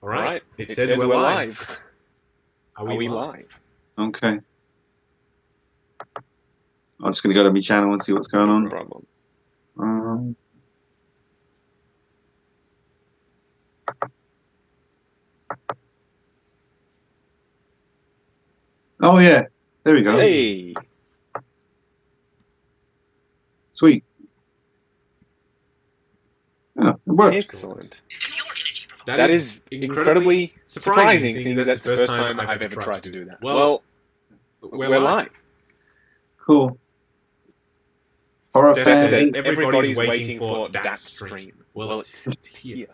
All right. It says we're live. Are we live? Okay. I'm just going to go to my channel and see what's going on. No problem. Oh, yeah. There we go. Hey. Sweet. Oh, it worked. Excellent. That is incredibly surprising, seeing that's the first time I've ever tried to do that. Well, we're live. Cool. Horror Steph fans. says everybody's waiting for that stream. Well, it's here.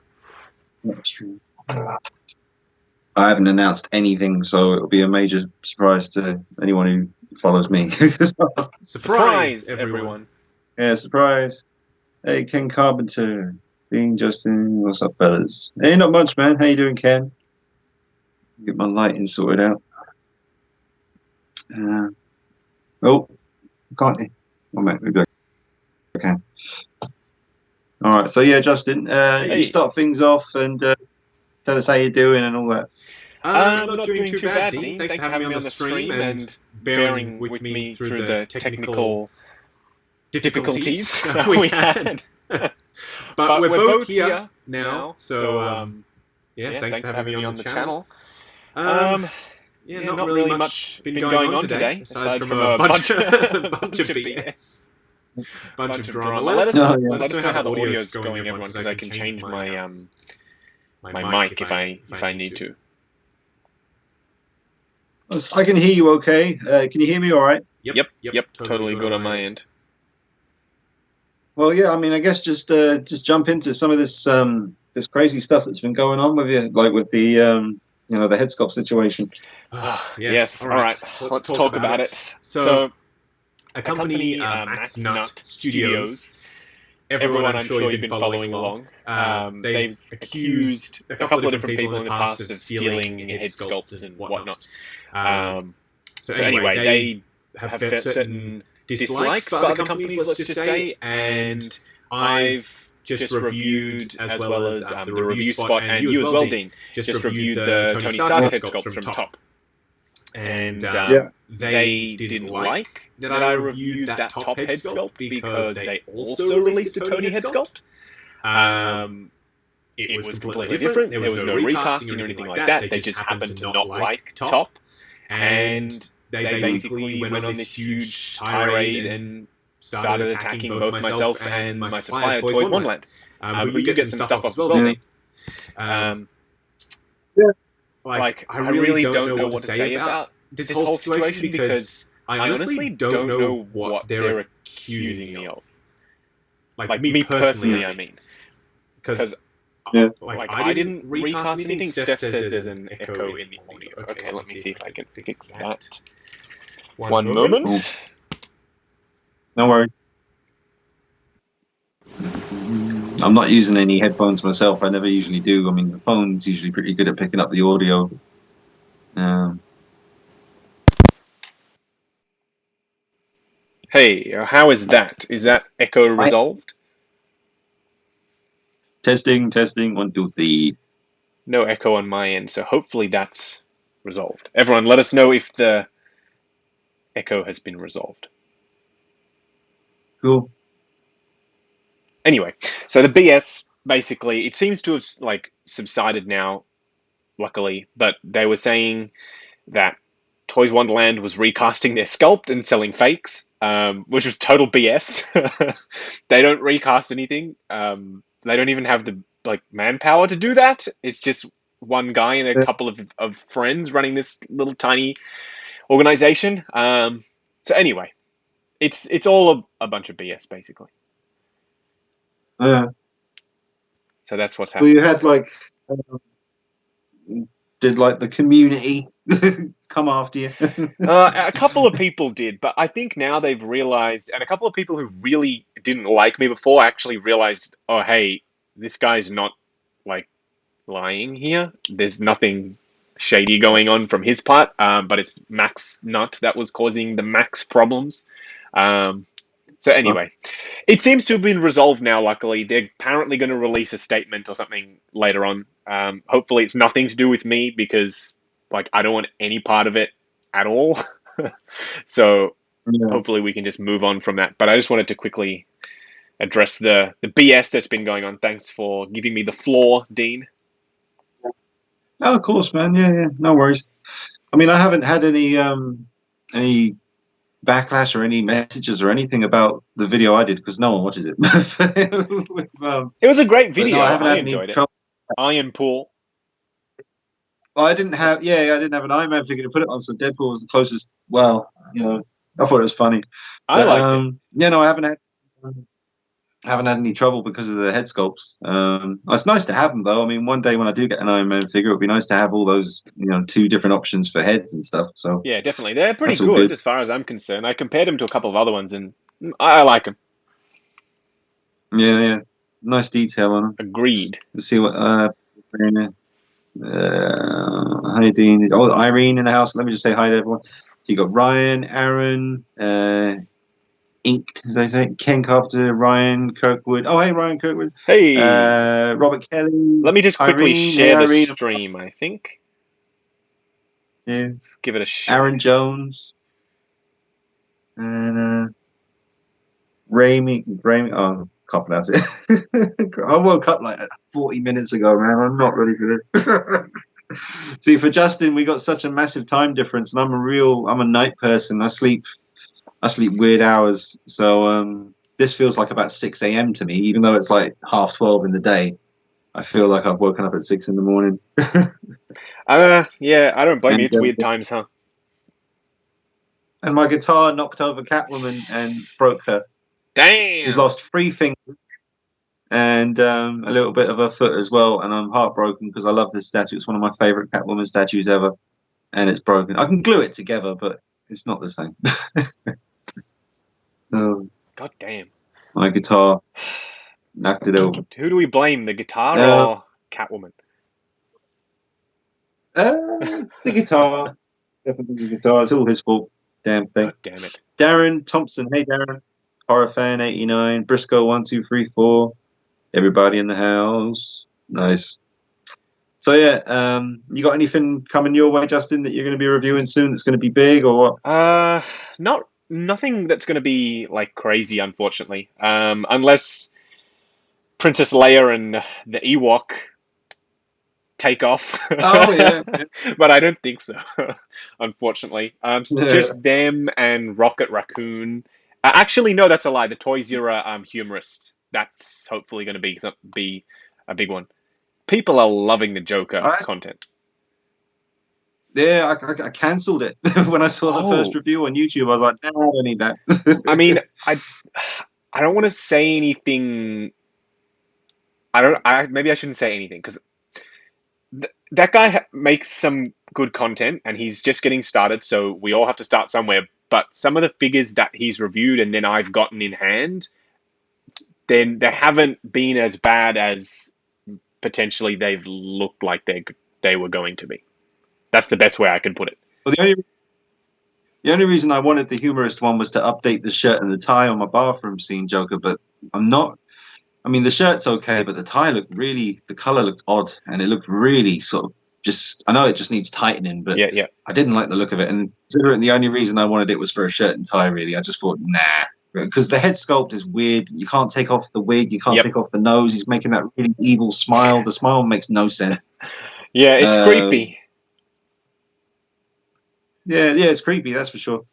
That's true. I haven't announced anything, so it'll be a major surprise to anyone who follows me. Surprise, everyone. Yeah, surprise. Hey, Ken Carpenter. Dean, Justin, what's up, fellas? Hey, not much, man. How you doing, Ken? Get my lighting sorted out. Oh, can't you? Oh, mate, maybe I can. All right, so yeah, Justin, you start things off and tell us how you're doing and all that. I'm not doing too bad, Dean. Thanks for having me on the stream and bearing with me through the technical difficulties that we had. But we're both here now, so yeah, thanks for having me on the channel. Yeah, not really much been going on today, aside from a bunch of BS. Bunch of drama. Let us know how the audio's going, everyone, because I can change my my mic if I need to. I can hear you okay. Can you hear me all right? Yep, totally good on my end. Well, yeah, I mean, I guess just jump into some of this this crazy stuff that's been going on with you, like with the the head sculpt situation. Yes. All right. Let's talk about it. So a company, Us and Uncharted Studios. Everyone, I'm sure you've been following along. They've accused a couple of different people in the past of stealing head sculpts and whatnot. So anyway, they have certain dislikes for other companies, let's just say, and I've just reviewed, as well as the review spot, and you as well, Dean, just reviewed the Tony Stark head sculpt from Top. And they didn't like that I reviewed that Top head sculpt because they also released a Tony head sculpt. It was completely different. There was no recasting or anything like that. They just happened to not like Top. And they basically went on this huge tirade and started attacking both myself and my supplier, Toys Wonderland. Who you get some stuff off as well, Dean. Like, I really don't know what to say about this whole situation because I honestly don't know what they're accusing me of. Like me personally, I mean. Because I didn't recast anything. Steph says there's an echo in the audio. Okay, let me see if I can fix that. One moment. No worries. I'm not using any headphones myself. I never usually do. I mean, the phone's usually pretty good at picking up the audio. Hey, how is that? Is that echo resolved? Testing, 1, 2, 3. No echo on my end, so hopefully that's resolved. Everyone, let us know if the echo has been resolved. Cool. Anyway, so the BS, basically, it seems to have subsided now, luckily, but they were saying that Toys Wonderland was recasting their sculpt and selling fakes, which was total BS. They don't recast anything. They don't even have the manpower to do that. It's just one guy and a couple of friends running this little tiny organization. So anyway, it's all a bunch of BS basically. So that's what's happening. Well, you had did the community come after you? A couple of people did, but I think now they've realized, and a couple of people who really didn't like me before actually realized, oh, hey, this guy's not lying here. There's nothing shady going on from his part, but it's Max Nut that was causing the Max problems. So anyway, it seems to have been resolved now, luckily. They're apparently going to release a statement or something later on. Hopefully it's nothing to do with me because, like, I don't want any part of it at all. So hopefully we can just move on from that. But I just wanted to quickly address the BS that's been going on. Thanks for giving me the floor, Dean. Oh, of course, man. Yeah, no worries. I mean, I haven't had any backlash or any messages or anything about the video I did because no one watches it. It was a great video. No, I enjoyed it. Iron Pool. Well, I didn't have an Iron Man figure to put it on, so Deadpool was the closest. Well, I thought it was funny. I liked it. Yeah, no, I haven't had any trouble because of the head sculpts. It's nice to have them though. I mean, one day when I do get an Iron Man figure, it'd be nice to have all those, 2 different options for heads and stuff. So yeah, definitely, they're pretty good as far as I'm concerned. I compared them to a couple of other ones, and I like them. Yeah, nice detail on them. Agreed. Let's see what. Hi Dean. Oh, Irene in the house. Let me just say hi to everyone. So you got Ryan, Aaron, Inked, as I say, Ken Carpenter, Ryan Kirkwood. Oh, hey, Ryan Kirkwood. Hey. Robert Kelly. Let me just quickly share the stream, I think. Yeah. Let's give it a share. Aaron Jones. And Raimi. Oh, can't pronounce it. I woke up like 40 minutes ago, man. I'm not ready for this. See, for Justin, we got such a massive time difference, and I'm a night person. I sleep weird hours, so this feels like about 6 a.m. to me, even though it's like 12:30 in the day. I feel like I've woken up at 6 in the morning. Yeah, I don't blame you. It's weird times, huh? And my guitar knocked over Catwoman and broke her. Damn! She's lost 3 fingers and a little bit of her foot as well, and I'm heartbroken because I love this statue. It's one of my favorite Catwoman statues ever, and it's broken. I can glue it together, but it's not the same. God damn. My guitar knocked it over. Who do we blame, the guitar or Catwoman? The guitar. Definitely the guitar. It's all his fault. Damn thing. God damn it. Darren Thompson. Hey, Darren. Horror fan 89. Briscoe 1234. Everybody in the house. Nice. So yeah, you got anything coming your way, Justin, that you're going to be reviewing soon that's going to be big or what? Nothing that's going to be like crazy, unfortunately. Unless Princess Leia and the Ewok take off. Oh yeah. But I don't think so, unfortunately. Just them and Rocket Raccoon. Actually, no, that's a lie. The Toys Era humorist. That's hopefully going to be a big one. People are loving the Joker content. Yeah, I cancelled it when I saw the first review on YouTube. I was like, no, I don't need that. I mean, I don't want to say anything. Maybe I shouldn't say anything because that guy makes some good content and he's just getting started. So we all have to start somewhere. But some of the figures that he's reviewed and then I've gotten in hand, then they haven't been as bad as potentially they've looked like they were going to be. That's the best way I can put it. Well, the only reason I wanted the humorist one was to update the shirt and the tie on my bathroom scene Joker, but I'm not. I mean, the shirt's okay, but the tie the color looked odd, and it looked really sort of I know it just needs tightening, but yeah. I didn't like the look of it. And considering the only reason I wanted it was for a shirt and tie, really, I just thought, nah. Because the head sculpt is weird. You can't take off the wig. You can't take off the nose. He's making that really evil smile. The smile makes no sense. Yeah, it's creepy. Yeah, it's creepy. That's for sure.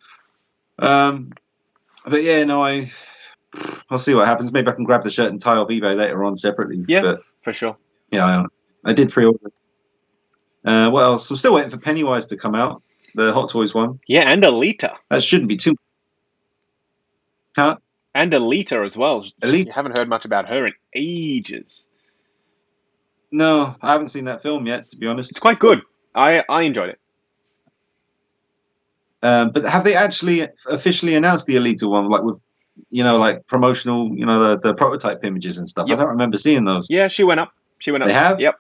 But yeah, no, I'll see what happens. Maybe I can grab the shirt and tie off eBay later on separately. Yeah, but, for sure. Yeah, I did pre-order. What else? I'm still waiting for Pennywise to come out. The Hot Toys one. Yeah, and Alita. That shouldn't be too. Huh? And Alita as well. Alita? You haven't heard much about her in ages. No, I haven't seen that film yet, to be honest. It's quite good. I enjoyed it. But have they actually officially announced the Alita one, like with, like promotional, the prototype images and stuff? Yep. I don't remember seeing those. Yeah, she went up. They have? Yep.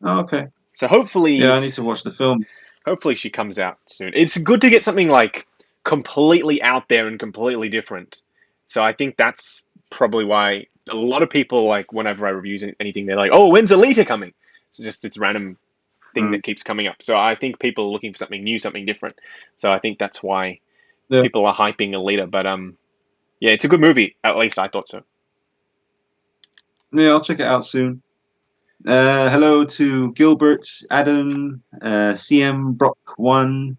Oh, okay. So hopefully... Yeah, I need to watch the film. Hopefully she comes out soon. It's good to get something like completely out there and completely different. So I think that's probably why a lot of people, like, whenever I review anything, they're like, "Oh, when's Alita coming?" It's just this random thing that keeps coming up. So I think people are looking for something new, something different. So I think that's why people are hyping Alita. But yeah, it's a good movie. At least I thought so. Yeah, I'll check it out soon. Hello to Gilbert, Adam, CM Brock 1.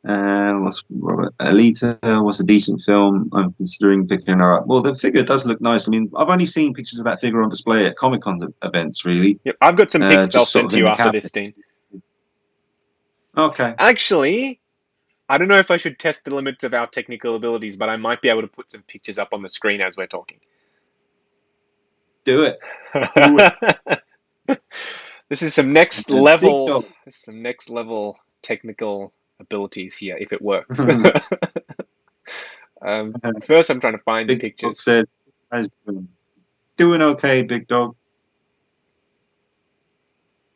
What's Robert? Alita was a decent film. I'm considering picking her up. Well, the figure does look nice. I mean, I've only seen pictures of that figure on display at Comic-Con events, really. Yep, I've got some pics I'll send to you after cabinet. this, Dean. Okay. Actually, I don't know if I should test the limits of our technical abilities, but I might be able to put some pictures up on the screen as we're talking. Do it. This is some next level. This is some next level technical abilities here, if it works. First, I'm trying to find the pictures. Said, doing okay, big dog.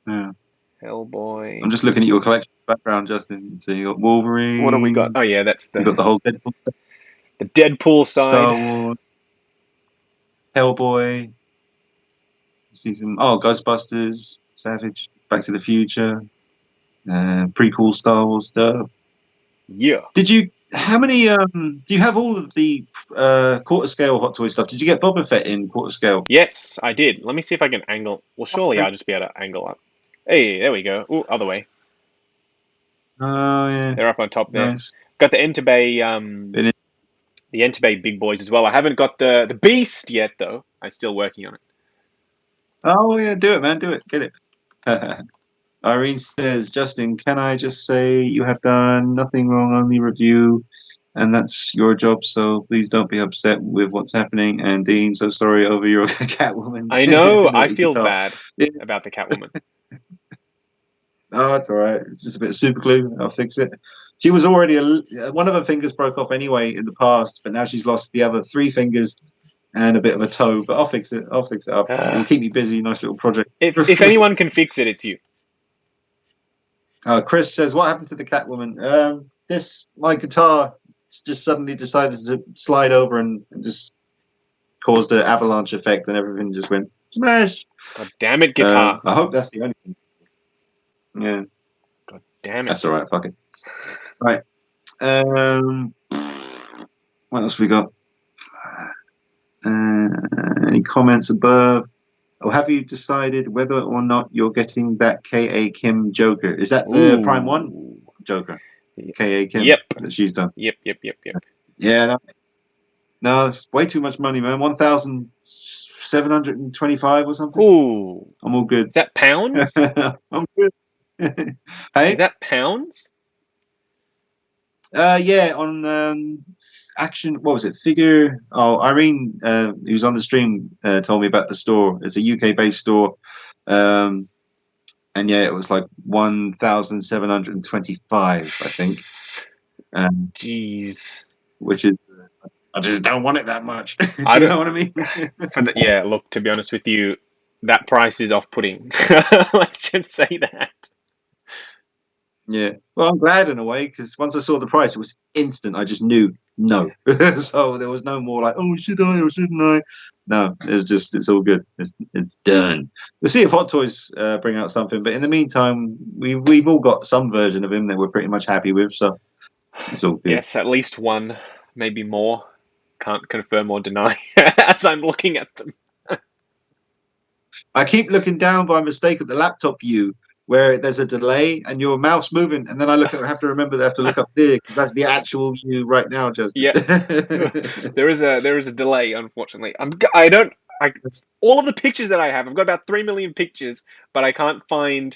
Yeah. Hellboy. I'm just looking at your collection background, Justin. So you got Wolverine. What have we got? Oh yeah, that's you got the whole Deadpool. The Deadpool side. Star Wars. Hellboy. See some Ghostbusters, Savage, Back to the Future, prequel Star Wars stuff. Yeah. How many do you have all of the quarter scale Hot Toy stuff? Did you get Boba Fett in quarter scale? Yes, I did. Let me see if I can angle. Well, surely I'll just be able to angle up. Hey, there we go. Ooh, other way. Oh yeah. They're up on top there. Nice. Got the Entebbe the Entebbe big boys as well. I haven't got the Beast yet though. I'm still working on it. Oh yeah, do it, man. Do it. Get it. Irene says, Justin, can I just say you have done nothing wrong on the review, and that's your job, so please don't be upset with what's happening. And Dean, so sorry over your Catwoman. I know. I feel bad about the Catwoman. Oh, it's all right. It's just a bit of super glue. I'll fix it. She was already one of her fingers broke off anyway in the past, but now she's lost the other 3 fingers and a bit of a toe. But I'll fix it. I'll fix it up. It'll keep me busy. Nice little project. If anyone can fix it, it's you. Chris says, "What happened to the Catwoman? My guitar just suddenly decided to slide over and just caused an avalanche effect, and everything just went smash." God damn it, guitar! I hope that's the only thing. Yeah. God damn it. That's all right. Fuck it. Right. What else we got? Any comments above? Or have you decided whether or not you're getting that K.A. Kim Joker? Is that the Prime 1 Joker? K.A. Kim that she's done? Yep. Yeah, no, it's way too much money, man. 1,725 or something. Ooh. I'm all good. Is that pounds? I'm good. Hey? Is that pounds? Yeah, on Action, what was it? Figure. Oh, Irene, who's on the stream, told me about the store. It's a UK-based store, and yeah, it was like 1,725, I think. Jeez. Which is, I just don't want it that much. I know what I mean? Yeah, look, to be honest with you, that price is off-putting. Let's just say that. Yeah. Well, I'm glad in a way, because once I saw the price, it was instant. I just knew no. So there was no more like, oh, should I or shouldn't I? No, it's all good. It's done. We'll see if Hot Toys bring out something. But in the meantime, we've all got some version of him that we're pretty much happy with. So it's all good. Yes, at least one, maybe more. Can't confirm or deny as I'm looking at them. I keep looking down by mistake at the laptop view, where there's a delay and your mouse moving, and then I have to remember that I have to look up there because that's the actual view right now, Justin. Yeah, there is a delay, unfortunately. All of the pictures that I have, I've got about 3 million pictures, but I can't find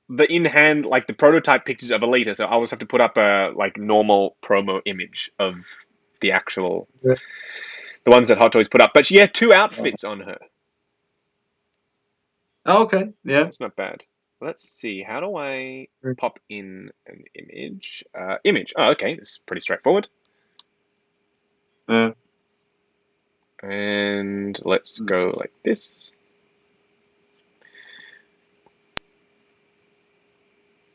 the in-hand, like the prototype pictures of Alita. So I always have to put up a normal promo image of the actual, the ones that Hot Toys put up. But she had 2 outfits on her. Oh, okay, yeah, it's not bad. Let's see. How do I pop in an image? Image. Oh, okay. This is pretty straightforward. And let's go like this.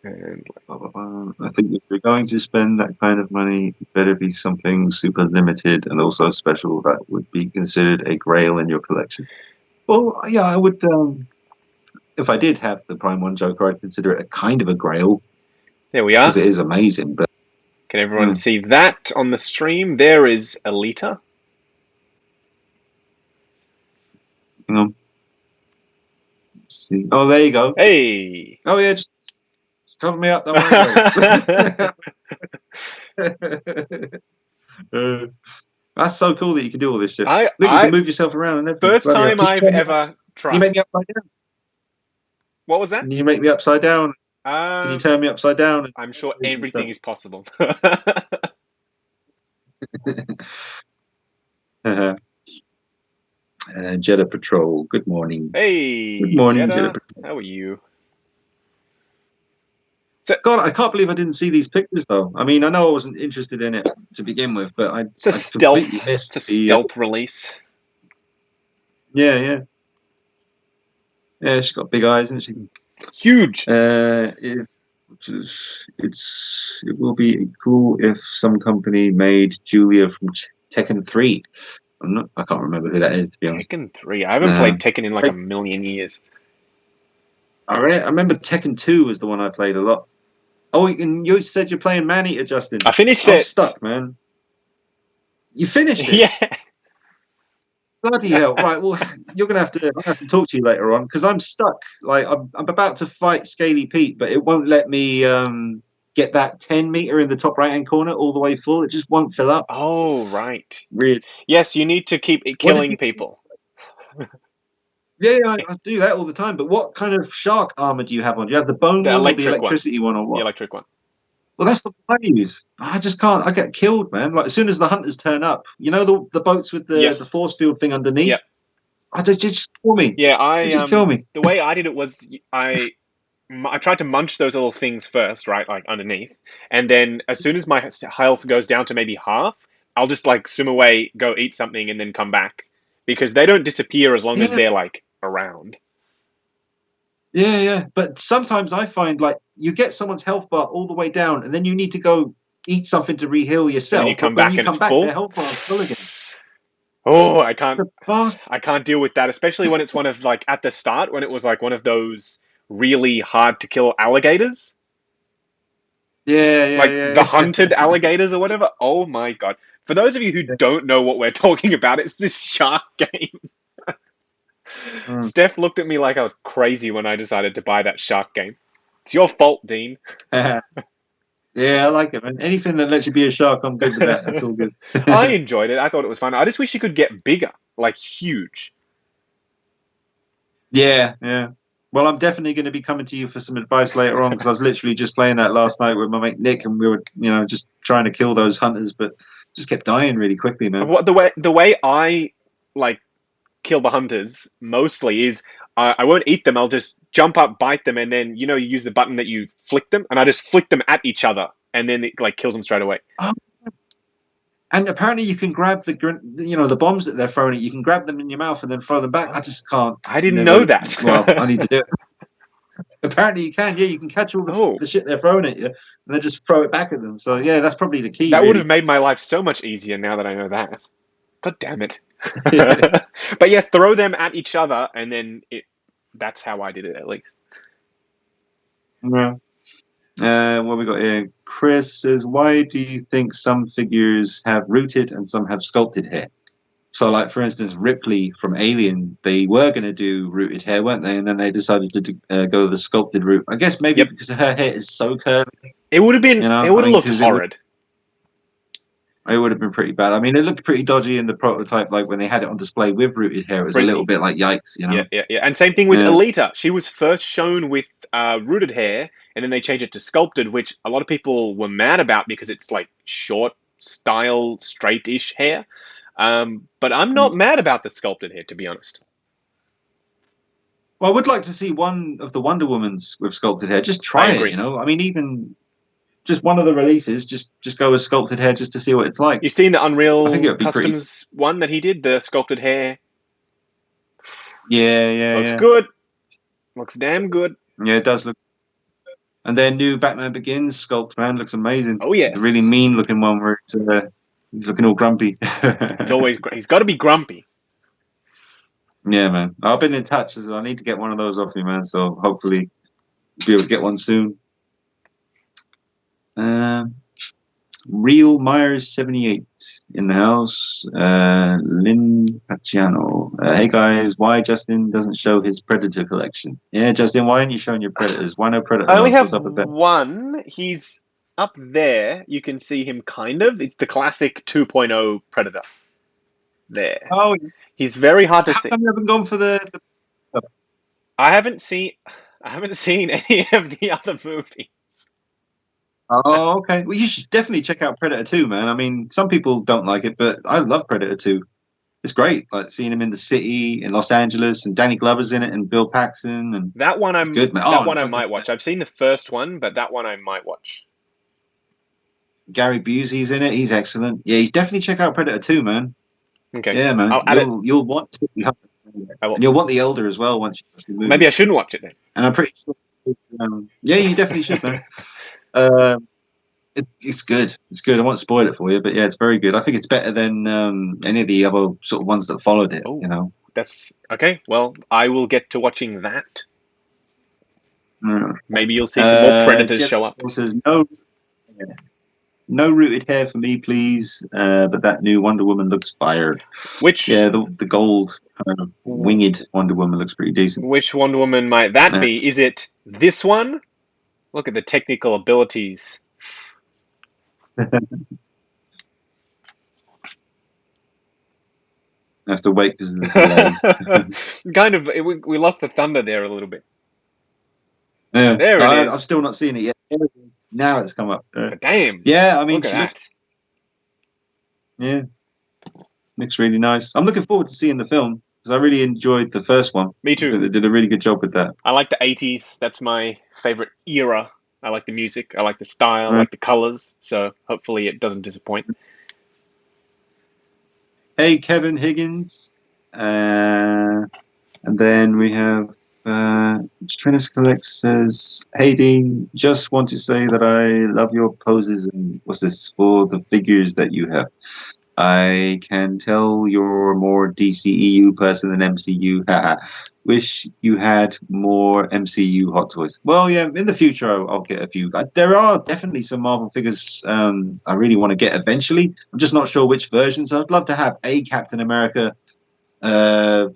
And I think if you're going to spend that kind of money, it better be something super limited and also special that would be considered a grail in your collection. Well, yeah, I would. If I did have the Prime 1 Joker, I'd consider it a kind of a grail. There we are. Because it is amazing. But can everyone see that on the stream? There is Alita. Hang on. Let's see. Oh, there you go. Hey. Oh yeah, just cover me up. Don't worry. That's so cool that you can do all this shit. Look, you can move yourself around and everything. First time I've ever tried. Can you make me upside down? What was that? Can you make me upside down? Can you turn me upside down? I'm sure everything is possible. Jedi Patrol, good morning. Hey, good morning, Jedi Patrol. How are you? So, God, I can't believe I didn't see these pictures, though. I mean, I know I wasn't interested in it to begin with, but it's a stealth release. Yeah. Yeah, she's got big eyes, isn't she? Huge. It will be cool if some company made Julia from Tekken 3. I can't remember who that is, to be honest. Tekken 3. I haven't played Tekken in like a million years. I remember Tekken 2 was the one I played a lot. Oh, and you said you're playing Maneater, Justin. I finished it. I'm stuck, man. You finished it? Yeah. Bloody hell! Right, well, you're gonna have to talk to you later on because I'm stuck. Like I'm about to fight Scaly Pete, but it won't let me get that 10 meter in the top right hand corner all the way full. It just won't fill up. Oh, right. Weird. Yes, you need to keep killing people. Yeah, I do that all the time. But what kind of shark armor do you have on? Do you have the bone one or the electricity one or what? The electric one. Well, that's the one I use. I just can't. I get killed, man. Like as soon as the hunters turn up, you know the boats with the force field thing underneath. Yep. They just kill me. Yeah, they just kill me. The way I did it was I tried to munch those little things first, right, like underneath, and then as soon as my health goes down to maybe half, I'll just like swim away, go eat something, and then come back because they don't disappear as long as they're like around. Yeah. But sometimes I find like you get someone's health bar all the way down, and then you need to go eat something to re-heal yourself. And you come back and it's full. Their health bar's full again. Oh, I can't deal with that, especially when it's one of like at the start when it was like one of those really hard to kill alligators. Yeah. The hunted alligators or whatever. Oh my god! For those of you who don't know what we're talking about, it's this shark game. Steph looked at me like I was crazy when I decided to buy that shark game. It's your fault, Dean. Yeah, I like it, man. Anything that lets you be a shark, I'm good with that. That's all good. I enjoyed it. I thought it was fun. I just wish you could get bigger, like huge. Yeah. Well, I'm definitely going to be coming to you for some advice later on because I was literally just playing that last night with my mate Nick, and we were, just trying to kill those hunters, but just kept dying really quickly, man. The way I like kill the hunters mostly is I won't eat them. I'll just jump up, bite them, and then you use the button that you flick them, and I just flick them at each other, and then it like kills them straight away. Oh. And apparently you can grab the bombs that they're throwing at you. You can grab them in your mouth and then throw them back. I just can't. I didn't know that. Well, I need to do it. Apparently you can. Yeah, you can catch all the shit they're throwing at you and then just throw it back at them. So yeah, that's probably the key. That would have made my life so much easier now that I know that. God damn it. But yes, throw them at each other, and then that's how I did it, at least. Yeah. What we got here? Chris says, why do you think some figures have rooted and some have sculpted hair? So, like, for instance, Ripley from Alien, they were going to do rooted hair, weren't they? And then they decided to go the sculpted route. I guess maybe because her hair is so curly. It would have been, it would have looked horrid. It would have been pretty bad. I mean, it looked pretty dodgy in the prototype, like when they had it on display with rooted hair. It was a little bit like yikes, Yeah. And same thing with Alita. She was first shown with rooted hair, and then they changed it to sculpted, which a lot of people were mad about because it's like short style, straight-ish hair. But I'm not mad about the sculpted hair, to be honest. Well, I would like to see one of the Wonder Womans with sculpted hair. Just try it, I mean, even just one of the releases, just go with sculpted hair just to see what it's like. You've seen the Unreal Customs one that he did, the sculpted hair? Yeah. Looks good. Looks damn good. Yeah, it does look. And their new Batman Begins sculpt, man, looks amazing. Oh yes, the really mean looking one where he's looking all grumpy. He's got to be grumpy. Yeah, man. I've been in touch, so I need to get one of those off you, man. So hopefully be able to get one soon. Real Myers 78 in the house. Lynn Paciano. Hey guys, why Justin doesn't show his Predator collection? Yeah, Justin, why aren't you showing your Predators? Why no Predator? I only have one. He's up there. You can see him kind of. It's the classic 2.0 Predator. There. Oh, he's very hard to see. How come you haven't gone for the... I haven't seen any of the other movies. Oh, okay. Well, you should definitely check out Predator 2, man. I mean, some people don't like it, but I love Predator 2. It's great, like seeing him in the city in Los Angeles, and Danny Glover's in it, and Bill Paxton, and that one good, man. That one I might watch. I've seen the first one, but that one I might watch. Gary Busey's in it. He's excellent. Yeah, you definitely check out Predator 2, man. Okay. Yeah, man. You'll want to. And you'll want The Elder as well once you watch the movie. Maybe I shouldn't watch it then. And I'm pretty sure. Yeah, you definitely should, man. It's good. It's good. I won't spoil it for you, but yeah, it's very good. I think it's better than any of the other sort of ones that followed it. Oh, you know. That's okay. Well, I will get to watching that. Maybe you'll see some more Predators show up. Says, no rooted hair for me, please. But that new Wonder Woman looks fire. The gold kind of winged Wonder Woman looks pretty decent. Which Wonder Woman might that be? Is it this one? Look at the technical abilities. I have to wait because kind of we lost the thunder there a little bit. Yeah, there it is. I've still not seen it yet. Now it's come up. Damn. Yeah, I mean, look at that. Yeah, looks really nice. I'm looking forward to seeing the film because I really enjoyed the first one. Me too. They did a really good job with that. I like the 80s. That's my favorite era. I like the music. I like the style. I like the colors. So hopefully it doesn't disappoint. Hey, Kevin Higgins. And then we have Trennis Collect says, hey, Dean, just want to say that I love your poses and what's this for the figures that you have. I can tell you're more DCEU person than MCU. Wish you had more MCU Hot Toys. Well, yeah, in the future I'll get a few. There are definitely some Marvel figures I really want to get eventually. I'm just not sure which versions. I'd love to have a Captain America, Iron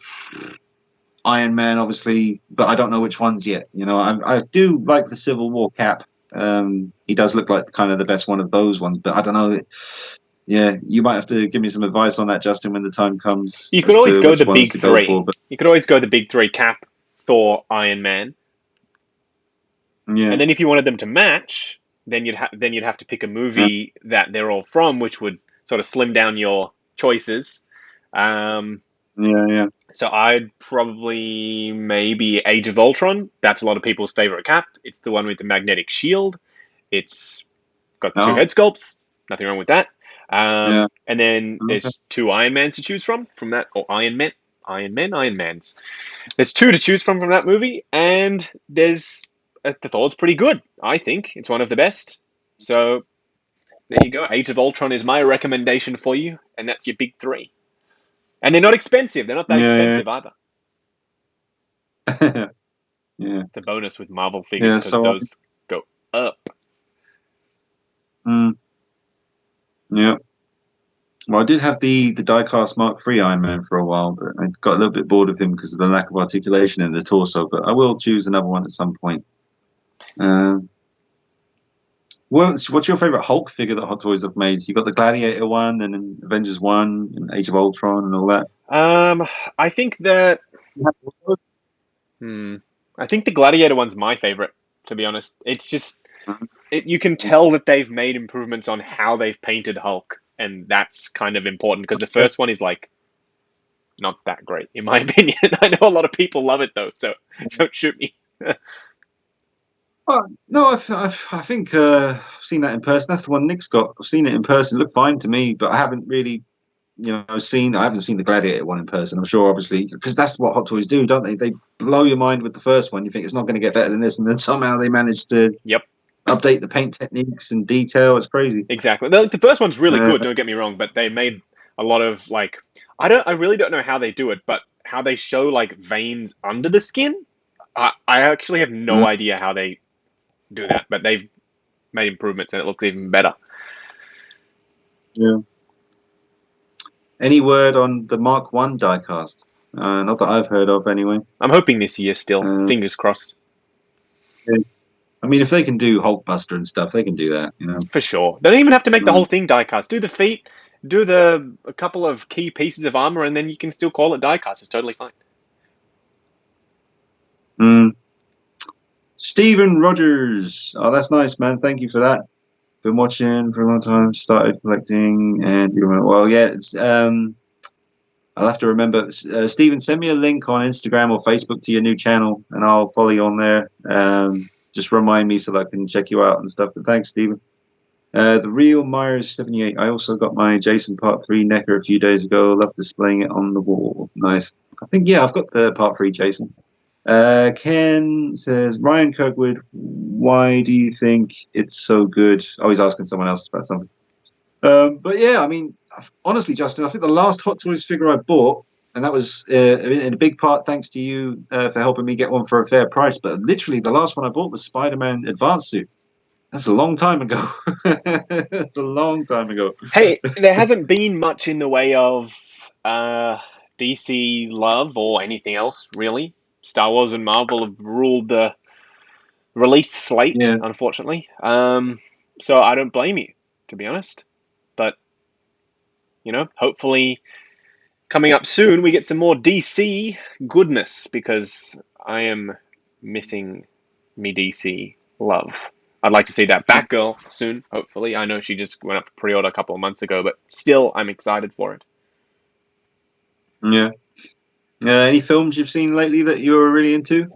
Man, obviously, but I don't know which ones yet. You know, I do like the Civil War Cap. He does look like kind of the best one of those ones, but I don't know. Yeah, you might have to give me some advice on that, Justin, when the time comes. You could always go the big three. You could always go the big three: Cap, Thor, Iron Man. Yeah. And then if you wanted them to match, then you'd have to pick a movie that they're all from, which would sort of slim down your choices. Yeah. So I'd probably maybe Age of Ultron. That's a lot of people's favorite Cap. It's the one with the magnetic shield. It's got the two head sculpts. Nothing wrong with that. And then there's two Iron Mans to choose from that, or Iron Mans. There's two to choose from that movie, and there's the Thor's pretty good. I think it's one of the best. So there you go. Age of Ultron is my recommendation for you, and that's your big three. And they're not expensive. They're not that expensive either. Yeah, it's a bonus with Marvel figures because those go up. Yeah. Well, I did have the diecast Mark III Iron Man for a while, but I got a little bit bored of him because of the lack of articulation in the torso. But I will choose another one at some point. What's your favorite Hulk figure that Hot Toys have made? You got the Gladiator one, and then Avengers 1, and Age of Ultron, and all that. I think that. I think the Gladiator one's my favorite. To be honest, it's just. You can tell that they've made improvements on how they've painted Hulk, and that's kind of important because the first one is like not that great in my opinion. I know a lot of people love it though, so don't shoot me. No, I think I've seen that in person. That's the one Nick's got. I've seen it in person. It looked fine to me, but I haven't really seen. I haven't seen the Gladiator one in person. I'm sure, obviously, because that's what Hot Toys do, don't they? They blow your mind with the first one. You think it's not going to get better than this, and then somehow they manage to update the paint techniques and detail. It's crazy. Exactly. The first one's really good. Don't get me wrong, but they made a lot of I really don't know how they do it, but how they show like veins under the skin. I actually have no idea how they do that, but they've made improvements and it looks even better. Yeah. Any word on the Mark 1 diecast? Not that I've heard of, anyway. I'm hoping this year still. Fingers crossed. Yeah. I mean, if they can do Hulkbuster and stuff, they can do that, For sure. They don't even have to make the whole thing diecast. Do the feet, do a couple of key pieces of armor, and then you can still call it diecast. It's totally fine. Stephen Rogers. Oh, that's nice, man. Thank you for that. Been watching for a long time. Started collecting, and it's I'll have to remember. Stephen, send me a link on Instagram or Facebook to your new channel, and I'll follow you on there. Just remind me so that I can check you out and stuff. But thanks, Stephen. The Real Myers 78. I also got my Jason Part 3 NECA a few days ago. Love displaying it on the wall. Nice. I think I've got the Part 3 Jason. Ken says, Ryan Kirkwood, why do you think it's so good? Oh, he's asking someone else about something. But yeah, I mean, honestly, Justin, I think the last Hot Toys figure I bought, and that was in a big part thanks to you for helping me get one for a fair price, but literally the last one I bought was Spider-Man Advanced Suit. That's a long time ago. That's a long time ago. Hey, there hasn't been much in the way of DC love or anything else, really. Star Wars and Marvel have ruled the release slate, unfortunately. So I don't blame you, to be honest. But, hopefully coming up soon we get some more DC goodness, because I am missing me DC love. I'd like to see that Batgirl soon, hopefully. I know she just went up for pre-order a couple of months ago, but still, I'm excited for it. Yeah. Any films you've seen lately that you're really into?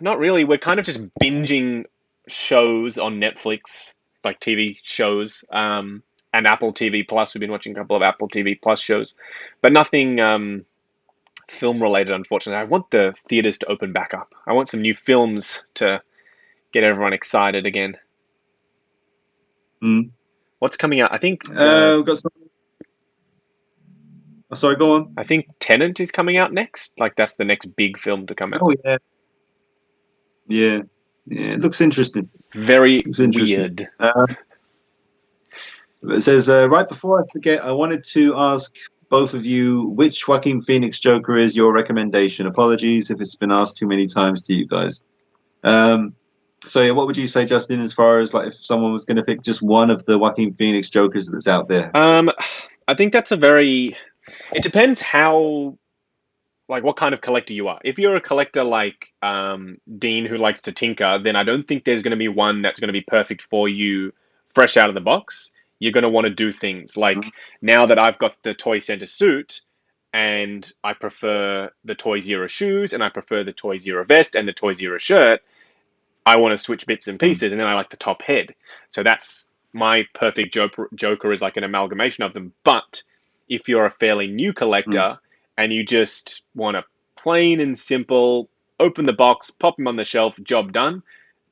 Not really. We're kind of just binging shows on Netflix, like TV shows, and Apple TV Plus. We've been watching a couple of Apple TV Plus shows, but nothing film-related, unfortunately. I want the theaters to open back up. I want some new films to get everyone excited again. What's coming out? I think... we've got some... Oh, sorry, go on. I think Tenet is coming out next. Like, that's the next big film to come out. Oh, yeah. Yeah. It looks interesting. Very weird. It says, right before I forget, I wanted to ask both of you which Joaquin Phoenix Joker is your recommendation. Apologies if it's been asked too many times to you guys. So yeah, what would you say, Justin, as far as like if someone was going to pick just one of the Joaquin Phoenix Jokers that's out there? I think that's a very... It depends how... Like, what kind of collector you are. If you're a collector like Dean, who likes to tinker, then I don't think there's going to be one that's going to be perfect for you fresh out of the box. You're going to want to do things like, now that I've got the Toy Center suit, and I prefer the Toy Zero shoes, and I prefer the Toy Zero vest, and the Toy Zero shirt, I want to switch bits and pieces, and then I like the top head. So that's my perfect Joker is like an amalgamation of them. But if you're a fairly new collector... and you just want a plain and simple, open the box, pop them on the shelf, job done,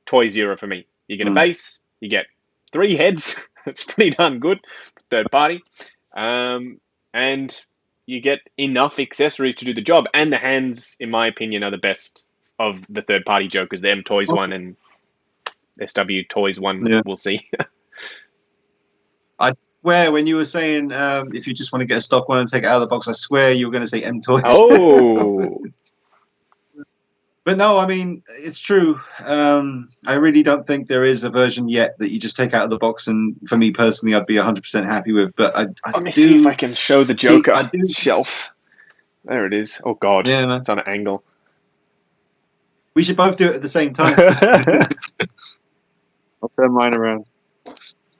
Toy Zero for me. You get a base, you get 3 heads, it's pretty darn good, third party, and you get enough accessories to do the job, and the hands, in my opinion, are the best of the third party Jokers, the M Toys one and SW Toys one, we'll see. I swear when you were saying if you just want to get a stock one and take it out of the box, I swear you were going to say M Toys. Oh. But no, I mean, it's true. I really don't think there is a version yet that you just take out of the box, and for me personally, I'd be 100% happy with. But let me see if I can show the Joker shelf. There it is. Oh God, yeah, man. It's on an angle. We should both do it at the same time. I'll turn mine around.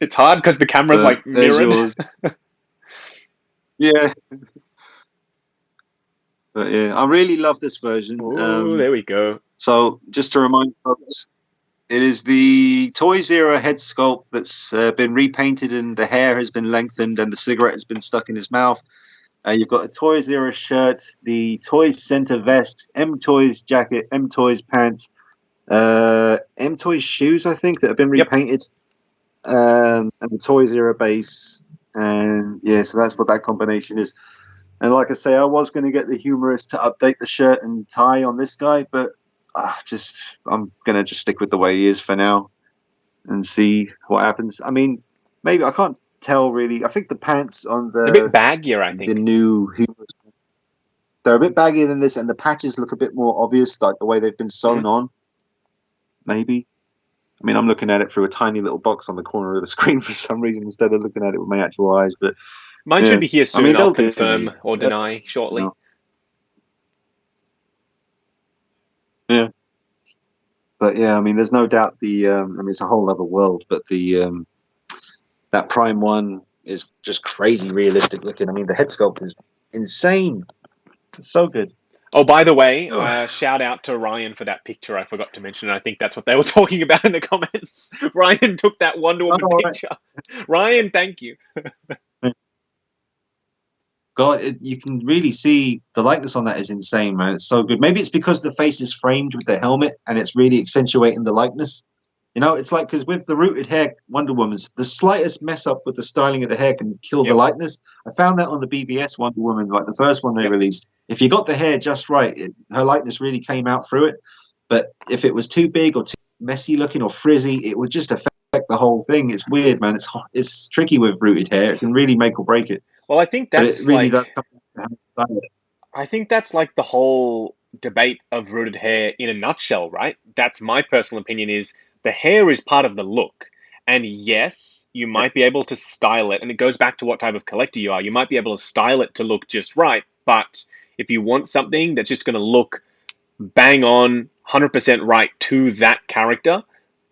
It's hard because the camera's like mirrored. Yeah. But yeah, I really love this version. Oh, there we go. So just to remind folks, It is the Toy Zero head sculpt that's been repainted, and the hair has been lengthened, and the cigarette has been stuck in his mouth. You've got a Toy Zero shirt, the Toys Center vest, M Toys jacket, M Toys pants, M Toys shoes, I think, that have been repainted, and the Toy Zero base. And yeah, so that's what that combination is. And like I say, I was going to get the humorist to update the shirt and tie on this guy, but I'm going to just stick with the way he is for now and see what happens. I mean, maybe I can't tell really. I think the pants on They're a bit baggier, I think. The new humorist, they're a bit baggier than this, and the patches look a bit more obvious, like the way they've been sewn on. Maybe. I mean, I'm looking at it through a tiny little box on the corner of the screen for some reason instead of looking at it with my actual eyes. But mine should be here soon. I'll confirm or deny shortly. No. Yeah. But yeah, I mean, there's no doubt I mean, it's a whole other world, but that Prime one is just crazy realistic looking. I mean, the head sculpt is insane. It's so good. Oh, by the way, shout out to Ryan for that picture. I forgot to mention. I think that's what they were talking about in the comments. Ryan took that Wonder Woman picture. Right. Ryan, thank you. God, you can really see the likeness on that is insane, man. It's so good. Maybe it's because the face is framed with the helmet and it's really accentuating the likeness. You know, it's like, because with the rooted hair Wonder Woman's, the slightest mess up with the styling of the hair can kill the likeness. I found that on the BBS Wonder Woman, like the first one they released. If you got the hair just right, her likeness really came out through it. But if it was too big or too messy looking or frizzy, it would just affect the whole thing. It's weird, man. It's tricky with rooted hair. It can really make or break it. Well, I think that's it really does. I think that's like the whole debate of rooted hair in a nutshell, right? That's my personal opinion. Is the hair is part of the look, and yes, you might be able to style it, and it goes back to what type of collector you are. You might be able to style it to look just right, but if you want something that's just going to look bang on, 100% right to that character,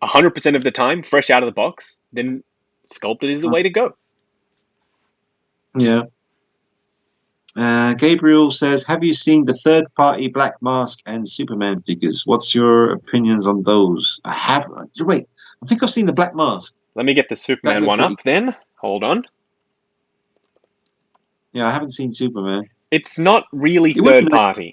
100% of the time, fresh out of the box, then sculpted is the way to go. Yeah. Gabriel says, have you seen the third-party Black Mask and Superman figures? What's your opinions on those? I have. Wait, I think I've seen the Black Mask. Let me get the Superman one up then. Hold on. Yeah, I haven't seen Superman. It's not really third-party.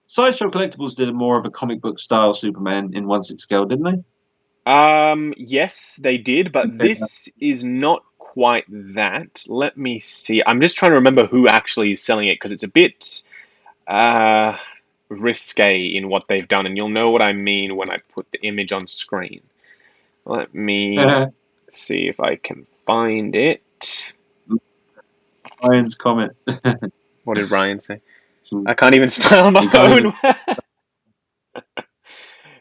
Sideshow Collectibles did more of a comic book style Superman in 1/6 scale, didn't they? Yes, they did, but this is not quite that. Let me see. I'm just trying to remember who actually is selling it, because it's a bit risque in what they've done, and you'll know what I mean when I put the image on screen. Let me see if I can find it. Ryan's comment. What did Ryan say? I can't even style my phone.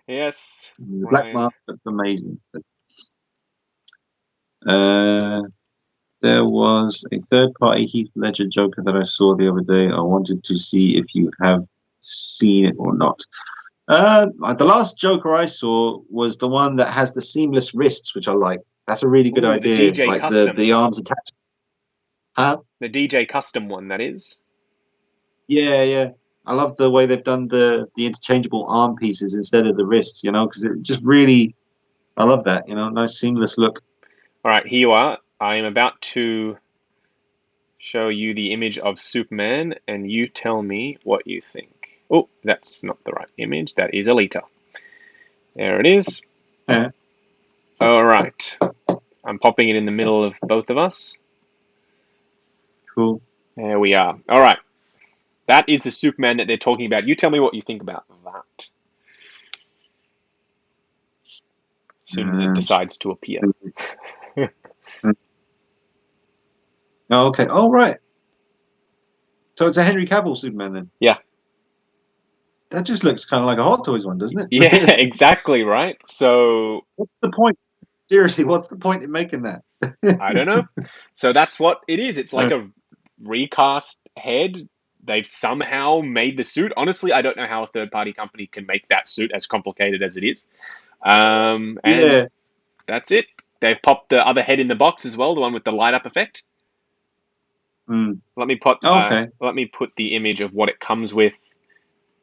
Yes. Black Mask, that's amazing. There was a third-party Heath Ledger Joker that I saw the other day. I wanted to see if you have seen it or not. The last Joker I saw was the one that has the seamless wrists, which I like. That's a really good idea. The DJ like custom. the arms attached. Huh? The DJ custom one, that is. Yeah, yeah. I love the way they've done the interchangeable arm pieces instead of the wrists, you know, because it just really, I love that, you know, nice seamless look. All right, here you are. I am about to show you the image of Superman, and you tell me what you think. Oh, that's not the right image. That is Alita. There it is. Yeah. All right. I'm popping it in the middle of both of us. Cool. There we are. All right. That is the Superman that they're talking about. You tell me what you think about that. As soon as it decides to appear. Oh, okay. Oh, right. So it's a Henry Cavill Superman then? Yeah. That just looks kind of like a Hot Toys one, doesn't it? Yeah, exactly, right? So... what's the point? Seriously, what's the point in making that? I don't know. So that's what it is. It's like a recast head. They've somehow made the suit. Honestly, I don't know how a third-party company can make that suit as complicated as it is. And that's it. They've popped the other head in the box as well, the one with the light-up effect. Let me put the image of what it comes with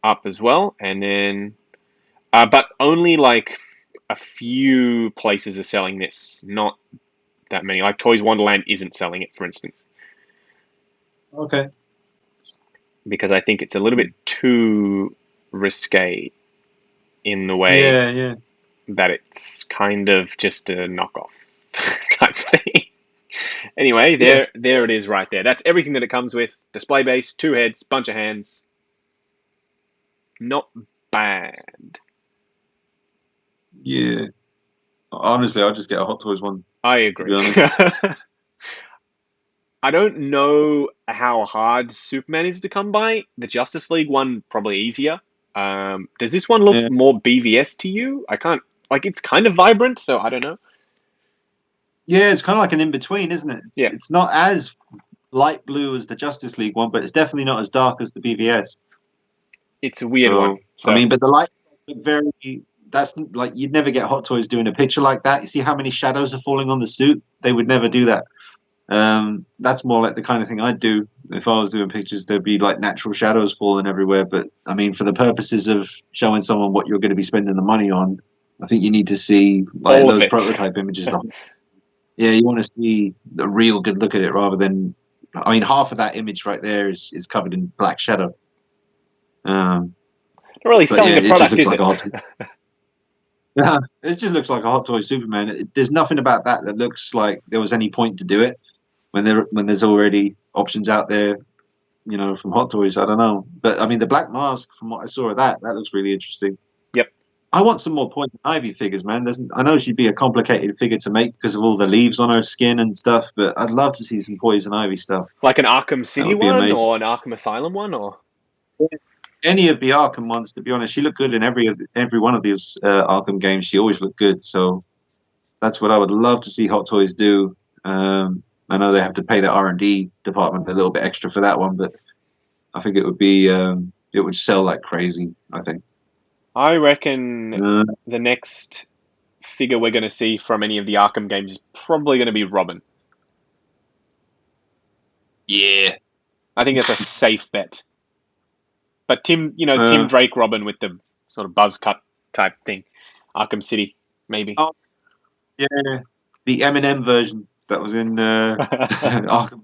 up as well, and then But only like a few places are selling this, not that many. Like Toys Wonderland isn't selling it, for instance. Okay. Because I think it's a little bit too risque in the way that it's kind of just a knockoff type thing. Anyway, there it is right there. That's everything that it comes with. Display base, 2 heads, bunch of hands. Not bad. Yeah. Honestly, I'll just get a Hot Toys one. I agree. I don't know how hard Superman is to come by. The Justice League one, probably easier. Does this one look more BVS to you? I can't... Like, it's kind of vibrant, so I don't know. Yeah, it's kind of like an in-between, isn't it? It's not as light blue as the Justice League one, but it's definitely not as dark as the BVS. It's a weird one. So. I mean, but the light very... That's like, you'd never get Hot Toys doing a picture like that. You see how many shadows are falling on the suit? They would never do that. That's more like the kind of thing I'd do if I was doing pictures. There'd be like natural shadows falling everywhere. But I mean, for the purposes of showing someone what you're going to be spending the money on, I think you need to see like those prototype images. Yeah, you want to see the real good look at it rather than, I mean, half of that image right there is covered in black shadow. Not really selling the product, is it? Yeah, it just looks like a Hot Toy Superman. There's nothing about that looks like there was any point to do it when there's already options out there, you know, from Hot Toys. I don't know, but I mean, the Black Mask, from what I saw of that looks really interesting. Yep. I want some more Poison Ivy figures, man. I know she'd be a complicated figure to make because of all the leaves on her skin and stuff, but I'd love to see some Poison Ivy stuff. Like an Arkham City one or an Arkham Asylum one, or any of the Arkham ones, to be honest. She looked good in every one of these Arkham games. She always looked good, so that's what I would love to see Hot Toys do. I know they have to pay the R&D department a little bit extra for that one, but I think it would be it would sell like crazy, I think. I reckon the next figure we're going to see from any of the Arkham games is probably going to be Robin. Yeah, I think that's a safe bet. But Tim Drake Robin with the sort of buzz cut type thing. Arkham City, maybe. Oh, yeah, the Eminem version that was in Arkham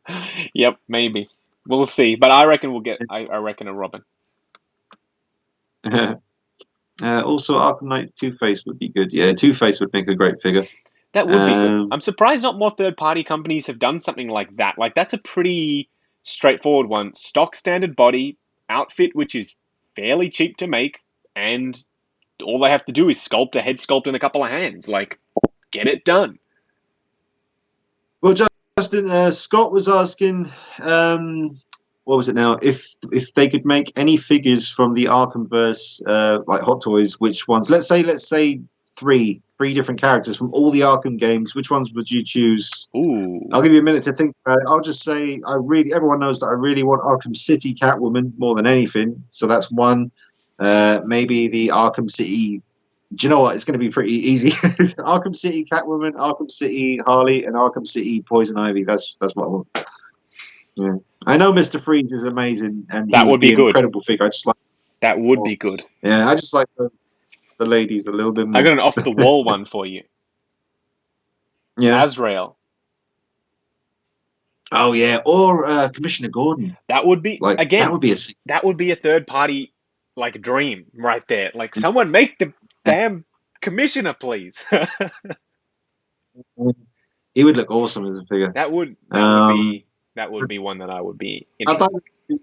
Knight. Yep, maybe. We'll see. But I reckon we'll get, I reckon a Robin. Also, Arkham Knight Two-Face would be good. Yeah, Two-Face would make a great figure. That would be good. I'm surprised not more third-party companies have done something like that. Like, that's a pretty straightforward one. Stock standard body, outfit, which is fairly cheap to make, and all they have to do is sculpt a head sculpt and a couple of hands. Like, get it done. Well, Justin, Scott was asking, what was it now? If they could make any figures from the Arkhamverse, like Hot Toys, which ones? Let's say three different characters from all the Arkham games. Which ones would you choose? Ooh. I'll give you a minute to think about it. I'll just say everyone knows that I really want Arkham City Catwoman more than anything. So that's one. Maybe the Arkham City. Do you know what? It's going to be pretty easy. Arkham City Catwoman, Arkham City Harley, and Arkham City Poison Ivy. That's what I want. Yeah, I know Mr. Freeze is amazing, and that would be good. Incredible figure. I just like that would be good. Yeah, I just like the ladies a little bit more. I got an off the wall one for you. Yeah, Azrael. Oh yeah, or Commissioner Gordon. That would be That would be a third party like dream right there. Like, someone make the damn Commissioner, please. He would look awesome as a figure. That would be one that I would be interested in.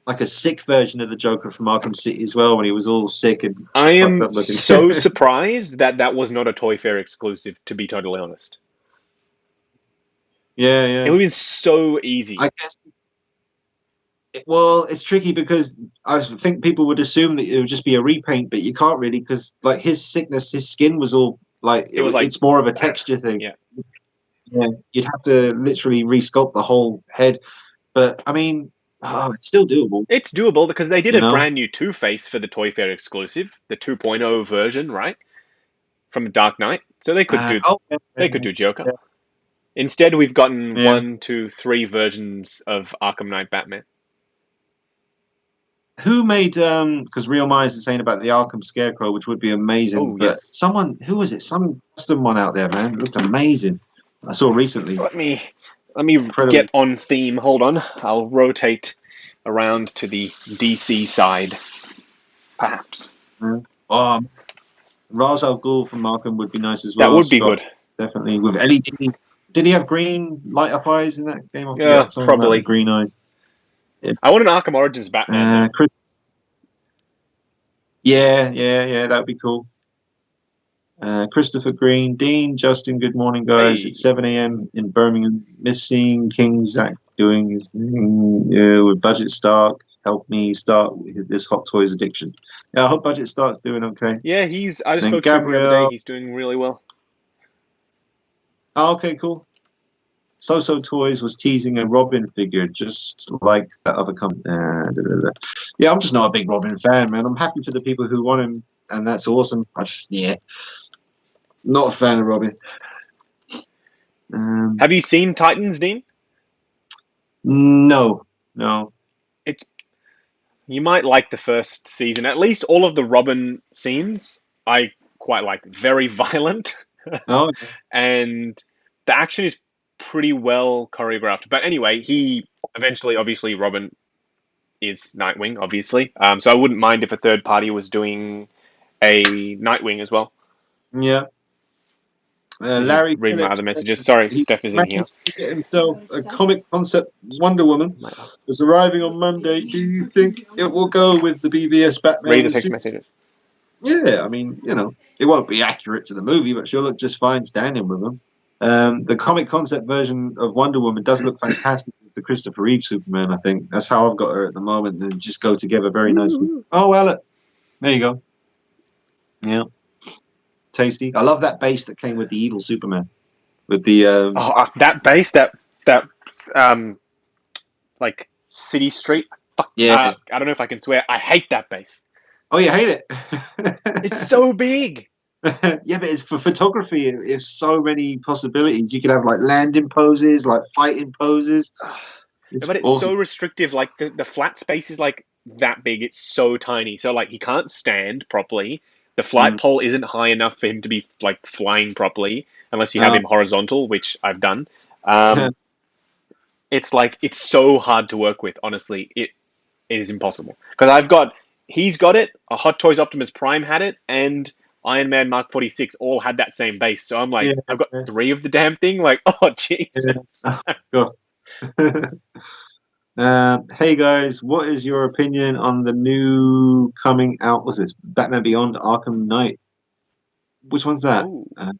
Like a sick version of the Joker from Arkham City as well, when he was all sick and. I am so surprised that was not a Toy Fair exclusive, to be totally honest. Yeah. It would have been so easy. I guess. Well, it's tricky because I think people would assume that it would just be a repaint, but you can't really, because like his sickness, his skin was all like it's more of a texture thing. Yeah, you'd have to literally resculpt the whole head, but I mean, it's still doable. It's doable because they did a brand new Two-Face for the Toy Fair exclusive, the 2.0 version, right, from Dark Knight. So they could do Joker. Yeah. Instead, we've gotten 1, 2, 3 versions of Arkham Knight Batman. who made because Real Minds is saying about the Arkham Scarecrow, which would be amazing. Oh, but yes. someone, who was it? Some custom one out there, man. It looked amazing. I saw recently. Let me get on theme. Hold on. I'll rotate around to the DC side, perhaps. Ra's al Ghul from Arkham would be nice as That well. would be good. Definitely. With LED. Did he have green light up eyes in that game? Yeah, probably. Green eyes. Yeah. I want an Arkham Origins Batman. Yeah, that would be cool. Christopher Green, Dean, Justin, good morning, guys. It's 7 a.m. in Birmingham. Missing King Zach doing his thing with Budget Stark. Help me start with this Hot Toys addiction. Yeah, I hope Budget Stark's doing okay. Yeah, I just spoke to him the other day. He's doing really well. Oh, okay, cool. So Toys was teasing a Robin figure, just like that other company. Yeah, I'm just not a big Robin fan, man. I'm happy for the people who want him, and that's awesome. Not a fan of Robin. Have you seen Titans, Dean? No. You might like the first season. At least all of the Robin scenes I quite like. Very violent. Oh. And the action is pretty well choreographed. But anyway, he eventually, obviously, Robin is Nightwing, obviously. So I wouldn't mind if a third party was doing a Nightwing as well. Yeah. Larry reading my other messages. Sorry, Steph is in here. Get himself a comic concept Wonder Woman. It's arriving on Monday. Do you think it will go with the BVS Batman? Read the text messages. Yeah, I mean, it won't be accurate to the movie, but she'll look just fine standing with them. The comic concept version of Wonder Woman does look fantastic with the Christopher Reeve Superman, I think. That's how I've got her at the moment. They just go together very nicely. Oh, well, there you go. Yeah. Tasty. I love that base that came with the evil Superman. With the that base, that like City Street. Yeah. I don't know if I can swear. I hate that base. Oh, you hate it? It's so big. Yeah, but it's for photography. It's so many possibilities. You could have like landing poses, like fighting poses. But it's awesome. So restrictive. Like the flat space is like that big. It's so tiny. So like he can't stand properly. The flight pole isn't high enough for him to be like flying properly unless you have him horizontal, which I've done. It's so hard to work with. Honestly, it is impossible because he's got it. A Hot Toys Optimus Prime had it, and Iron Man Mark 46 all had that same base. So I'm like, I've got 3 of the damn thing. Like, oh Jesus. Hey guys, what is your opinion on the new coming out? What's this? Batman Beyond Arkham Knight. Which one's that? Yes,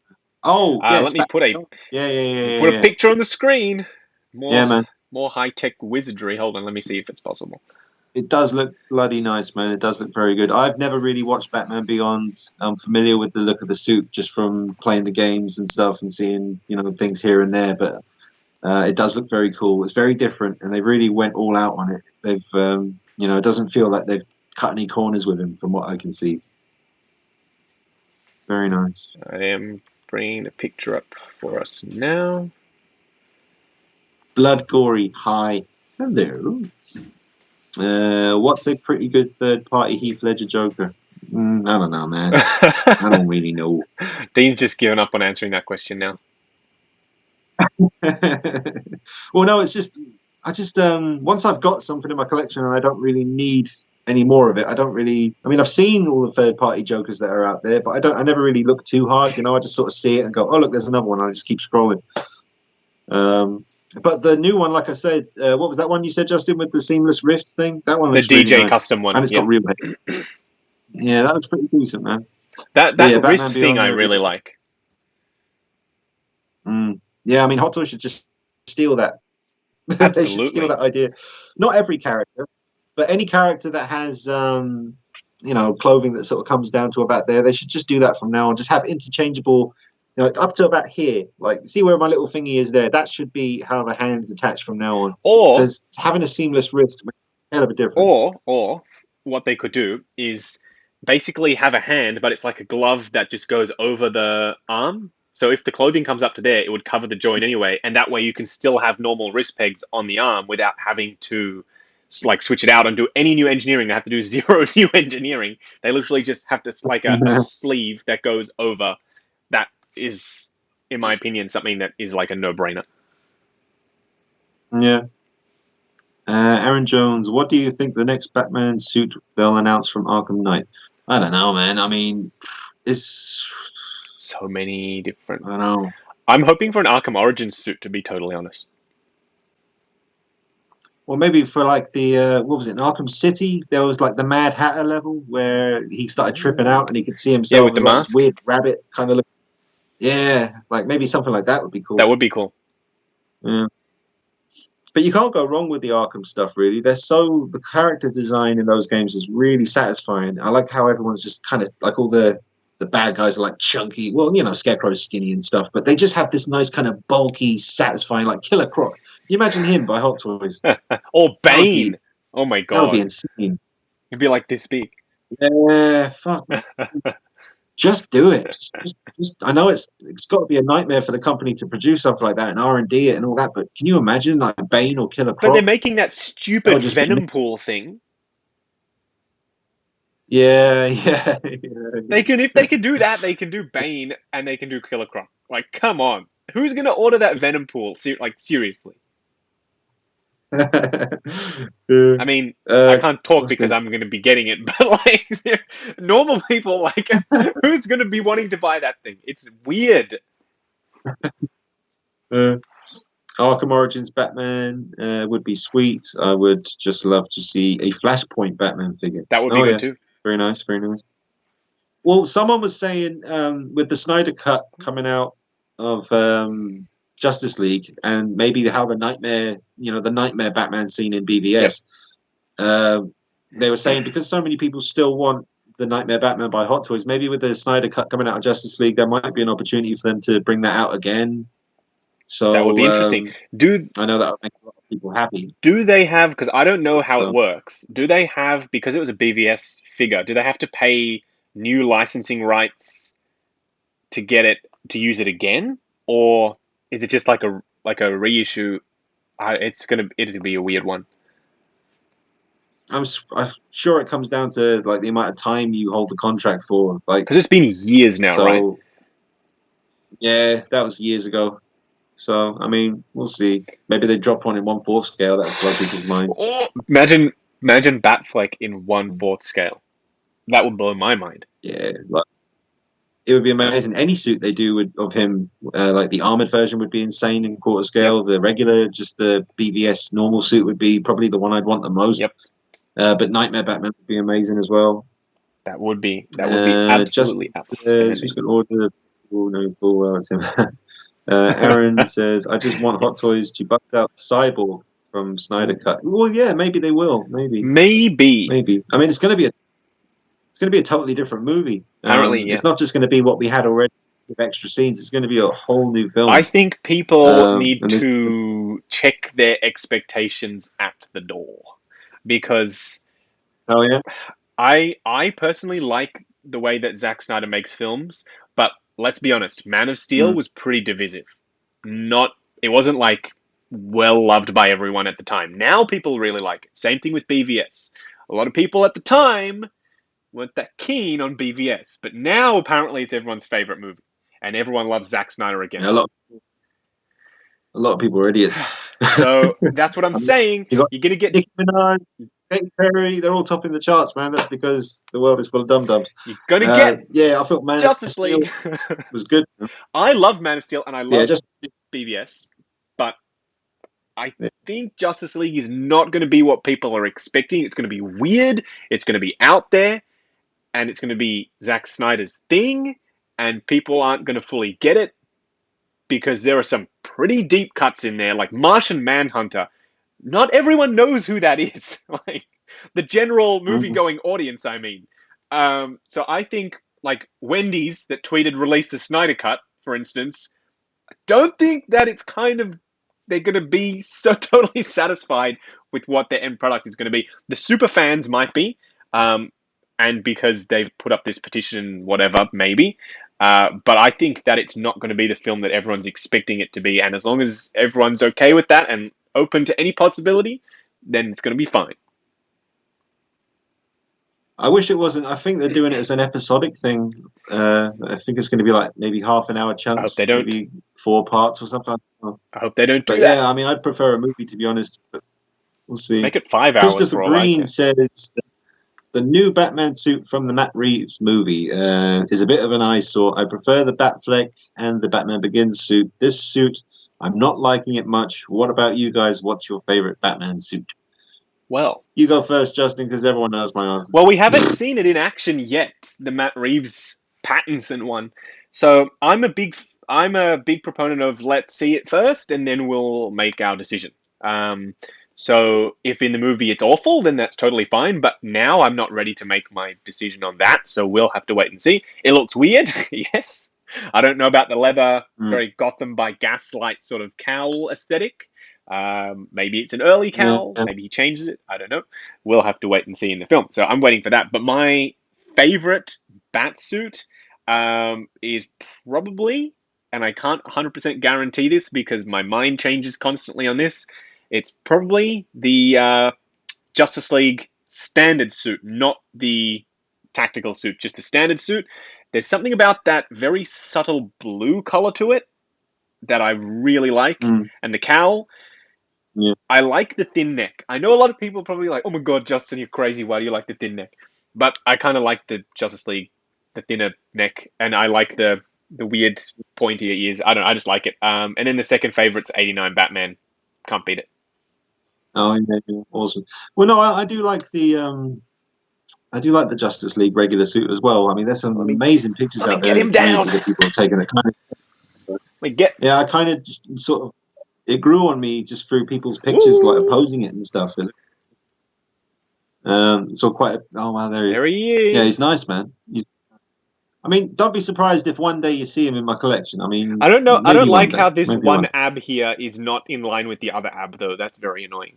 let me put a put a picture on the screen. Man. More high tech wizardry. Hold on, let me see if it's possible. It does look bloody nice, man. It does look very good. I've never really watched Batman Beyond. I'm familiar with the look of the suit just from playing the games and stuff and seeing things here and there, but. It does look very cool. It's very different, and they really went all out on it. They've, it doesn't feel like they've cut any corners with him, from what I can see. Very nice. I am bringing the picture up for us now. Blood Gory, hi. Hello. What's a pretty good third-party Heath Ledger Joker? I don't know, man. I don't really know. Dean's just given up on answering that question now. Well, no, it's just once I've got something in my collection and I don't really need any more of it, I've seen all the third party Jokers that are out there, but I never really look too hard, I just sort of see it and go, oh look, there's another one. I just keep scrolling. But the new one, like I said, what was that one you said, Justin, with the seamless wrist thing? That one looks the DJ really nice. custom one, and it's got real head. Yeah, that looks pretty decent, man. That wrist thing I really like. Yeah, Hot Toys should just steal that. Absolutely. They should steal that idea. Not every character, but any character that has, clothing that sort of comes down to about there, they should just do that from now on. Just have interchangeable, up to about here. Like, see where my little thingy is there? That should be how the hand's attached from now on. Or because having a seamless wrist makes a hell of a difference. Or what they could do is basically have a hand, but it's like a glove that just goes over the arm. So if the clothing comes up to there, it would cover the joint anyway, and that way you can still have normal wrist pegs on the arm without having to like switch it out and do any new engineering. They have to do 0 new engineering. They literally just have to like a sleeve that goes over. That is, in my opinion, something that is like a no-brainer. Yeah. Aaron Jones, what do you think the next Batman suit they'll announce from Arkham Knight? I don't know, man. I mean, it's so many different. I don't know. I'm hoping for an Arkham Origins suit, to be totally honest. Well, maybe for like the what was it in Arkham City? There was like the Mad Hatter level where he started tripping out and he could see himself with the as like mask, this weird rabbit kind of look. Yeah, like maybe something like that would be cool. That would be cool. Yeah. But you can't go wrong with the Arkham stuff, really. The character design in those games is really satisfying. I like how everyone's just kind of like all the bad guys are like chunky. Well, you know, Scarecrow's skinny and stuff, but they just have this nice kind of bulky, satisfying, like Killer Croc. Can you imagine him by Hot Toys? Or Bane. Oh my god. That would be insane. He'd be like this big. Yeah, fuck. Just do it. Just, I know it's got to be a nightmare for the company to produce something like that and R&D it and all that, but can you imagine like Bane or Killer Croc? But they're making that stupid Venom pool thing. Yeah. They can, if they can do that, they can do Bane and they can do Killer Croc. Like, come on. Who's going to order that Venom pool? Like, seriously. I mean, I can't talk because I'm going to be getting it, but like normal people, like who's going to be wanting to buy that thing? It's weird. Arkham Origins Batman would be sweet. I would just love to see a Flashpoint Batman figure. That would be good too. Very nice, very nice. Well, someone was saying with the Snyder Cut coming out of Justice League and maybe how the Nightmare Batman scene in BVS, they were saying because so many people still want the Nightmare Batman by Hot Toys, maybe with the Snyder Cut coming out of Justice League, there might be an opportunity for them to bring that out again. So that would be interesting. I know that would make a lot of people happy. Do they have, because I don't know how it works, do they have, because it was a BVS figure, do they have to pay new licensing rights to get it, to use it again? Or is it just like a reissue? It'll be a weird one. I'm sure it comes down to like the amount of time you hold the contract for, like because it's been years now, right? Yeah, that was years ago. So I mean, we'll see. Maybe they drop one in 1/4 scale. That would blow people's minds. Oh, imagine Batfleck in 1/4 scale. That would blow my mind. Yeah, like, it would be amazing. Any suit they do of him, like the armored version, would be insane in 1/4 scale. Yep. The regular, just the BVS normal suit would be probably the one I'd want the most. Yep. But Nightmare Batman would be amazing as well. That would be absolutely outstanding. Just an order. Aaron says, "I just want Hot Toys to bust out Cyborg from Snyder Cut." Well, yeah, maybe they will. Maybe. I mean, it's going to be a totally different movie. Apparently, yeah. It's not just going to be what we had already with extra scenes. It's going to be a whole new film. I think people need to check their expectations at the door. Because I personally like the way that Zack Snyder makes films, but let's be honest, Man of Steel was pretty divisive. It wasn't like well loved by everyone at the time. Now people really like it. Same thing with BVS. A lot of people at the time weren't that keen on BVS, but now apparently it's everyone's favorite movie, and everyone loves Zack Snyder again. Yeah, a lot of people are idiots. So that's what I'm saying. You're gonna get Nicki Minaj, Katy Perry. They're all topping the charts, man. That's because the world is full of dum-dums. You're gonna get I thought Man Justice League was good. I love Man of Steel and I love BVS, but I think Justice League is not going to be what people are expecting. It's going to be weird. It's going to be out there, and it's going to be Zack Snyder's thing, and people aren't going to fully get it because there are some pretty deep cuts in there, like Martian Manhunter. Not everyone knows who that is. Like the general movie-going audience, I mean. So I think, like Wendy's that tweeted release the Snyder Cut, for instance, I don't think that it's kind of they're going to be so totally satisfied with what their end product is going to be. The super fans might be, and because they've put up this petition, whatever, maybe. But I think that it's not going to be the film that everyone's expecting it to be. And as long as everyone's okay with that and open to any possibility, then it's going to be fine. I wish it wasn't. I think they're doing it as an episodic thing. I think it's going to be like maybe half-an-hour chunks. I hope they don't. Maybe 4 parts or something. I hope they don't do that. Yeah, I mean, I'd prefer a movie, to be honest. But we'll see. Make it 5 hours. Christopher Green says the new Batman suit from the Matt Reeves movie is a bit of an eyesore. I prefer the Batfleck and the Batman Begins suit. This suit, I'm not liking it much. What about you guys? What's your favorite Batman suit? Well, you go first, Justin, because everyone knows my answer. Well, we haven't seen it in action yet, the Matt Reeves Pattinson one. So I'm a big proponent of let's see it first, and then we'll make our decision. So if in the movie it's awful, then that's totally fine. But now I'm not ready to make my decision on that, so we'll have to wait and see. It looks weird, yes. I don't know about the leather, very Gotham by Gaslight sort of cowl aesthetic. Maybe it's an early cowl. Maybe he changes it. I don't know. We'll have to wait and see in the film. So I'm waiting for that. But my favorite Batsuit is probably, and I can't 100% guarantee this because my mind changes constantly on this, it's probably the Justice League standard suit, not the tactical suit, just a standard suit. There's something about that very subtle blue color to it that I really like. And the cowl, I like the thin neck. I know a lot of people are probably like, oh my god, Justin, you're crazy. Why do you like the thin neck? But I kind of like the Justice League, the thinner neck. And I like the weird pointy ears. I just like it. And then the second favorite's 89 Batman. Can't beat it. Oh, yeah, awesome. Well, no, I do like the Justice League regular suit as well. I mean, there's some amazing pictures out there. Get him down. That people have taken it. Yeah, I kind of sort of. It grew on me just through people's pictures, like opposing it and stuff. So quite. Oh wow, there he is. Yeah, he's nice, man. I mean, don't be surprised if one day you see him in my collection. I mean, I don't know. I don't like how this one ab here is not in line with the other ab, though. That's very annoying.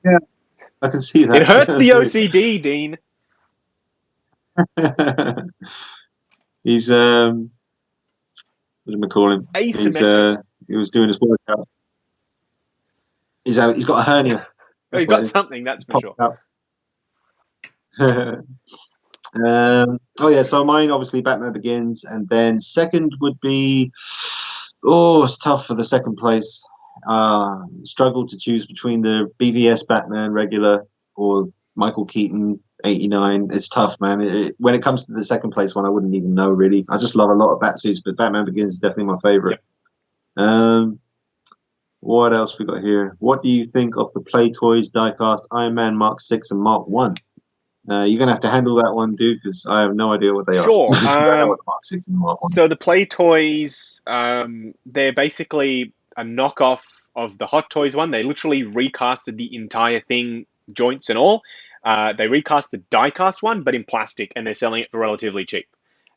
Yeah, I can see that. It hurts the OCD, Dean. He's what do we call him? Asymmetric. He was doing his workout. He's got a hernia. He's got something, that's for sure. So mine obviously Batman Begins, and then second would be it's tough for the second place. Struggle to choose between the BVS Batman regular or Michael Keaton 89. It's tough, man. When it comes to the second place one, I wouldn't even know really. I just love a lot of Batsuits, but Batman Begins is definitely my favorite. Yep. What else we got here? What do you think of the Play Toys diecast Iron Man Mark 6 and Mark 1? You're going to have to handle that one, dude, because I have no idea what they are. Sure. I don't know what the Mark 6 and Mark 1 So the Play Toys, they're basically a knockoff of the Hot Toys one. They literally recasted the entire thing, joints and all. They recast the diecast one, but in plastic, and they're selling it for relatively cheap.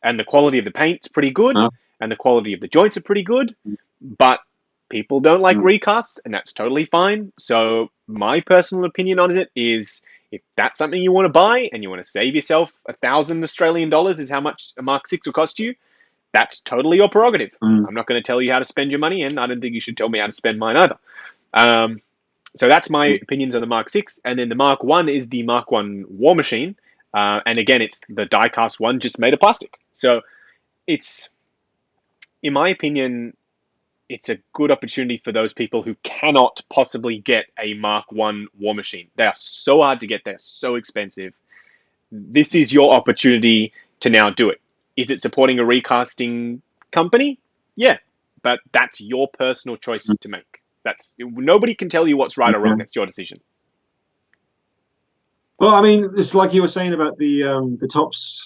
And the quality of the paint's pretty good, and the quality of the joints are pretty good, but people don't like recasts, and that's totally fine. So my personal opinion on it is, if that's something you want to buy and you want to save yourself $1,000 Australian dollars is how much a Mark 6 will cost you, that's totally your prerogative. I'm not going to tell you how to spend your money, and I don't think you should tell me how to spend mine either. So that's my opinions on the Mark 6. And then the Mark 1 is the Mark 1 War Machine. And again, it's the diecast one just made of plastic. So it's, in my opinion, it's a good opportunity for those people who cannot possibly get a Mark 1 War Machine. They are so hard to get. They're so expensive. This is your opportunity to now do it. Is it supporting a recasting company? Yeah, but that's your personal choice to make. Nobody can tell you what's right or wrong. It's your decision. Well, I mean, it's like you were saying about the Topps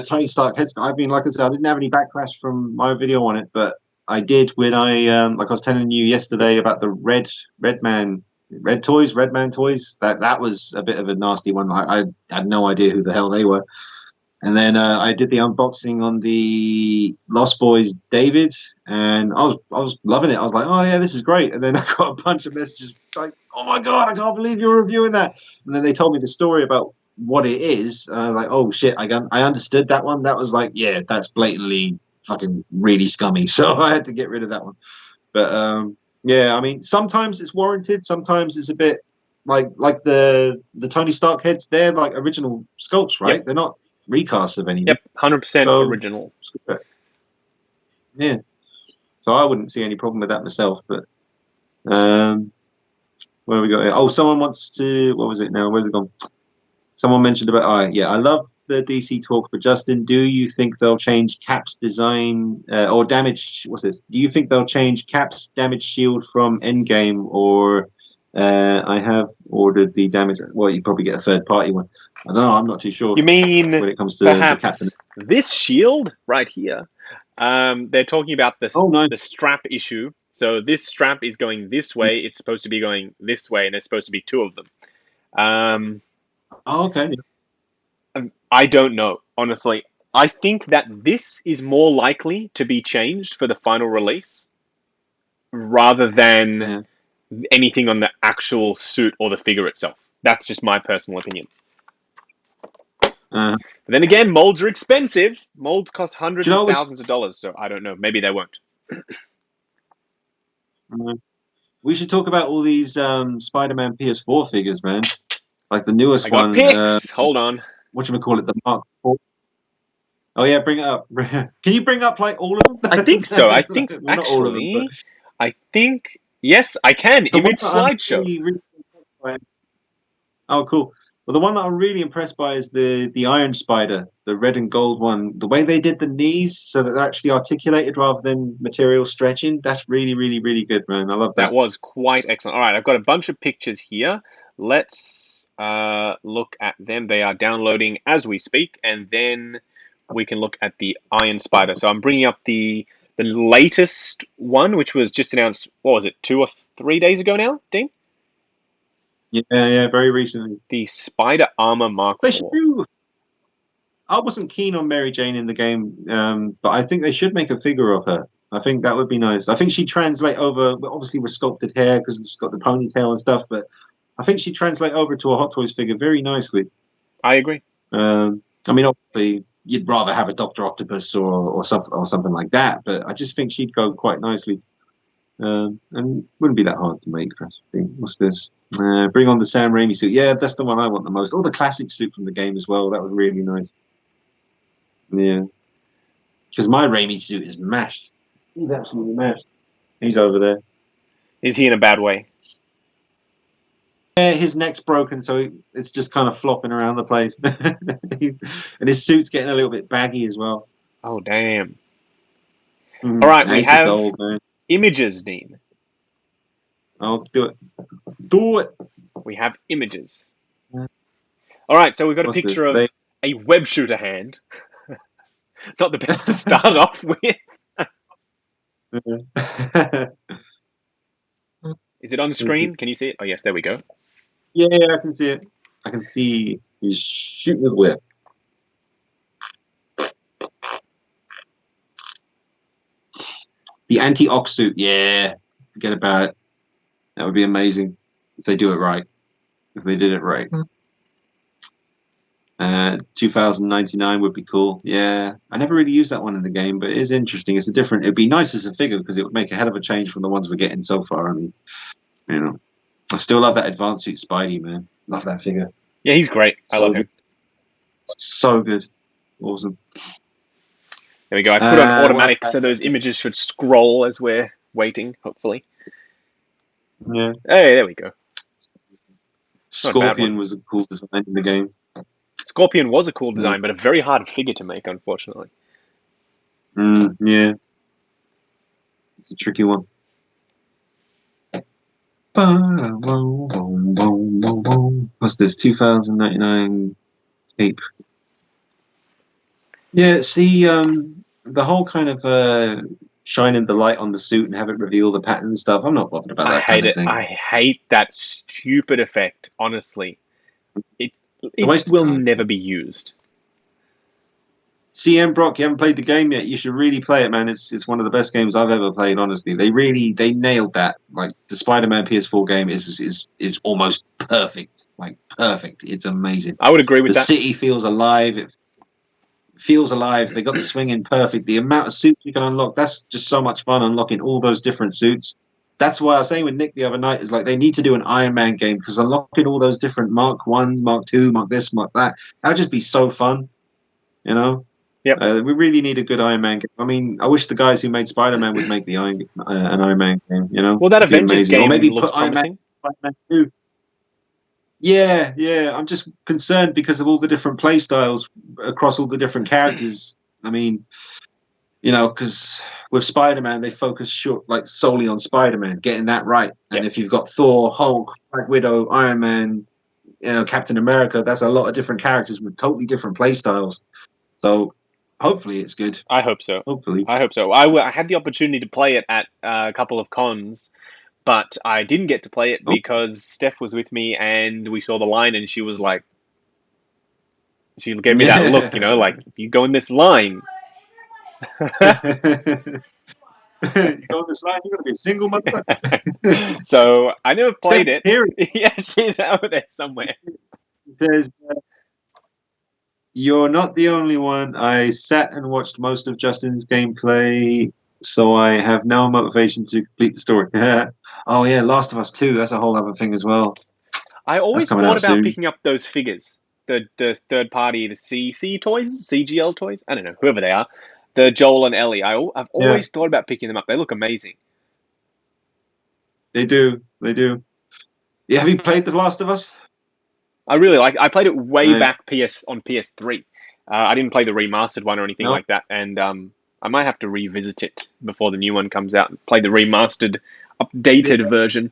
Tony Stark heads. I mean, like I said, I didn't have any backlash from my video on it, but I did when I like I was telling you yesterday about the Redman toys. That was a bit of a nasty one. I had no idea who the hell they were. And then I did the unboxing on the Lost Boys David, and I was loving it. I was like, oh yeah, this is great. And then I got a bunch of messages like, oh my god, I can't believe you're reviewing that. And then they told me the story about what it is. I was like, oh shit, I understood that one. That was like, yeah, that's blatantly fucking really scummy. So I had to get rid of that one. But yeah, I mean, sometimes it's warranted. Sometimes it's a bit like the Tony Stark heads. They're like original sculpts, right? Yep. They're not recasts of anything. Yep, 100% original. Yeah. So I wouldn't see any problem with that myself. But where have we got here? Oh, someone wants to. What was it now? Where's it gone? Someone mentioned about. I love the DC talk, but Justin, do you think they'll change Cap's design or damage? What's this? Do you think they'll change Cap's damage shield from Endgame, or I have ordered the damage? Well, you probably get a third party one. I don't know. I'm not too sure. You mean when it comes to perhaps the Captain? This shield right here? They're talking about this the strap issue. So this strap is going this way. It's supposed to be going this way, and there's supposed to be two of them. Okay. I don't know, honestly. I think that this is more likely to be changed for the final release rather than anything on the actual suit or the figure itself. That's just my personal opinion. But then again, molds are expensive. Molds cost hundreds of thousands of dollars, so I don't know. Maybe they won't. We should talk about all these Spider-Man PS4 figures, man. Like the newest one. I got pics. Hold on. Whatchamacallit, the Mark IV. Oh yeah, bring it up. Can you bring up like all of them? I think so. I think well, actually, them, I think yes, I can. Image slideshow. Oh, cool. Well, the one that I'm really impressed by is the Iron Spider, the red and gold one. The way they did the knees so that they're actually articulated rather than material stretching. That's really, really, really good, man. I love that. That was quite excellent. All right, I've got a bunch of pictures here. Let's look at them. They are downloading as we speak, and then we can look at the Iron Spider. So I'm bringing up the latest one, which was just announced, what was it, 2 or 3 days ago now, Dean? Yeah, very recently. The Spider Armor Mark IV. I wasn't keen on Mary Jane in the game, but I think they should make a figure of her. I think that would be nice. I think she'd translate over, obviously with sculpted hair because she's got the ponytail and stuff, but I think she'd translate over to a Hot Toys figure very nicely. I agree. I mean, obviously, you'd rather have a Dr. Octopus or something like that, but I just think she'd go quite nicely. And wouldn't be that hard to make. I think. What's this? Bring on the Sam Raimi suit. Yeah, that's the one I want the most. Or the classic suit from the game as well. That was really nice. Yeah, because my Raimi suit is mashed. He's absolutely mashed. He's over there. Is he in a bad way? Yeah, his neck's broken, so it's just kind of flopping around the place. And his suit's getting a little bit baggy as well. Oh, damn. All right, we have images, Dean. I'll do it. Do it. We have images. All right, so we've got a picture of a web shooter hand. Not the best to start off with. Is it on screen? Can you see it? Oh, yes, there we go. Yeah, I can see it. I can see he's shooting with whip. The anti-ox suit, yeah. Forget about it. That would be amazing if they do it right. If they did it right. 2099 would be cool. Yeah, I never really used that one in the game, but it is interesting. It's a different. It'd be nice as a figure because it would make a hell of a change from the ones we're getting so far. I mean, you know, I still love that advanced suit Spidey, man. Love that figure. Yeah, he's great. I love him. So good. Awesome. There we go. I put on automatic, so those images should scroll as we're waiting, hopefully. Yeah. Hey, there we go. Scorpion was a cool design in the game. Scorpion was a cool design, but a very hard figure to make, unfortunately. Yeah. It's a tricky one. What's this? 2099 ape. Yeah, see, the whole kind of shining the light on the suit and have it reveal the pattern and stuff. I'm not bothered about that kind of thing. I hate that stupid effect, honestly. It will never be used. CM Brock, you haven't played the game yet. You should really play it, man. It's one of the best games I've ever played. Honestly, they nailed that. Like the Spider-Man PS4 game is almost perfect. Like perfect. It's amazing. I would agree with that. The city feels alive. It feels alive. They got the swing in perfect. The amount of suits you can unlock. That's just so much fun unlocking all those different suits. that's why I was saying with Nick the other night is like they need to do an Iron Man game, because unlocking all those different Mark 1, Mark 2, Mark this, Mark that would just be so fun, you know. Yep. We really need a good Iron Man game. I mean, I wish the guys who made Spider-Man would make the an Iron Man game, you know. Well, that Avengers game or maybe looks put Iron promising. Man 2. Yeah. I'm just concerned because of all the different play styles across all the different characters. I mean, you know, because with Spider-Man, they focus solely on Spider-Man, getting that right. And if you've got Thor, Hulk, Black Widow, Iron Man, Captain America, that's a lot of different characters with totally different play styles. So hopefully it's good. I hope so. Hopefully. I hope so. I had the opportunity to play it at a couple of cons, but I didn't get to play it because Steph was with me and we saw the line and she was like, she gave me that look, you know, like, if you go in this line. You go in this line, you're going to be a single motherfucker. So I never played it. Here. Yeah, she's over there somewhere. There's, you're not the only one. I sat and watched most of Justin's gameplay, so I have no motivation to complete the story. Oh yeah, Last of Us 2, that's a whole other thing as well. I always thought about picking up those figures, the third party, the CC toys, CGL toys, I don't know, whoever they are, the Joel and Ellie. I've always thought about picking them up. They look amazing. They do. Yeah, have you played The Last of Us? I really like. I played it way back on PS3. I didn't play the remastered one or anything like that, and I might have to revisit it before the new one comes out and play the remastered, updated version.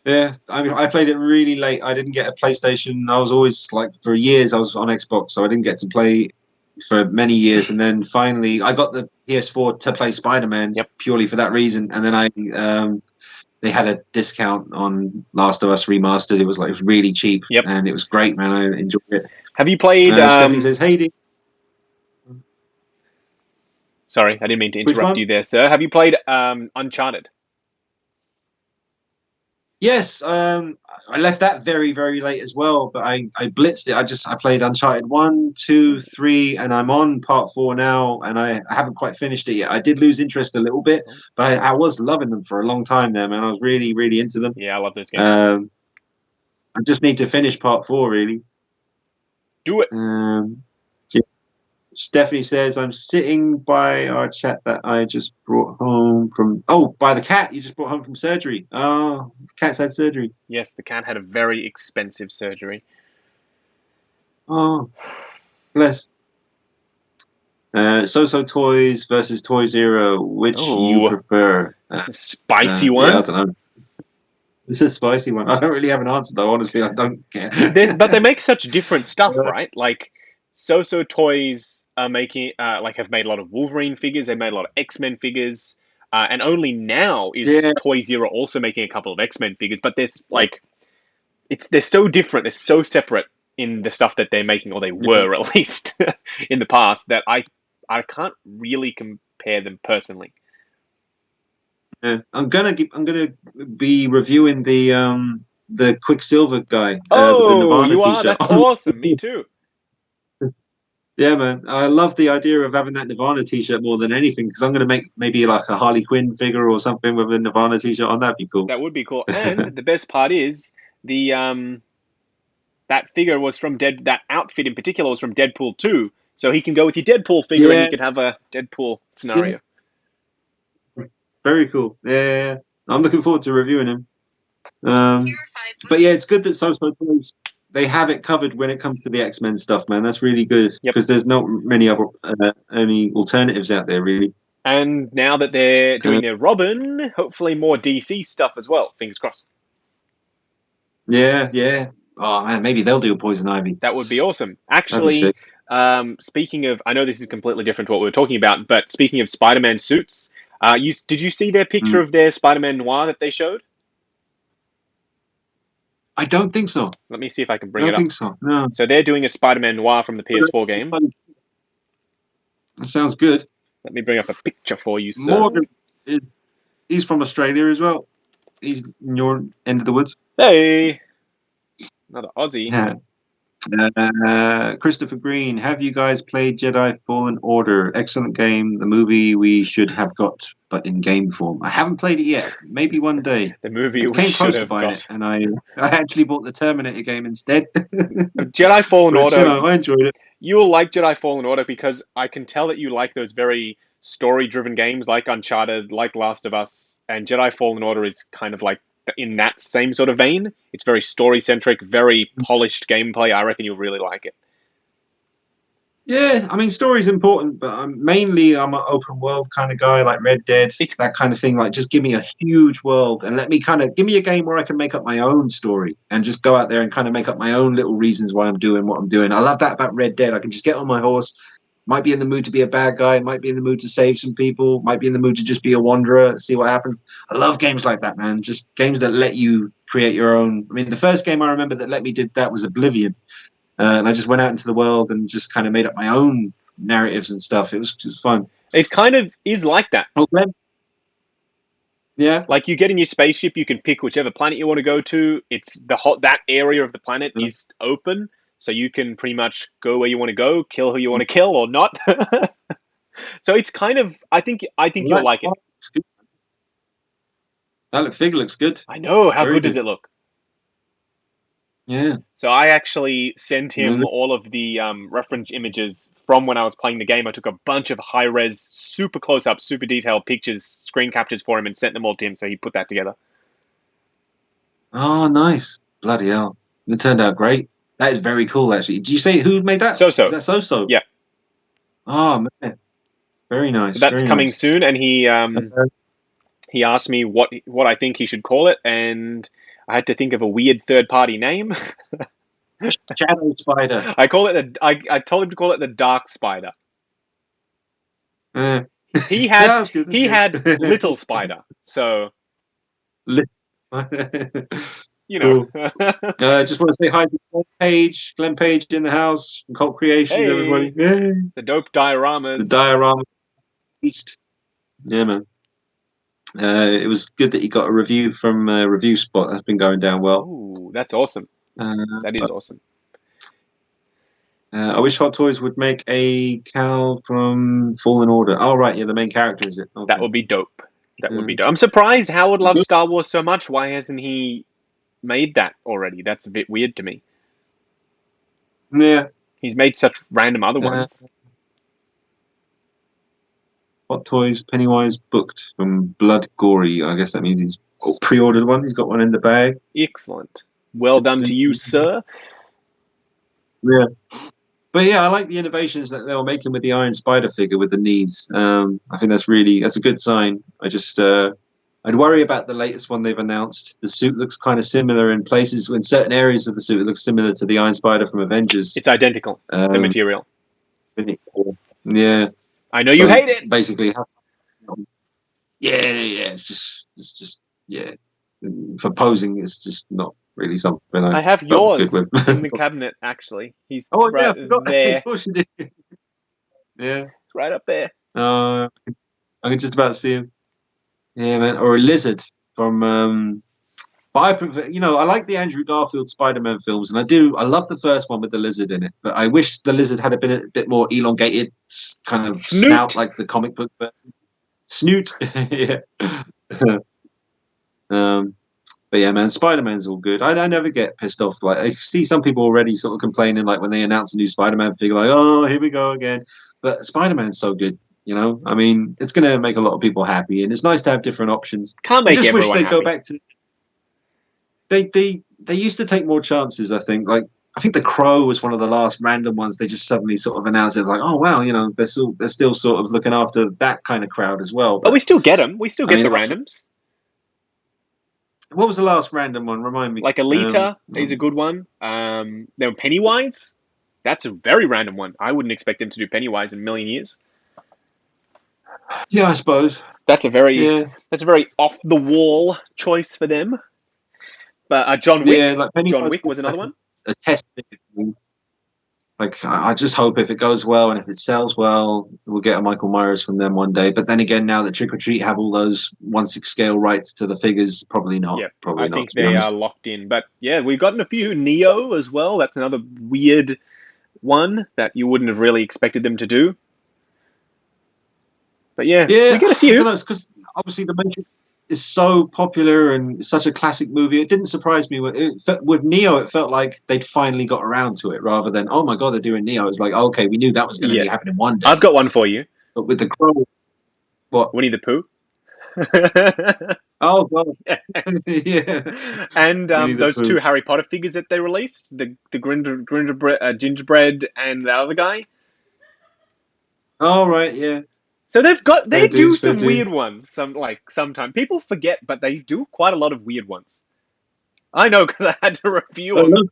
Yeah, I played it really late. I didn't get a PlayStation. I was always for years I was on Xbox, so I didn't get to play for many years. And then finally, I got the PS4 to play Spider-Man purely for that reason. And then they had a discount on Last of Us Remastered. It was really cheap, and it was great, man. I enjoyed it. Have you played? Stephanie says, "Hey, Dean." Sorry, I didn't mean to interrupt you there, sir. Have you played Uncharted? Yes, I left that very, very late as well, but I blitzed it. I played Uncharted 1, 2, 3, and I'm on part 4 now, and I haven't quite finished it yet. I did lose interest a little bit, but I was loving them for a long time there, man. I was really, really into them. Yeah, I love those games. I just need to finish part 4, really. Do it. Stephanie says, I'm sitting by our chat that I just brought home from... Oh, by the cat you just brought home from surgery. Oh, the cat's had surgery. Yes, the cat had a very expensive surgery. Oh, bless. So Toys versus Toy Zero. Which you prefer? That's a spicy one. Yeah, I don't know. It's a spicy one. I don't really have an answer, though. Honestly, I don't care. But they make such different stuff, right? Like, So Toys are making have made a lot of Wolverine figures. They made a lot of X-Men figures, and only now is Toy Zero also making a couple of X-Men figures. But there's they're so different. They're so separate in the stuff that they're making, or they were at least in the past, that I can't really compare them personally. I'm gonna be reviewing the Quicksilver guy. Oh, you are? That's awesome. Me too. Yeah, man. I love the idea of having that Nirvana t-shirt more than anything, because I'm going to make maybe like a Harley Quinn figure or something with a Nirvana t-shirt on. That'd be cool. That would be cool. And the best part is that figure was from that outfit in particular was from Deadpool 2. So he can go with your Deadpool figure and you can have a Deadpool scenario. Yeah. Very cool. Yeah. I'm looking forward to reviewing him. But yeah, it's good that Toys, they have it covered when it comes to the X-Men stuff, man. That's really good, because there's not many other any alternatives out there, really. And now that they're doing their Robin, hopefully more DC stuff as well. Fingers crossed. Yeah. Oh man, maybe they'll do a Poison Ivy. That would be awesome. Actually, speaking of, I know this is completely different to what we were talking about, but speaking of Spider-Man suits, did you see their picture of their Spider-Man Noir that they showed? I don't think so. Let me see if I can bring it up. I don't think so. No. So they're doing a Spider-Man Noir from the PS4 game. That sounds good. Let me bring up a picture for you, sir. Morgan he's from Australia as well. He's in your end of the woods. Hey, another Aussie. Yeah. Christopher Green, have you guys played Jedi Fallen Order? Excellent game. The movie we should have got, but in game form. I haven't played it yet. Maybe one day. The movie I we came should close to have buying got. it, and I actually bought the Terminator game instead. Jedi Fallen Which, Order. you know, I enjoyed it. You will like Jedi Fallen Order because I can tell that you like those very story-driven games like Uncharted, like Last of Us, and Jedi Fallen Order is kind of like in that same sort of vein. It's very story-centric, very polished gameplay. I reckon you'll really like it. Yeah, I mean, story's important, but mainly I'm an open world kind of guy, like Red Dead, that kind of thing. Like, just give me a huge world and give me a game where I can make up my own story and just go out there and kind of make up my own little reasons why I'm doing what I'm doing. I love that about Red Dead. I can just get on my horse, might be in the mood to be a bad guy, might be in the mood to save some people, might be in the mood to just be a wanderer, see what happens. I love games like that, man. Just games that let you create your own. I mean, the first game I remember that let me did that was Oblivion. And I just went out into the world and just kind of made up my own narratives and stuff. It was just fun. It kind of is like that. Oh, yeah. Like you get in your spaceship, you can pick whichever planet you want to go to. It's that area of the planet is open, so you can pretty much go where you want to go, kill who you want to kill or not. So it's kind of. I think you'll like it. That figure looks good. I know. How good does it look? Yeah. So I actually sent him all of the reference images from when I was playing the game. I took a bunch of high-res, super close-up, super detailed pictures, screen captures for him, and sent them all to him, so he put that together. Oh, nice. Bloody hell. It turned out great. That is very cool, actually. Did you say who made that? So-So. Is that So-So? Yeah. Oh, man. Very nice. So that's coming soon, and he asked me what I think he should call it, and I had to think of a weird third-party name. Shadow Spider. I told him to call it the Dark Spider. He had Little Spider, so you know. Just want to say hi to Glenn Page in the house, from Cult Creations, everybody. Yay. The dope dioramas. The diorama beast. Yeah, man. It was good that you got a review from Review Spot. That's been going down well. Ooh, that's awesome. That is awesome. I wish Hot Toys would make a Cal from Fallen Order. Oh, right, yeah, the main character, is it? Okay. That would be dope. That would be dope. I'm surprised Howard loves Star Wars so much. Why hasn't he made that already? That's a bit weird to me. Yeah. He's made such random other ones. Hot Toys, Pennywise booked from Blood Gory. I guess that means he's pre-ordered one. He's got one in the bag. Excellent. Well done to you, sir. Yeah. But yeah, I like the innovations that they were making with the Iron Spider figure with the knees. I think that's a good sign. I'd worry about the latest one they've announced. The suit looks kind of similar in places. In certain areas of the suit, it looks similar to the Iron Spider from Avengers. It's identical. The material. Yeah. I know you hate it. Basically, yeah. It's just for posing, it's just not really something. I have yours in the cabinet. Actually, he's right there. Of course you did. Yeah, it's right up there. I can just about see him. Yeah, man, or a lizard from. But I prefer, I like the Andrew Garfield Spider-Man films, and I love the first one with the lizard in it. But I wish the lizard had been a bit more elongated, kind of snout like the comic book. Snoot, yeah. But yeah, man, Spider-Man's all good. I never get pissed off. Like, I see some people already sort of complaining, like when they announce a new Spider-Man figure, like, oh, here we go again. But Spider-Man's so good, I mean, it's going to make a lot of people happy, and it's nice to have different options. Can't make everyone wish they'd happy. Go back to. They used to take more chances. I think the Crow was one of the last random ones. They just suddenly sort of announced it, like, oh wow, they're still sort of looking after that kind of crowd as well. But we still get them. We still get the randoms. What was the last random one? Remind me. Like Alita is a good one. Then Pennywise, that's a very random one. I wouldn't expect them to do Pennywise in a million years. Yeah, I suppose. That's a very off the wall choice for them. But John Wick. Yeah, like John Wick was another one. A test. Like, I just hope if it goes well and if it sells well, we'll get a Michael Myers from them one day. But then again, now that Trick or Treat have all those 1/6 scale rights to the figures, probably not. Yep, Probably I not, think to be they honest. are locked in. But yeah, we've gotten a few Neo as well. That's another weird one that you wouldn't have really expected them to do. But yeah, we get a few. I don't know. It's because obviously the Matrix is so popular and such a classic movie. It didn't surprise me with Neo. It felt like they'd finally got around to it, rather than, oh my god, they're doing Neo. It's like, okay, we knew that was going to be happening one day. I've got one for you. But with the Crow, what? Winnie the Pooh. Oh god, yeah. And those two Harry Potter figures that they released, the gingerbread and the other guy. Oh right, yeah. So they do some weird ones. Sometimes people forget, but they do quite a lot of weird ones. I know because I had to review them.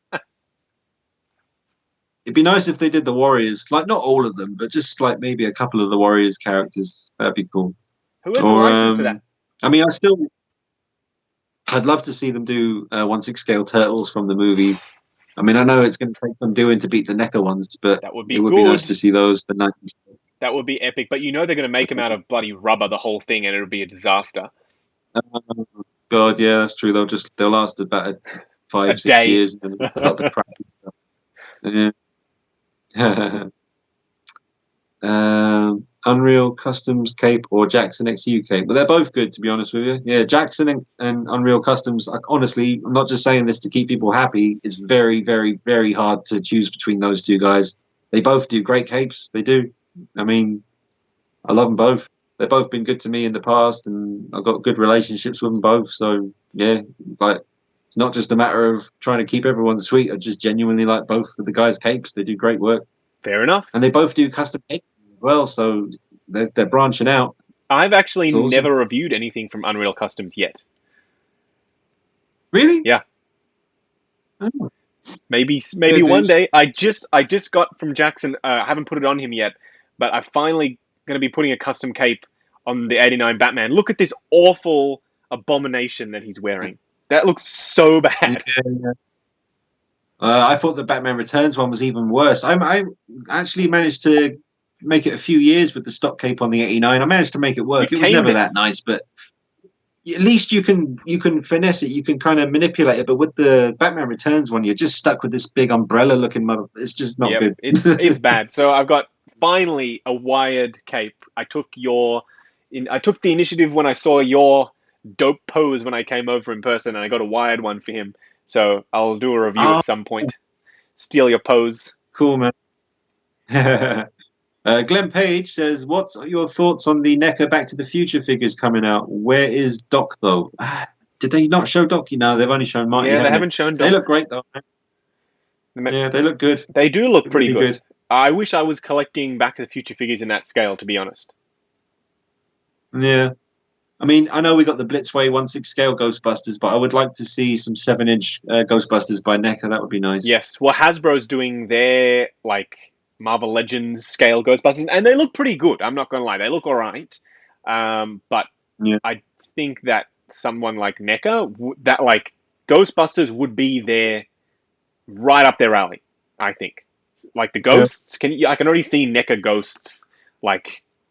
It'd be nice if they did the Warriors, like not all of them, but just like maybe a couple of the Warriors characters. That'd be cool. Who has the license to that? I mean, I'd love to see them do 1/6 scale turtles from the movie. I mean, I know it's going to take some doing to beat the NECA ones, but it would be nice to see those. The 90s. That would be epic, but you know they're going to make them out of bloody rubber, the whole thing, and it'll be a disaster. God, yeah, that's true. They'll last about 5-6 years, and then a lot of crappy stuff. Yeah. Unreal Customs cape or Jackson XU cape. Well, they're both good, to be honest with you. Yeah, Jackson and Unreal Customs. Honestly, I'm not just saying this to keep people happy. It's very, very, very hard to choose between those two guys. They both do great capes. They do. I mean, I love them both. They've both been good to me in the past, and I've got good relationships with them both. So yeah, like it's not just a matter of trying to keep everyone sweet. I just genuinely like both of the guys' capes. They do great work. Fair enough. And they both do custom capes as well, so they're branching out. I've actually never reviewed anything from Unreal Customs yet. Really? Yeah. Oh. Maybe one day. I just got from Jackson. I haven't put it on him yet, but I'm finally going to be putting a custom cape on the '89 Batman. Look at this awful abomination that he's wearing. That looks so bad. Yeah. I thought the Batman Returns one was even worse. I actually managed to make it a few years with the stock cape on the '89. I managed to make it work. It was never that nice, but at least you can finesse it. You can kind of manipulate it. But with the Batman Returns one, you're just stuck with this big umbrella looking mother. It's just not good. It's bad. So I've got finally a wired cape. I took the initiative when I saw your dope pose when I came over in person, and I got a wired one for him. So I'll do a review at some point. Steal your pose. Cool, man. Glenn Page says, "What's your thoughts on the NECA Back to the Future figures coming out? Where is Doc though? Did they not show Doc? No, they've only shown Marty. Yeah, they haven't shown Doc. They look great though. Yeah, they look good. They do look pretty good. I wish I was collecting Back to the Future figures in that scale, to be honest. Yeah. I mean, I know we got the Blitzway 1/6 scale Ghostbusters, but I would like to see some 7-inch Ghostbusters by NECA. That would be nice. Yes. Well, Hasbro's doing their Marvel Legends scale Ghostbusters, and they look pretty good. I'm not going to lie. They look all right. But yeah. I think that someone like NECA, that Ghostbusters would be right up their alley, I think. Like the ghosts, I can already see NECA ghosts,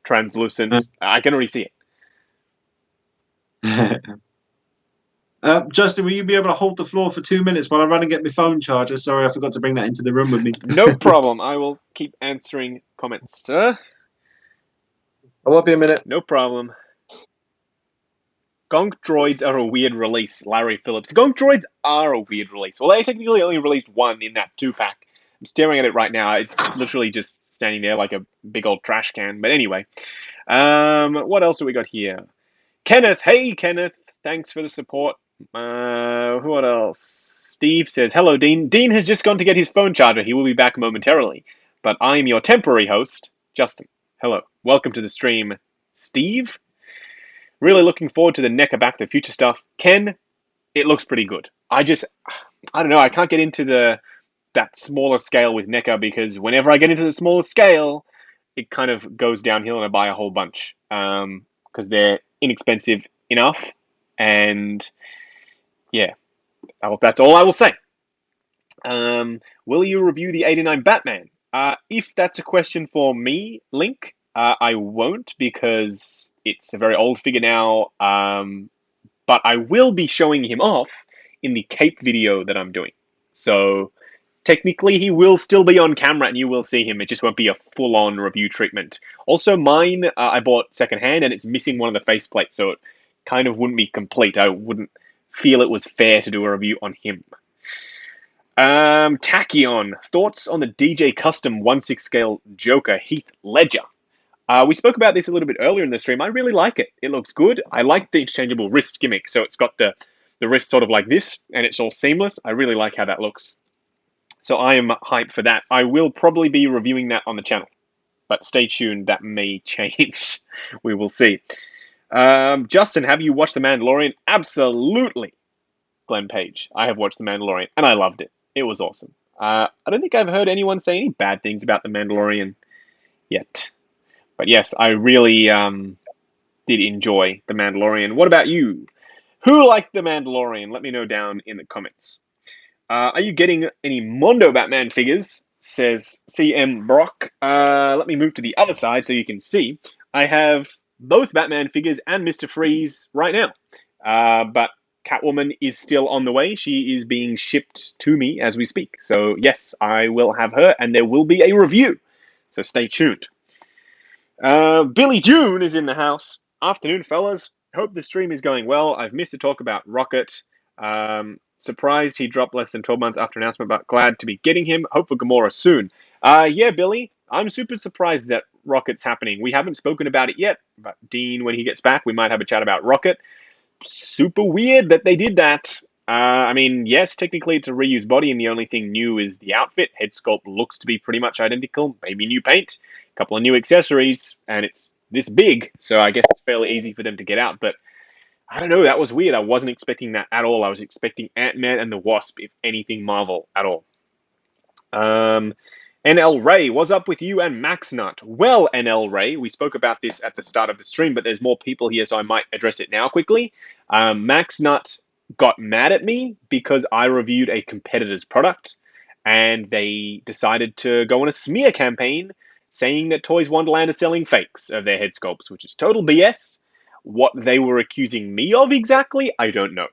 translucent. I can already see it. Justin, will you be able to hold the floor for 2 minutes while I run and get my phone charger? Sorry, I forgot to bring that into the room with me. No problem. I will keep answering comments, sir. I won't be a minute. No problem. Gonk droids are a weird release, Larry Phillips. Gonk droids are a weird release. Well, they technically only released one in that 2-pack. I'm staring at it right now. It's literally just standing there like a big old trash can. But anyway, what else do we got here? Kenneth. Hey, Kenneth. Thanks for the support. What else? Steve says, hello, Dean. Dean has just gone to get his phone charger. He will be back momentarily. But I am your temporary host, Justin. Hello. Welcome to the stream, Steve. Really looking forward to the NECA Back to the Future stuff. Ken, it looks pretty good. I don't know. I can't get into that smaller scale with NECA because whenever I get into the smaller scale, it kind of goes downhill and I buy a whole bunch because they're inexpensive enough. And yeah, that's all I will say. Will you review the '89 Batman? If that's a question for me, Link, I won't because it's a very old figure now. But I will be showing him off in the Cape video that I'm doing. So technically, he will still be on camera and you will see him. It just won't be a full-on review treatment. Also, mine, I bought secondhand and it's missing one of the faceplates, so it kind of wouldn't be complete. I wouldn't feel it was fair to do a review on him. Tachyon, thoughts on the DJ Custom 1/6 scale Joker Heath Ledger? We spoke about this a little bit earlier in the stream. I really like it. It looks good. I like the interchangeable wrist gimmick. So it's got the wrist sort of like this, and it's all seamless. I really like how that looks. So I am hyped for that. I will probably be reviewing that on the channel. But stay tuned. That may change. We will see. Justin, have you watched The Mandalorian? Absolutely, Glenn Page. I have watched The Mandalorian, and I loved it. It was awesome. I don't think I've heard anyone say any bad things about The Mandalorian yet. But yes, I really did enjoy The Mandalorian. What about you? Who liked The Mandalorian? Let me know down in the comments. Are you getting any Mondo Batman figures? Says CM Brock. Let me move to the other side so you can see. I have both Batman figures and Mr. Freeze right now. But Catwoman is still on the way. She is being shipped to me as we speak. So yes, I will have her and there will be a review. So stay tuned. Billy June is in the house. Afternoon, fellas. Hope the stream is going well. I've missed to talk about Rocket. Surprised he dropped less than 12 months after announcement, but glad to be getting him. Hope for Gamora soon. Yeah, Billy, I'm super surprised that Rocket's happening. We haven't spoken about it yet, but Dean, when he gets back, we might have a chat about Rocket. Super weird that they did that. I mean, yes, technically it's a reused body, and the only thing new is the outfit. Head sculpt looks to be pretty much identical. Maybe new paint, a couple of new accessories, and it's this big, so I guess it's fairly easy for them to get out. But I don't know, that was weird. I wasn't expecting that at all. I was expecting Ant-Man and the Wasp, if anything Marvel at all. NL Ray, what's up with you and Max Nut? Well, NL Ray, we spoke about this at the start of the stream, but there's more people here, so I might address it now quickly. Max Nut got mad at me because I reviewed a competitor's product, and they decided to go on a smear campaign saying that Toys Wonderland are selling fakes of their head sculpts, which is total BS. What they were accusing me of exactly, I don't know.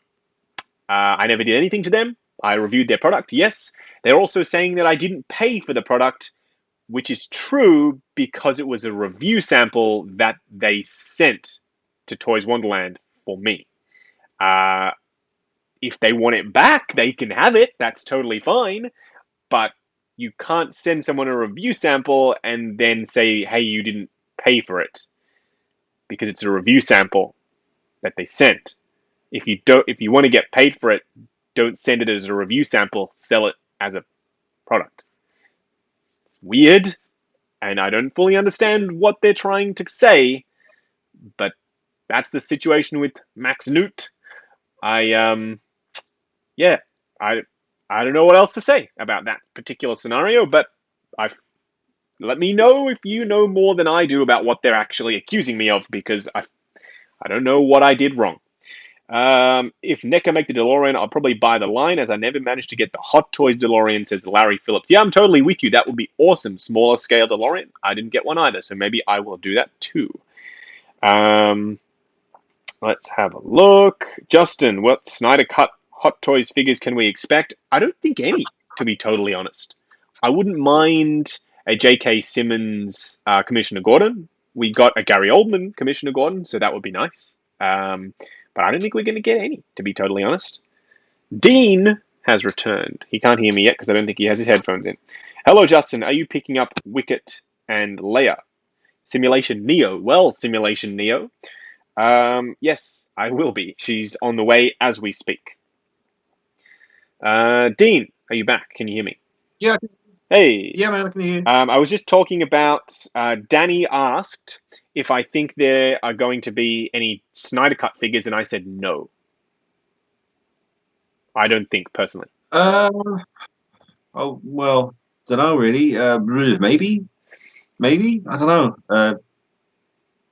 I never did anything to them. I reviewed their product, yes. They're also saying that I didn't pay for the product, which is true because it was a review sample that they sent to Toys Wonderland for me. If they want it back, they can have it. That's totally fine. But you can't send someone a review sample and then say, hey, you didn't pay for it, because it's a review sample that they sent. If you want to get paid for it, don't send it as a review sample, sell it as a product. It's weird, and I don't fully understand what they're trying to say, but that's the situation with Max Newt. I don't know what else to say about that particular scenario, but let me know if you know more than I do about what they're actually accusing me of, because I don't know what I did wrong. If NECA make the DeLorean, I'll probably buy the line, as I never managed to get the Hot Toys DeLorean, says Larry Phillips. Yeah, I'm totally with you. That would be awesome. Smaller scale DeLorean. I didn't get one either, so maybe I will do that too. Let's have a look. Justin, what Snyder Cut Hot Toys figures can we expect? I don't think any, to be totally honest. I wouldn't mind a J.K. Simmons Commissioner Gordon. We got a Gary Oldman Commissioner Gordon, so that would be nice. But I don't think we're going to get any, to be totally honest. Dean has returned. He can't hear me yet because I don't think he has his headphones in. Hello, Justin. Are you picking up Wicket and Leia? Simulation Neo. Well, Simulation Neo. Yes, I will be. She's on the way as we speak. Dean, are you back? Can you hear me? Yeah. Hey. Yeah, man, I can hear you. I was just talking about, Danny asked if I think there are going to be any Snyder Cut figures, and I said no. I don't think, personally. Oh, well, don't know, really. Maybe. I don't know.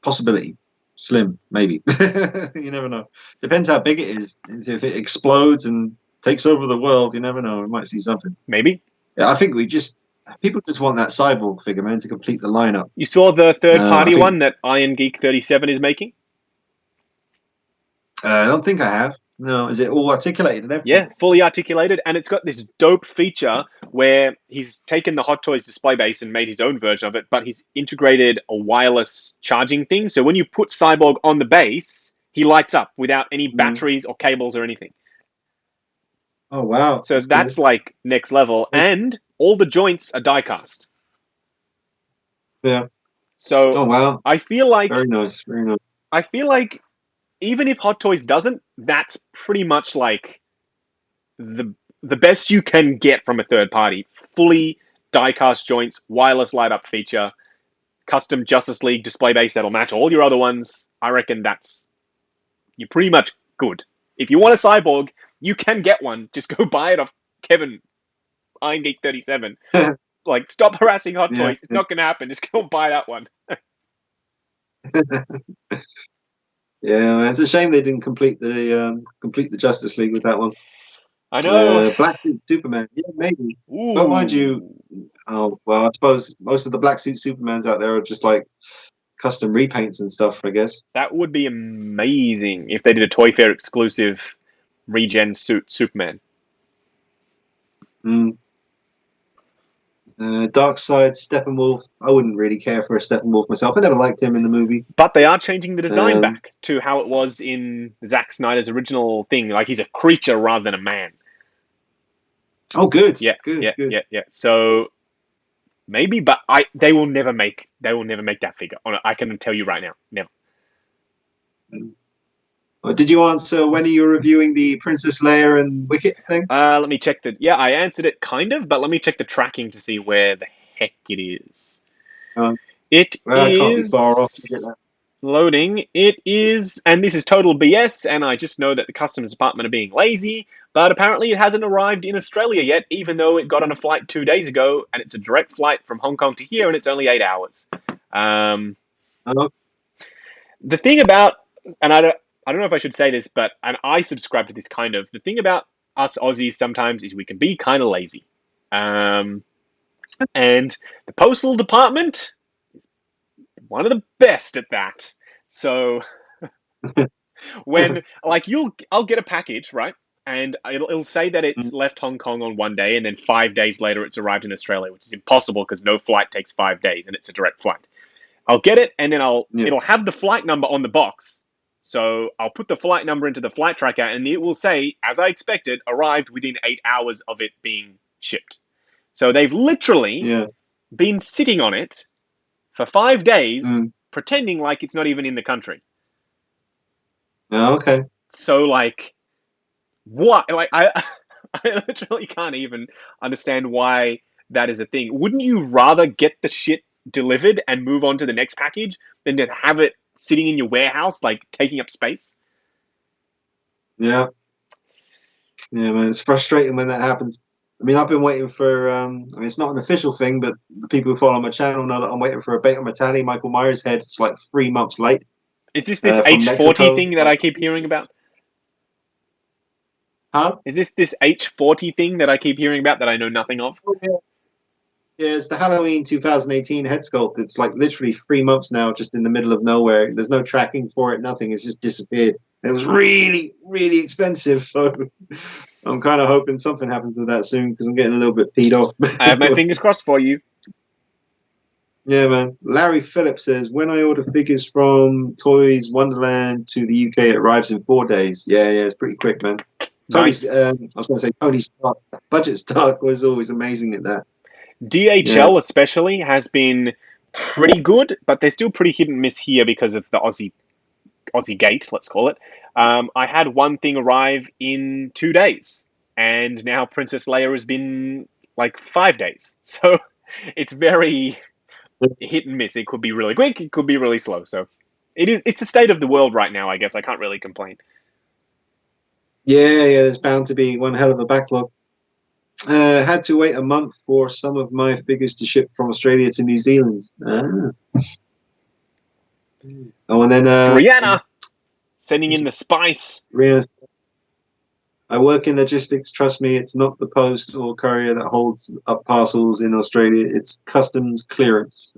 Possibility. Slim, maybe. You never know. Depends how big it is. If it explodes and takes over the world, you never know. We might see something. Maybe. Yeah, I think we just People just want that Cyborg figure, man, to complete the lineup. You saw the third-party one that IronGeek37 is making? I don't think I have. No, is it all articulated and everything? Yeah, fully articulated, and it's got this dope feature where he's taken the Hot Toys display base and made his own version of it, but he's integrated a wireless charging thing. So when you put Cyborg on the base, he lights up without any batteries or cables or anything. Oh, wow. So that's cool. Like next level, and all the joints are die-cast. Yeah. So oh, wow. I feel like... Very nice, very nice. I feel like even if Hot Toys doesn't, that's pretty much like the best you can get from a third party. Fully die-cast joints, wireless light-up feature, custom Justice League display base that'll match all your other ones. I reckon you're pretty much good. If you want a Cyborg, you can get one. Just go buy it off Kevin, IronGeek37. Like, stop harassing Hot Toys. It's not going to happen. Just go buy that one. Yeah, it's a shame they didn't complete the Justice League with that one. I know. Black Suit Superman, yeah, maybe. Ooh. But mind you, oh well, I suppose most of the Black Suit Supermans out there are just like custom repaints and stuff, I guess. That would be amazing if they did a Toy Fair exclusive regen suit Superman. Darkseid, Steppenwolf. I wouldn't really care for a Steppenwolf myself. I never liked him in the movie. But they are changing the design back to how it was in Zack Snyder's original thing. Like he's a creature rather than a man. Oh, good. Yeah, good. Yeah. So maybe, but they will never make that figure. I can tell you right now, never. Did you answer when are you reviewing the Princess Leia and Wicket thing? Let me check the... Yeah, I answered it kind of, but let me check the tracking to see where the heck it is. It can't be far off to get that. Loading. It is... And this is total BS, and I just know that the customs department are being lazy, but apparently it hasn't arrived in Australia yet, even though it got on a flight 2 days ago, and it's a direct flight from Hong Kong to here, and it's only 8 hours. The thing about... And I don't know if I should say this, but and I subscribe to this kind of... The thing about us Aussies sometimes is we can be kind of lazy. And the postal department is one of the best at that. So when, like, I'll get a package, right? And it'll say that it's left Hong Kong on 1 day, and then 5 days later it's arrived in Australia, which is impossible because no flight takes 5 days, and it's a direct flight. I'll get it, and then it'll have the flight number on the box. So I'll put the flight number into the flight tracker, and it will say, as I expected, arrived within 8 hours of it being shipped. So they've literally been sitting on it for 5 days, pretending like it's not even in the country. Oh, okay. So, like, what? Like, I literally can't even understand why that is a thing. Wouldn't you rather get the shit delivered and move on to the next package than to have it sitting in your warehouse, like taking up space? Yeah, man, it's frustrating when that happens. I mean, I've been waiting for. I mean, it's not an official thing, but the people who follow my channel know that I'm waiting for a Beta Metalli Michael Myers head. It's like 3 months late. Is this H40 thing that I keep hearing about? Huh? Is this H40 thing that I keep hearing about that I know nothing of? Oh, yeah. Yeah, it's the Halloween 2018 head sculpt. It's like literally 3 months now, just in the middle of nowhere. There's no tracking for it, nothing. It's just disappeared. And it was really, really expensive. So I'm kind of hoping something happens with that soon because I'm getting a little bit peed off. I have my fingers crossed for you. Yeah, man. Larry Phillips says, when I order figures from Toys Wonderland to the UK, it arrives in 4 days. Yeah, it's pretty quick, man. Nice. I was going to say Tony Stark. Budget Stark was always amazing at that. DHL especially has been pretty good, but they're still pretty hit and miss here because of the Aussie gate, let's call it. I had one thing arrive in 2 days, and now Princess Leia has been like 5 days. So it's very hit and miss. It could be really quick, it could be really slow. So it's the state of the world right now, I guess. I can't really complain. Yeah, there's bound to be one hell of a backlog. Had to wait a month for some of my figures to ship from Australia to New Zealand. Oh, and then Rihanna sending in the spice. Rihanna. I work in logistics. Trust me, it's not the post or courier that holds up parcels in Australia. It's customs clearance.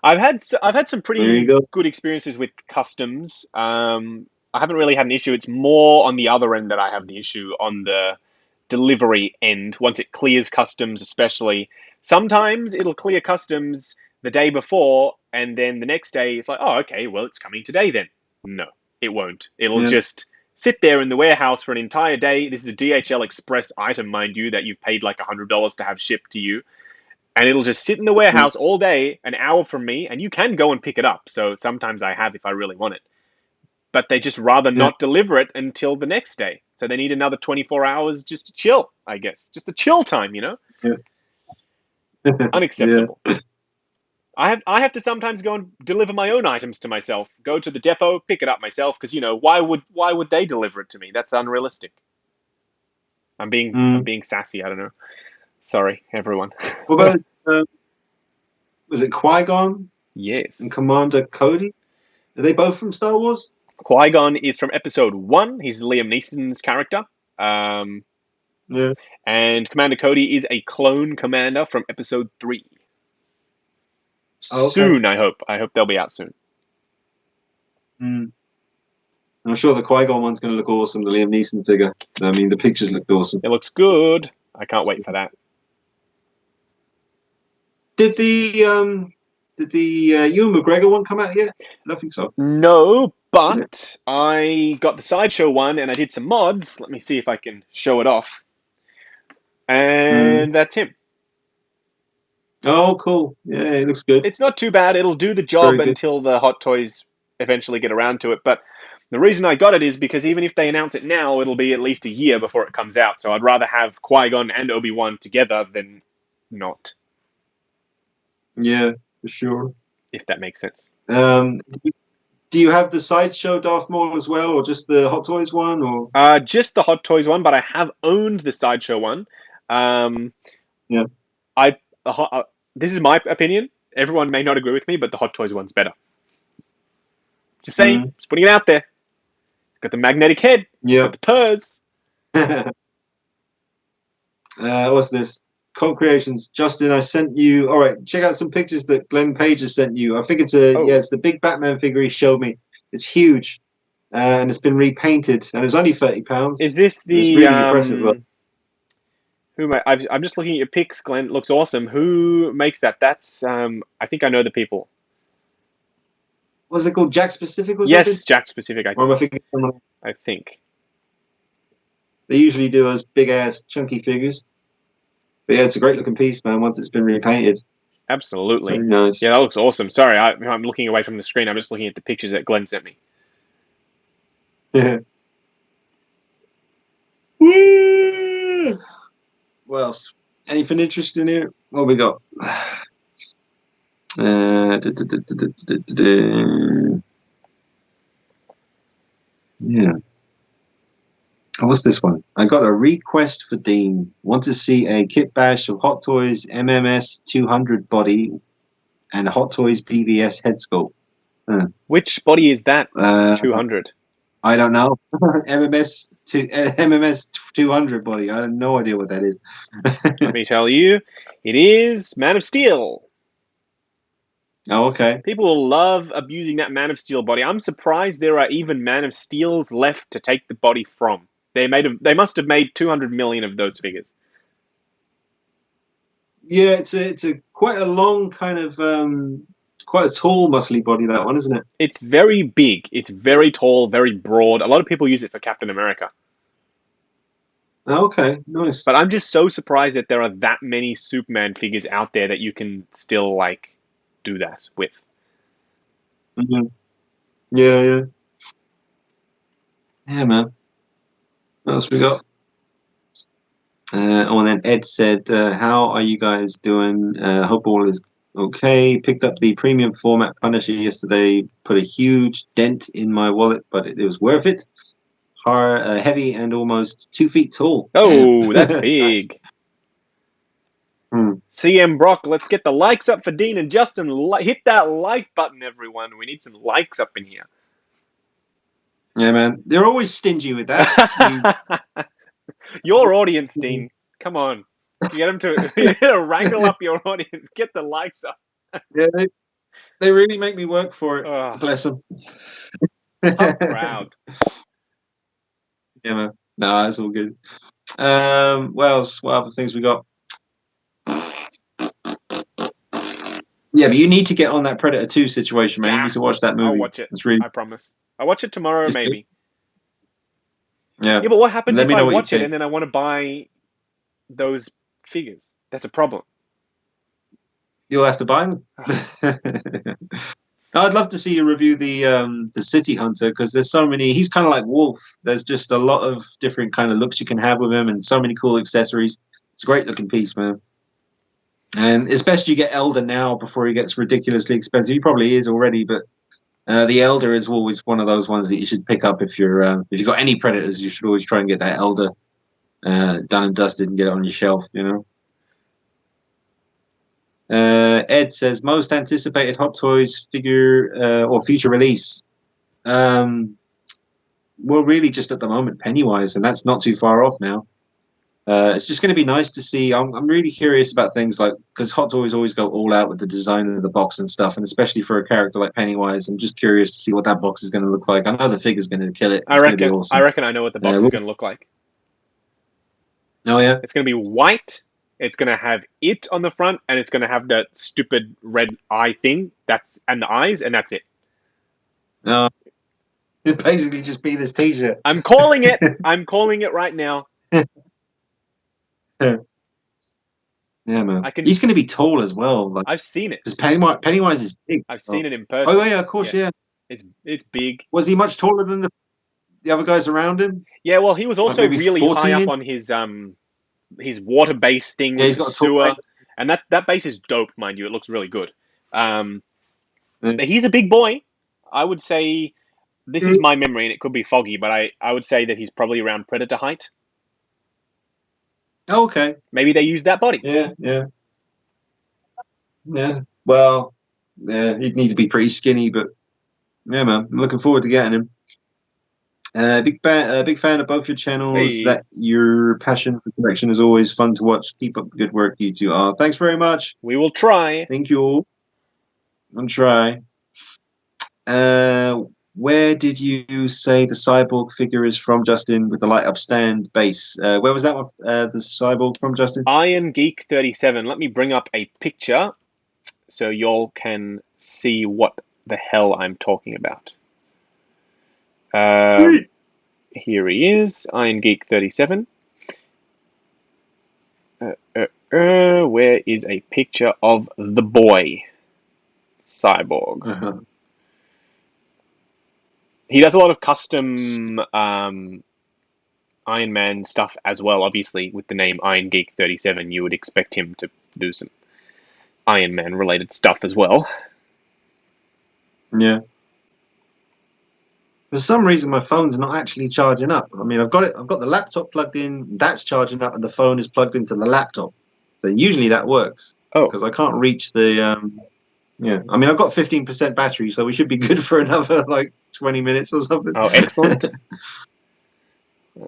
I've had some pretty good experiences with customs. I haven't really had an issue. It's more on the other end that I have the issue, on the delivery end. Once it clears customs, especially, sometimes it'll clear customs the day before, and then the next day it's like, oh, okay, well, it's coming today then. No, it won't. It'll just sit there in the warehouse for an entire day. This is a DHL Express item, mind you, that you've paid like $100 to have shipped to you. And it'll just sit in the warehouse all day, an hour from me, and you can go and pick it up. So sometimes I have if I really want it. But they just rather not deliver it until the next day. So they need another 24 hours just to chill, I guess. Just the chill time, you know? Yeah. Unacceptable. I have to sometimes go and deliver my own items to myself. Go to the depot, pick it up myself, because, you know, why would they deliver it to me? That's unrealistic. I'm being sassy, I don't know. Sorry, everyone. What about, was it Qui-Gon? Yes. And Commander Cody? Are they both from Star Wars? Qui-Gon is from Episode 1. He's Liam Neeson's character. Yeah. And Commander Cody is a clone commander from Episode 3. Oh, okay. Soon, I hope. I hope they'll be out soon. I'm sure the Qui-Gon one's going to look awesome, the Liam Neeson figure. I mean, the pictures looked awesome. It looks good. I can't wait for that. Did the Ewan McGregor one come out yet? I don't think so. No, but I got the Sideshow one and I did some mods. Let me see if I can show it off. And that's him. Oh, cool. Yeah, it looks good. It's not too bad. It'll do the job until the Hot Toys eventually get around to it. But the reason I got it is because even if they announce it now, it'll be at least a year before it comes out. So I'd rather have Qui-Gon and Obi-Wan together than not. Yeah, for sure. If that makes sense. Do you have the Sideshow Darth Maul as well, or just the Hot Toys one? Or just the Hot Toys one, but I have owned the Sideshow one. This is my opinion. Everyone may not agree with me, but the Hot Toys one's better. Just saying, just putting it out there. It's got the magnetic head. Yeah. It's got the purrs. What's this? Cult Creations. Justin, I sent you. All right, check out some pictures that Glenn Page has sent you. I think it's it's the big Batman figure he showed me. It's huge, and it's been repainted, and it was only £30. Is this the? It's really impressive. Look. I'm just looking at your pics, Glenn. It looks awesome. Who makes that? That's I think I know the people. Was it called Jack Specific? Yes, Jack Specific. I think. They usually do those big ass chunky figures. But yeah, it's a great looking piece, man, once it's been repainted. Absolutely. Very nice. Yeah, that looks awesome. Sorry, I'm looking away from the screen. I'm just looking at the pictures that Glenn sent me. Yeah. Woo! What else? Anything interesting here? What we got? Yeah. Oh, what's this one? I got a request for Dean. Want to see a kit bash of Hot Toys MMS 200 body and Hot Toys PBS head sculpt. Which body is that? 200. I don't know. MMS 200 body. I have no idea what that is. Let me tell you, it is Man of Steel. Oh, okay. People will love abusing that Man of Steel body. I'm surprised there are even Man of Steels left to take the body from. They must have made 200 million of those figures. Yeah, it's a quite a long kind of quite a tall, muscly body, that one, isn't it? It's very big. It's very tall, very broad. A lot of people use it for Captain America. Oh, okay, nice. But I'm just so surprised that there are that many Superman figures out there that you can still do that with. Mm-hmm. Yeah, man. What else we got? And then Ed said, how are you guys doing? Hope all is okay. Picked up the premium format Punisher yesterday. Put a huge dent in my wallet, but it was worth it. Heavy and almost 2 feet tall. Oh, that's big. CM Brock, let's get the likes up for Dean and Justin. Hit that like button, everyone. We need some likes up in here. Yeah, man. They're always stingy with that. Your audience, Dean. Come on. You get them to wrangle up your audience. Get the likes up. Yeah, they really make me work for it. Oh, Bless them. tough crowd. Yeah, man. No, that's all good. What else? What other things we got? Yeah, but you need to get on that Predator 2 situation, man. You need to watch that movie. I'll watch it. It's really... I promise. I'll watch it tomorrow, maybe. Yeah. Yeah, but what happens if I watch it think. and then I want to buy those figures? That's a problem. You'll have to buy them. I'd love to see you review the City Hunter, because there's so many. He's kind of like Wolf. There's just a lot of different kind of looks you can have with him, and so many cool accessories. It's a great looking piece, man. And it's best you get Elder now before he gets ridiculously expensive. He probably is already, but the Elder is always one of those ones that you should pick up if you've got any Predators. You should always try and get that Elder done and dusted and get it on your shelf. You know. Ed says most anticipated Hot Toys figure or future release. Well, really, just at the moment, Pennywise, and that's not too far off now. It's just going to be nice to see. I'm really curious about things like, because Hot Toys always go all out with the design of the box and stuff, and especially for a character like Pennywise, I'm just curious to see what that box is going to look like. I know the figure's going to kill it. It's going to be awesome. I reckon I know what the box is going to look like. Oh yeah, it's going to be white. It's going to have it on the front, and it's going to have that stupid red eye thing. And the eyes, and that's it. No, it'd basically just be this T-shirt. I'm calling it. I'm calling it right now. Yeah, man. He's going to be tall as well. Like, I've seen it. Because Pennywise is big. I've seen it in person. Oh yeah, of course, yeah. It's big. Was he much taller than the other guys around him? Yeah, well, he was also like really high up on his water base thing with the sewer, and that base is dope, mind you. It looks really good. But he's a big boy. I would say this is my memory, and it could be foggy, but I would say that he's probably around Predator height. Oh, okay. Maybe they used that body. Yeah. Well, yeah, he'd need to be pretty skinny, but yeah, man, I'm looking forward to getting him. Big fan of both your channels. Hey. That your passion for collection is always fun to watch. Keep up the good work you two are. Thanks very much. We will try. Thank you all. I'll try. Where did you say the Cyborg figure is from, Justin, with the light up stand base? Where was that one? The Cyborg from, Justin? DeanKnight333. Let me bring up a picture so y'all can see what the hell I'm talking about. Here he is, DeanKnight333. Where is a picture of the boy Cyborg? He does a lot of custom Iron Man stuff as well. Obviously, with the name DeanKnight333, you would expect him to do some Iron Man related stuff as well. Yeah. For some reason, my phone's not actually charging up. I mean, I've got the laptop plugged in, that's charging up, and the phone is plugged into the laptop. So usually that works. Oh. Because I can't reach the... Yeah, I mean, I've got 15% battery, so we should be good for another, 20 minutes or something. Oh, excellent.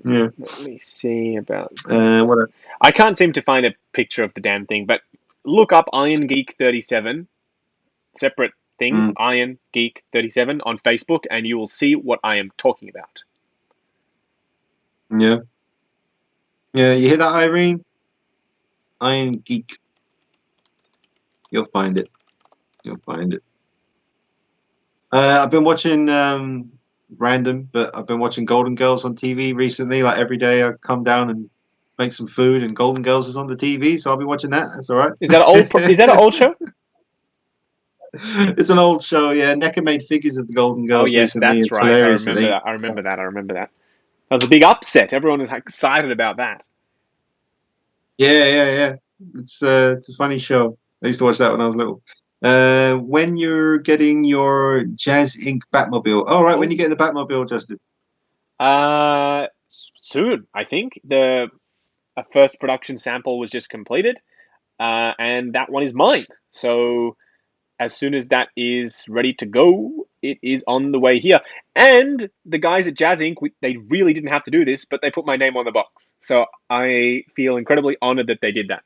Yeah. Let me see about this. I can't seem to find a picture of the damn thing, but look up DeanKnight333, separate things, DeanKnight333 on Facebook, and you will see what I am talking about. Yeah. Yeah, you hear that, Irene? Iron Geek. You'll find it. You'll find it. I've been watching random, but I've been watching Golden Girls on TV recently. Like every day, I come down and make some food, and Golden Girls is on the TV, so I'll be watching that. That's all right. Is that an old show? It's an old show. Yeah, NECA made figures of the Golden Girls. Oh yes, recently. that's right. I remember that. That was a big upset. Everyone was excited about that. Yeah. It's a funny show. I used to watch that when I was little. When you're getting your Jazz Inc. Batmobile. Oh, right. When you get the Batmobile, Justin? Soon, I think. A first production sample was just completed, and that one is mine. So as soon as that is ready to go, it is on the way here. And the guys at Jazz Inc., they really didn't have to do this, but they put my name on the box. So I feel incredibly honored that they did that.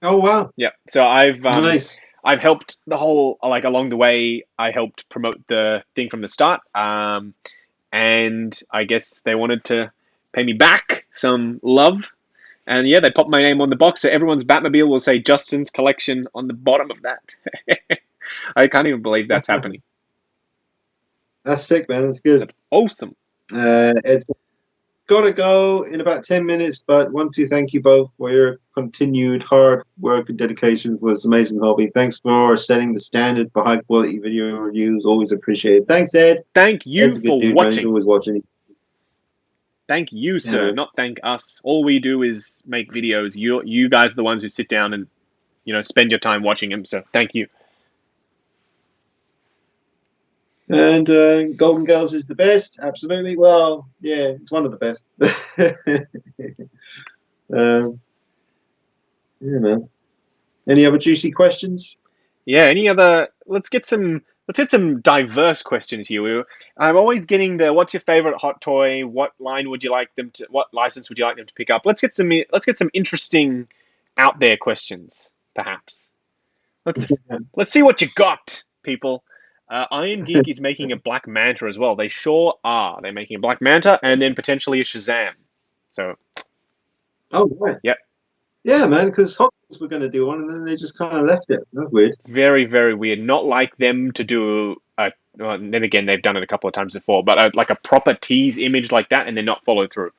Oh, wow. Yeah. So I've Nice. I've helped the whole, like, along the way, I helped promote the thing from the start. And I guess they wanted to pay me back some love. And yeah, they popped my name on the box, so everyone's Batmobile will say Justin's Collection on the bottom of that. I can't even believe that's happening. That's sick, man. That's good. That's awesome. It's got to go in about 10 minutes, but want to thank you both for your continued hard work and dedication for this amazing hobby. Thanks for setting the standard for high quality video reviews. Always appreciated. Thanks, Ed. Thank you Ed's a good for dude, man. watching. He's always watching. Thank you, sir. Yeah. Not thank us. All we do is make videos. You guys are the ones who sit down and, spend your time watching them. So thank you. And Golden Girls is the best. Absolutely. Well, yeah, it's one of the best. Yeah, man. Any other juicy questions? Yeah. Any other? Let's get some diverse questions here. I'm always getting the what's your favorite hot toy? What line would you like them to? What license would you like them to pick up? Let's get some interesting out there questions, perhaps. Let's see what you got, people. Iron Geek is making a Black Manta as well. They sure are. They're making a Black Manta and then potentially a Shazam. So. Oh, right. Yep. Yeah, man, because Hot Wheels were going to do one, and then they just kind of left it. That's weird. Very, very weird. Not like them to do and then again, they've done it a couple of times before, but like a proper tease image like that and then not follow through.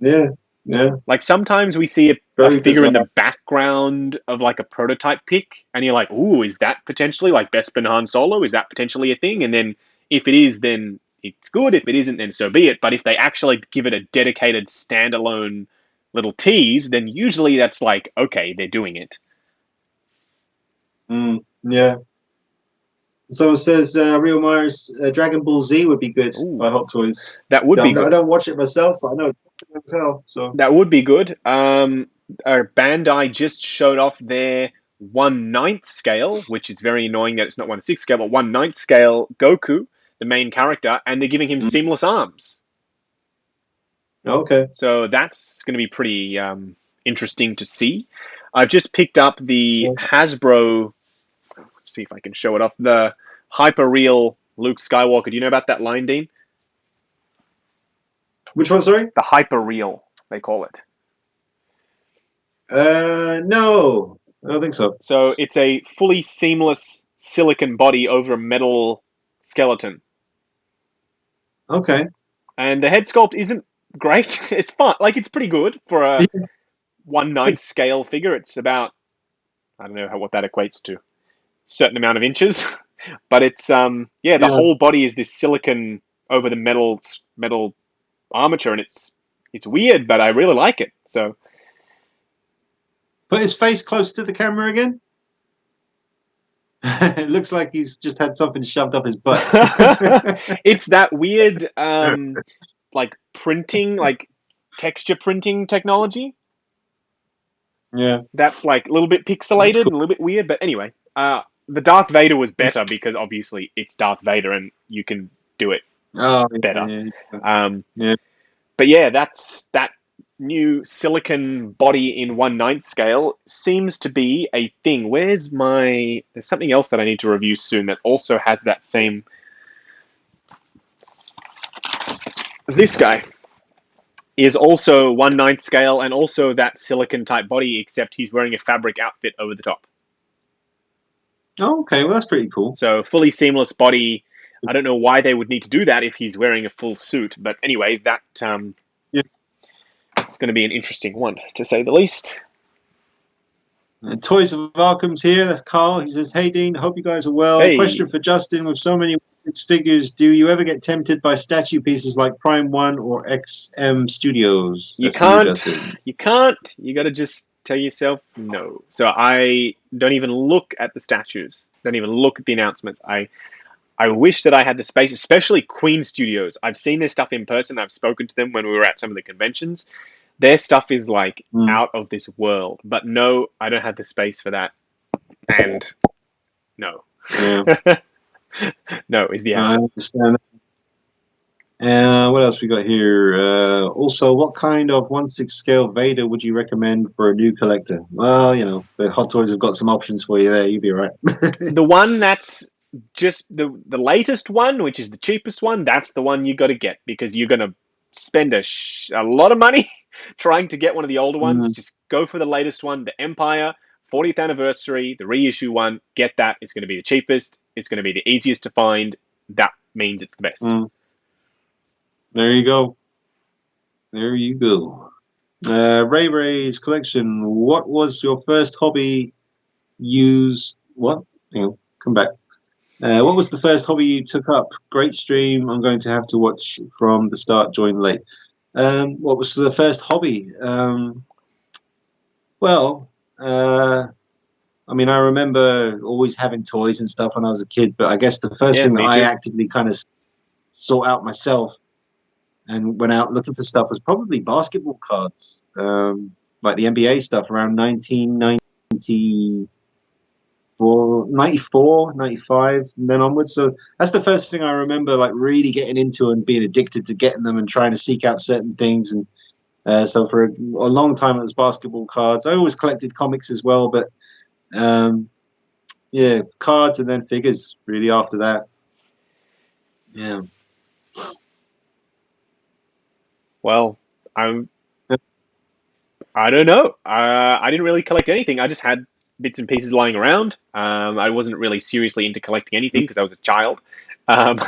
Yeah, yeah. Like sometimes we see a figure bizarre in the background of like a prototype pick, and you're like, ooh, is that potentially like Bespin Han Solo? Is that potentially a thing? And then if it is, then it's good. If it isn't, then so be it. But if they actually give it a dedicated standalone little tease, then usually that's like, okay, they're doing it. Yeah. Someone says Real Myers Dragon Ball Z would be good by Hot Toys. That would be good. I don't watch it myself, but I know it's well, so that would be good. Bandai just showed off their 1/9 scale, which is very annoying that it's not 1/6 scale, but 1/9 scale Goku, the main character, and they're giving him seamless arms. Okay. So that's going to be pretty interesting to see. I've just picked up the Hasbro. Let's see if I can show it off. The Hyper Real Luke Skywalker. Do you know about that line, Dean? Which one, sorry? The Hyper Real, they call it. No, I don't think so. So it's a fully seamless silicon body over a metal skeleton. Okay. And the head sculpt isn't great. It's fun. Like, it's pretty good for a 1/9 scale figure. It's about, I don't know what that equates to. Certain amount of inches. But it's, the whole body is this silicon over the metal armature, and it's weird, but I really like it. So. Put his face close to the camera again. It looks like he's just had something shoved up his butt. It's that weird, like printing, like texture printing technology. Yeah. That's like a little bit pixelated and a little bit weird. But anyway, the Darth Vader was better because obviously it's Darth Vader and you can do it better. Yeah. But yeah, that new silicon body in 1/9 scale seems to be a thing. There's something else that I need to review soon that also has that same. This guy is also 1/9 scale and also that silicon type body, except he's wearing a fabric outfit over the top. Oh, okay. Well, that's pretty cool. So fully seamless body. I don't know why they would need to do that if he's wearing a full suit. But anyway, that it's going to be an interesting one, to say the least. Toys of Arkham's here. That's Carl. He says, hey, Dean, hope you guys are well. Hey. Question for Justin. With so many figures, do you ever get tempted by statue pieces like Prime 1 or XM Studios? You can't. You can't. You got to just tell yourself no. So I don't even look at the statues. Don't even look at the announcements. I wish that I had the space, especially Queen Studios. I've seen their stuff in person. I've spoken to them when we were at some of the conventions. Their stuff is like out of this world. But no, I don't have the space for that. And no. Yeah. No, is the I answer. understand. What else we got here? Also, what kind of 1/6 scale Vader would you recommend for a new collector? Well, the Hot Toys have got some options for you there. You'd be all right. The one that's just the latest one, which is the cheapest one, that's the one you got to get, because you're going to spend a lot of money trying to get one of the older ones. Just go for the latest one, the Empire 40th anniversary, the reissue one. Get that. It's going to be the cheapest. It's going to be the easiest to find. That means it's the best. There you go. There you go. Ray Ray's collection. What was your first hobby used? What? Come back. What was the first hobby you took up? Great stream. I'm going to have to watch from the start, join late. What was the first hobby? I remember always having toys and stuff when I was a kid, but I guess the first thing that I actively kind of sought out myself and went out looking for stuff was probably basketball cards, like the NBA stuff around 1994, 95, and then onwards. So that's the first thing I remember, like really getting into and being addicted to getting them and trying to seek out certain things. And so for a long time it was basketball cards. I always collected comics as well, but cards and then figures really after that. Yeah. Well, I don't know. I didn't really collect anything. I just had bits and pieces lying around. I wasn't really seriously into collecting anything because I was a child. And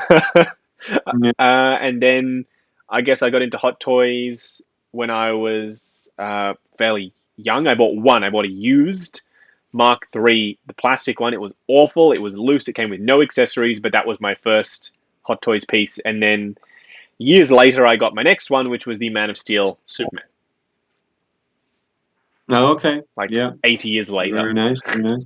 then I guess I got into Hot Toys when I was fairly young. I bought one. I bought a used Mark III, the plastic one. It was awful. It was loose. It came with no accessories, but that was my first Hot Toys piece. And then years later, I got my next one, which was the Man of Steel Superman. Oh, okay. 80 years later. Very nice. Very nice.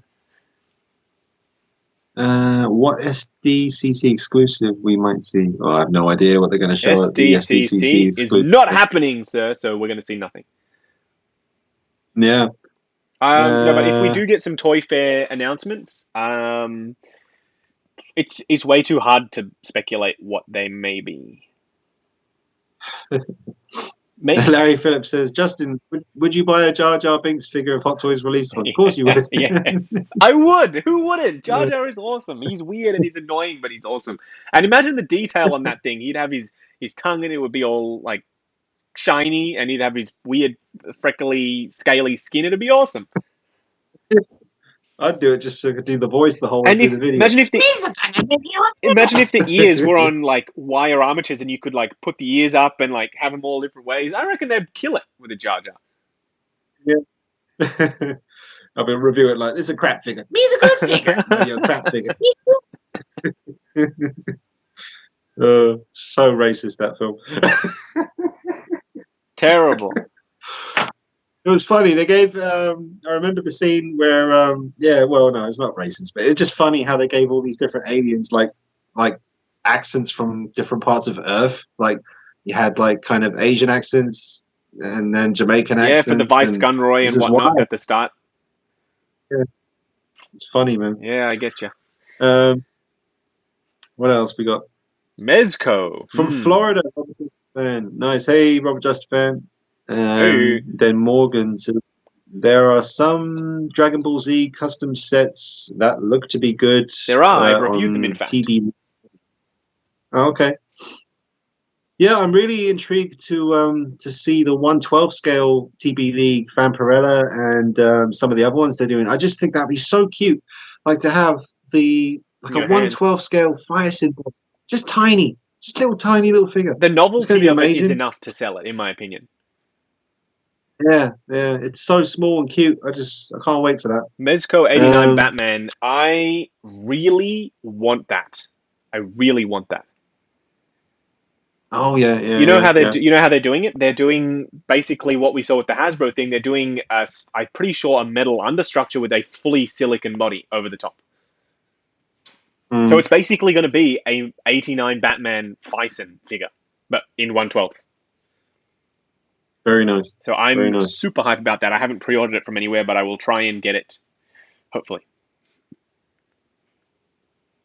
What SDCC exclusive we might see? Oh, I have no idea what they're going to show at the SDCC is not happening, sir. So we're going to see nothing. Yeah. No, but if we do get some Toy Fair announcements, it's way too hard to speculate what they may be. Larry Phillips says, Justin, would you buy a Jar Jar Binks figure if Hot Toys released one? Of course you would. I would. Who wouldn't? Jar Jar is awesome. He's weird and he's annoying, but he's awesome. And imagine the detail on that thing. He'd have his tongue and it would be all like shiny, and he'd have his weird freckly, scaly skin. It'd be awesome. I'd do it just so I could do the voice the whole way through the video. Imagine if the ears were on like wire armatures and you could like put the ears up and like have them all different ways. I reckon they'd kill it with a Jar Jar. Yeah. I'll be review it like, this is a crap figure. Me's a good figure. You're a crap figure. So racist, that film. Terrible. It was funny. They gave. I remember the scene where. No, it's not racist, but it's just funny how they gave all these different aliens like accents from different parts of Earth. Like you had like kind of Asian accents and then Jamaican accents. Yeah, for the Vice Gunroy and whatnot at the start. Yeah, it's funny, man. Yeah, I get you. What else we got? Mezco from Florida. Fan. Nice. Hey, Robert Just fan. Then Morgan says, there are some Dragon Ball Z custom sets that look to be good. There are. I've reviewed them, in fact. Oh, okay. Yeah, I'm really intrigued to see the 1/12 scale TB League Vampirella and some of the other ones they're doing. I just think that'd be so cute, like to have a 1/12 scale fire symbol, just tiny, just tiny little figure. The novelty of it is enough to sell it, in my opinion. Yeah, it's so small and cute. I can't wait for that. Mezco 89 Batman. I really want that. I really want that. Oh yeah. You know how they're doing it? They're doing basically what we saw with the Hasbro thing. They're doing I'm pretty sure a metal understructure with a fully silicon body over the top. So it's basically going to be a 89 Batman Bison figure, but in 1/12. Very nice. So I'm super hyped about that. I haven't pre-ordered it from anywhere, but I will try and get it, hopefully.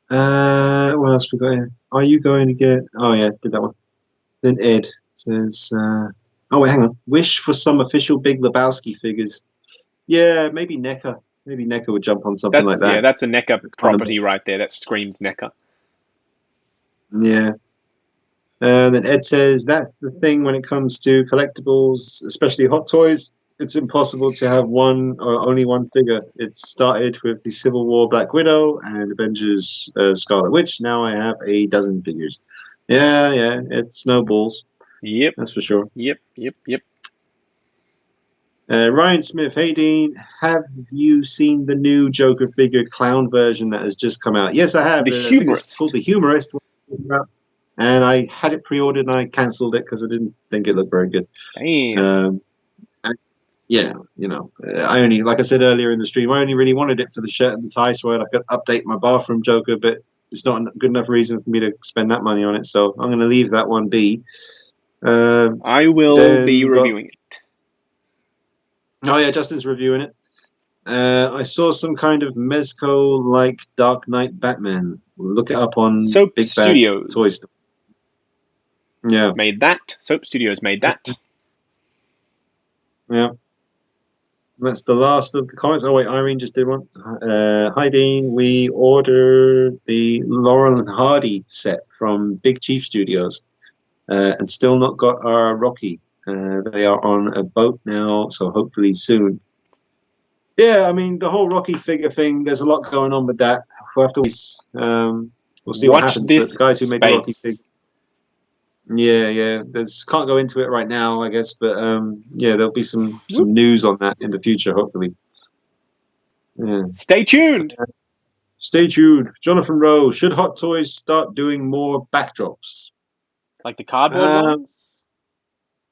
What else we got here? Are you going to get? Oh yeah, did that one. Then Ed says, "Oh wait, hang on. Wish for some official Big Lebowski figures. Yeah, maybe NECA. Maybe NECA would jump on something like that. Yeah, that's a NECA property right there. That screams NECA. Yeah. Then Ed says that's the thing when it comes to collectibles, especially Hot Toys. It's impossible to have one or only one figure. It started with the Civil War Black Widow and Avengers Scarlet Witch. Now I have a dozen figures. Yeah, it snowballs. Yep. That's for sure. Yep. Ryan Smith, hey Dean, have you seen the new Joker figure clown version that has just come out? Yes, I have. The Humorist. It's called the Humorist. And I had it pre-ordered and I cancelled it because I didn't think it looked very good. Damn. I only, like I said earlier in the stream, I only really wanted it for the shirt and the tie so I could update my bathroom Joker, but it's not a good enough reason for me to spend that money on it, so I'm going to leave that one be. I will be reviewing it. Oh yeah, Justin's reviewing it. I saw some kind of Mezco-like Dark Knight Batman. Look it up on Soap Big Studios. Bad Toy Store. Yeah. Made that. Soap Studios made that. Yeah. That's the last of the comments. Oh wait, Irene just did one. Hi Dean, we ordered the Laurel and Hardy set from Big Chief Studios, and still not got our Rocky. They are on a boat now, so hopefully soon. Yeah, I mean the whole Rocky figure thing. There's a lot going on with that. We'll have to. We'll see what happens. This the guys who made the Rocky figure. Yeah. Can't go into it right now, I guess, but there'll be some news on that in the future, hopefully. Yeah. Stay tuned. Stay tuned. Jonathan Rowe, should Hot Toys start doing more backdrops? Like the cardboard ones?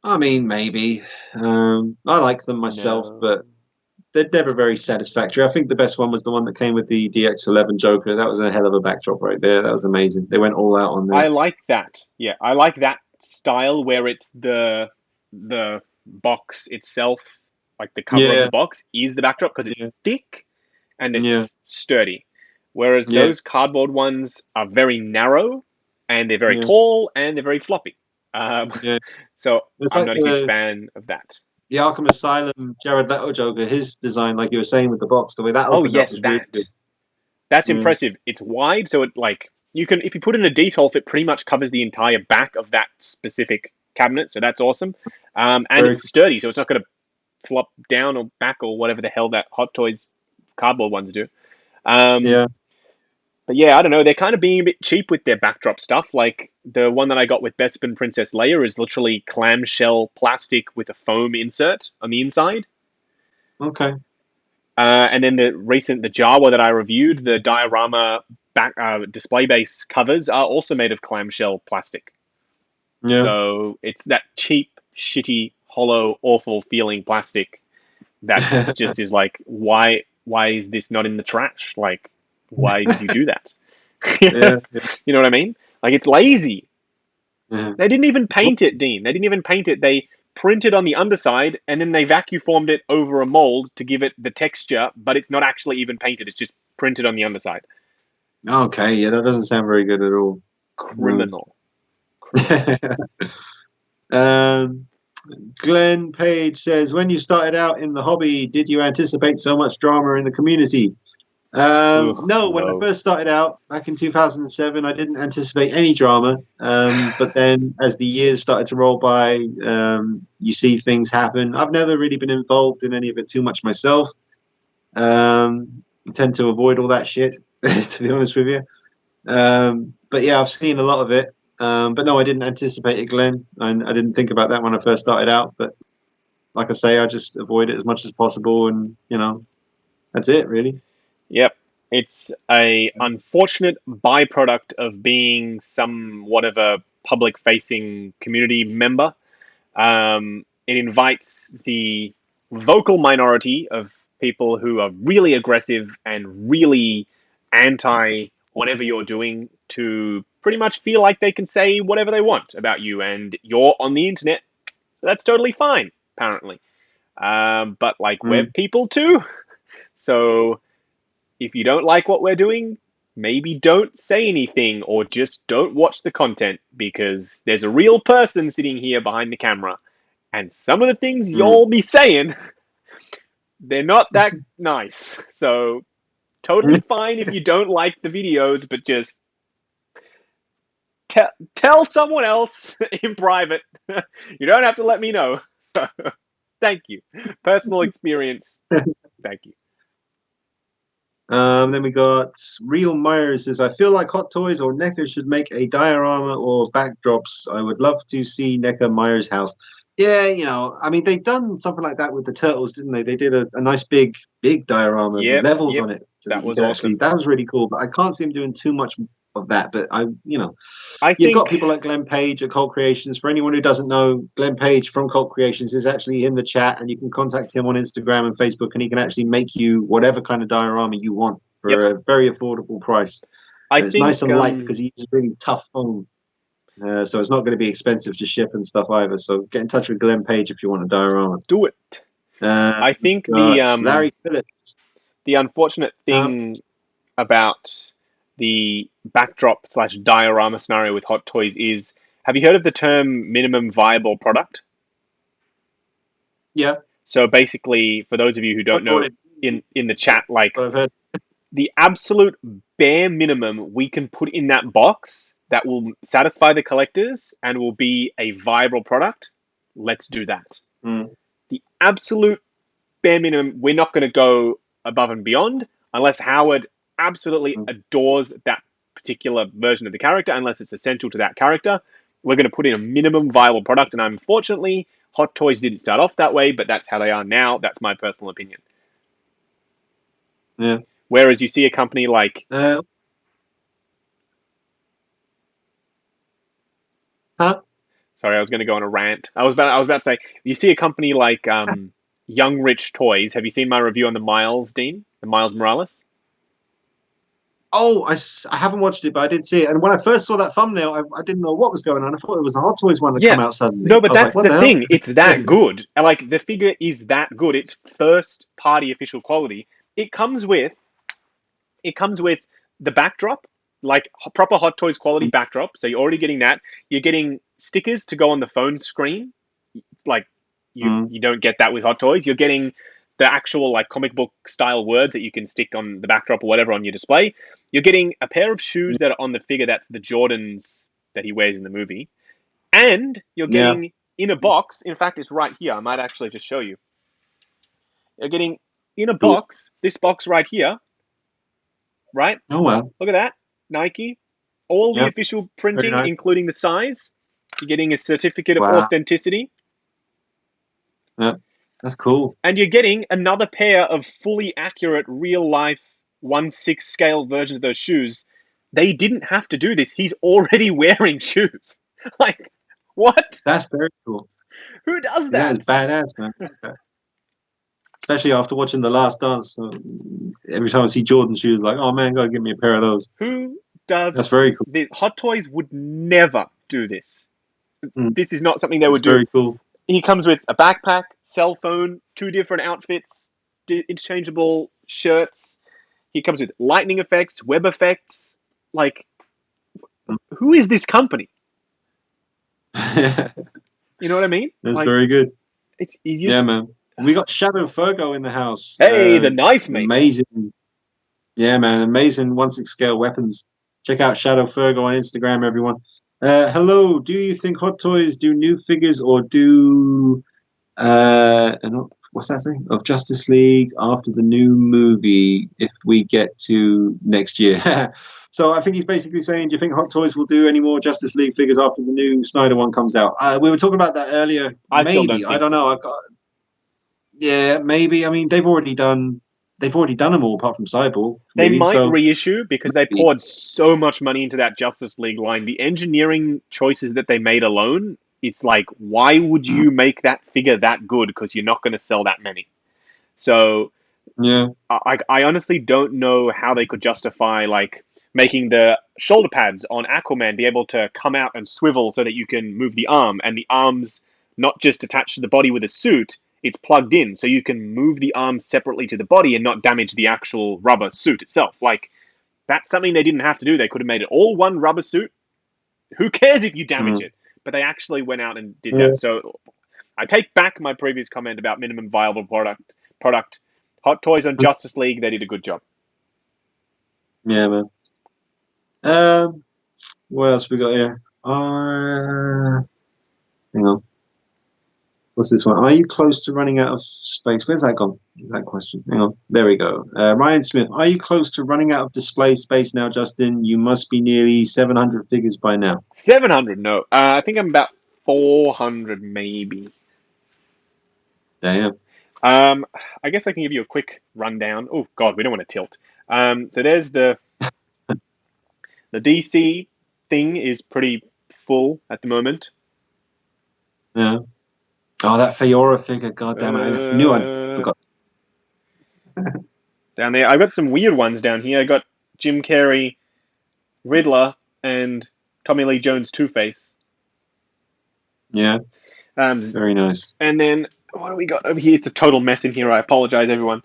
I mean, maybe. I like them myself, but they're never very satisfactory. I think the best one was the one that came with the DX11 Joker. That was a hell of a backdrop right there. That was amazing. They went all out on that. I like that. Yeah, I like that style where it's the box itself, like the cover of the box, is the backdrop because it's thick and it's sturdy. Whereas those cardboard ones are very narrow and they're very tall and they're very floppy. So I'm not a huge fan of that. The Arkham Asylum Jared Leto Joker, his design, like you were saying with the box, the way that opened up was really good. That's impressive. It's wide, so it you can, if you put in a detail, it pretty much covers the entire back of that specific cabinet. So that's awesome, and it's sturdy, so it's not going to flop down or back or whatever the hell that Hot Toys cardboard ones do. But yeah, I don't know. They're kind of being a bit cheap with their backdrop stuff. Like the one that I got with Bespin Princess Leia is literally clamshell plastic with a foam insert on the inside. Okay. And then the Jawa that I reviewed, the diorama back display base covers are also made of clamshell plastic. Yeah. So it's that cheap, shitty, hollow, awful feeling plastic that just is like, why is this not in the trash? Like, why did you do that? You know what I mean? Like, it's lazy. They didn't even paint it, Dean. They didn't even paint it. They printed on the underside and then they vacuum formed it over a mold to give it the texture, but it's not actually even painted. It's just printed on the underside. Okay, yeah, that doesn't sound very good at all. Criminal. Glenn Page says, when you started out in the hobby, did you anticipate so much drama in the community? No, when I first started out back in 2007, I didn't anticipate any drama. But then as the years started to roll by, you see things happen. I've never really been involved in any of it too much myself. I tend to avoid all that shit, to be honest with you. But yeah, I've seen a lot of it. But no, I didn't anticipate it, Glenn. I didn't think about that when I first started out. But like I say, I just avoid it as much as possible. And, that's it, really. Yep. It's a unfortunate byproduct of being somewhat of a public-facing community member. It invites the vocal minority of people who are really aggressive and really anti whatever you're doing to pretty much feel like they can say whatever they want about you, and you're on the internet. That's totally fine, apparently. But we're people too. So if you don't like what we're doing, maybe don't say anything or just don't watch the content, because there's a real person sitting here behind the camera, and some of the things you'll be saying, they're not that nice. So totally fine if you don't like the videos, but just tell someone else in private. You don't have to let me know. Thank you. Personal experience. Thank you. Then we got Real Myers says, I feel like Hot Toys or NECA should make a diorama or backdrops. I would love to see NECA Myers house. Yeah, you know, I mean, they've done something like that with the Turtles, didn't they? They did a nice big diorama with levels on it. That was awesome. That was really cool, but I can't see them doing too much of that. But you've think got people like Glenn Page at Cult Creations. For anyone who doesn't know, Glenn Page from Cult Creations is actually in the chat, and you can contact him on Instagram and Facebook, and he can actually make you whatever kind of diorama you want for a very affordable price. It's nice and light because he uses really tough foam. So it's not going to be expensive to ship and stuff either. So get in touch with Glenn Page if you want a diorama. Do it. I think Larry Phillips. The unfortunate thing about the backdrop / diorama scenario with Hot Toys is, have you heard of the term minimum viable product? Yeah. So basically, for those of you who don't know, in the chat, like the absolute bare minimum we can put in that box that will satisfy the collectors and will be a viable product, let's do that. The absolute bare minimum, we're not going to go above and beyond unless Howard absolutely adores that particular version of the character, unless it's essential to that character. We're going to put in a minimum viable product, and unfortunately, Hot Toys didn't start off that way, but that's how they are now. That's my personal opinion. Yeah. Whereas you see a company like... Sorry, I was going to go on a rant. I was about to say, you see a company like Young Rich Toys. Have you seen my review on the Miles, Dean? The Miles Morales? Oh, I haven't watched it, but I did see it. And when I first saw that thumbnail, I didn't know what was going on. I thought it was a Hot Toys one that come out suddenly. No, but that's like, the thing. It's that good. Like, the figure is that good. It's first party official quality. It comes with the backdrop, like proper Hot Toys quality backdrop. So you're already getting that. You're getting stickers to go on the phone screen. Like, you don't get that with Hot Toys. You're getting the actual like comic book style words that you can stick on the backdrop or whatever on your display. You're getting a pair of shoes that are on the figure. That's the Jordans that he wears in the movie. And you're getting in a box. In fact, it's right here. I might actually just show you. You're getting in a box, this box right here. Right? Oh, wow. Look at that. Nike. All the official printing, including the size. You're getting a certificate of authenticity. Yeah. That's cool. And you're getting another pair of fully accurate, real-life 1/6 scale versions of those shoes. They didn't have to do this. He's already wearing shoes. Like, what? That's very cool. Who does that? That's badass, man. Especially after watching The Last Dance. Every time I see Jordan shoes, like, oh, man, gotta give me a pair of those. Who does That's very cool. this? Hot Toys would never do this. This is not something they would do. Very cool. He comes with a backpack, cell phone, 2 different outfits, interchangeable shirts. He comes with lightning effects, web effects. Like, who is this company? You know what I mean? That's like, very good. Yeah, man. We got Shadow Fergo in the house. Hey, the knife mate. Amazing. Yeah, man. Amazing 1/6 scale weapons. Check out Shadow Fergo on Instagram, everyone. Hello, do you think Hot Toys do new figures or do what's that saying? Of Justice League after the new movie if we get to next year? So I think he's basically saying, do you think Hot Toys will do any more Justice League figures after the new Snyder one comes out? We were talking about that earlier. Maybe. I don't know. Yeah, maybe. I mean, they've already done them all apart from Cyborg. They might reissue because they poured so much money into that Justice League line. The engineering choices that they made alone, it's like, why would you make that figure that good? Because you're not going to sell that many. So, yeah, I honestly don't know how they could justify like making the shoulder pads on Aquaman be able to come out and swivel so that you can move the arm, and the arm's not just attached to the body with a suit. It's plugged in, so you can move the arm separately to the body and not damage the actual rubber suit itself. Like, That's something they didn't have to do. They could have made it all one rubber suit. Who cares if you damage it? But they actually went out and did that. So I take back my previous comment about minimum viable product. Hot Toys on Justice League, they did a good job. Yeah, man. What else we got here? Hang on. What's this one? Are you close to running out of space? Where's that gone? That question. Hang on. There we go. Ryan Smith. Are you close to running out of display space now, Justin? You must be nearly 700 figures by now. 700? No. I think I'm about 400 maybe. Damn. I guess I can give you a quick rundown. Oh, God, we don't want to tilt. So there's the DC thing is pretty full at the moment. Yeah. Oh, that Fiora figure. God damn it. I knew I forgot. Down there. I've got some weird ones down here. I got Jim Carrey, Riddler, and Tommy Lee Jones Two-Face. Yeah. Very nice. And then, what do we got over here? It's a total mess in here. I apologize, everyone.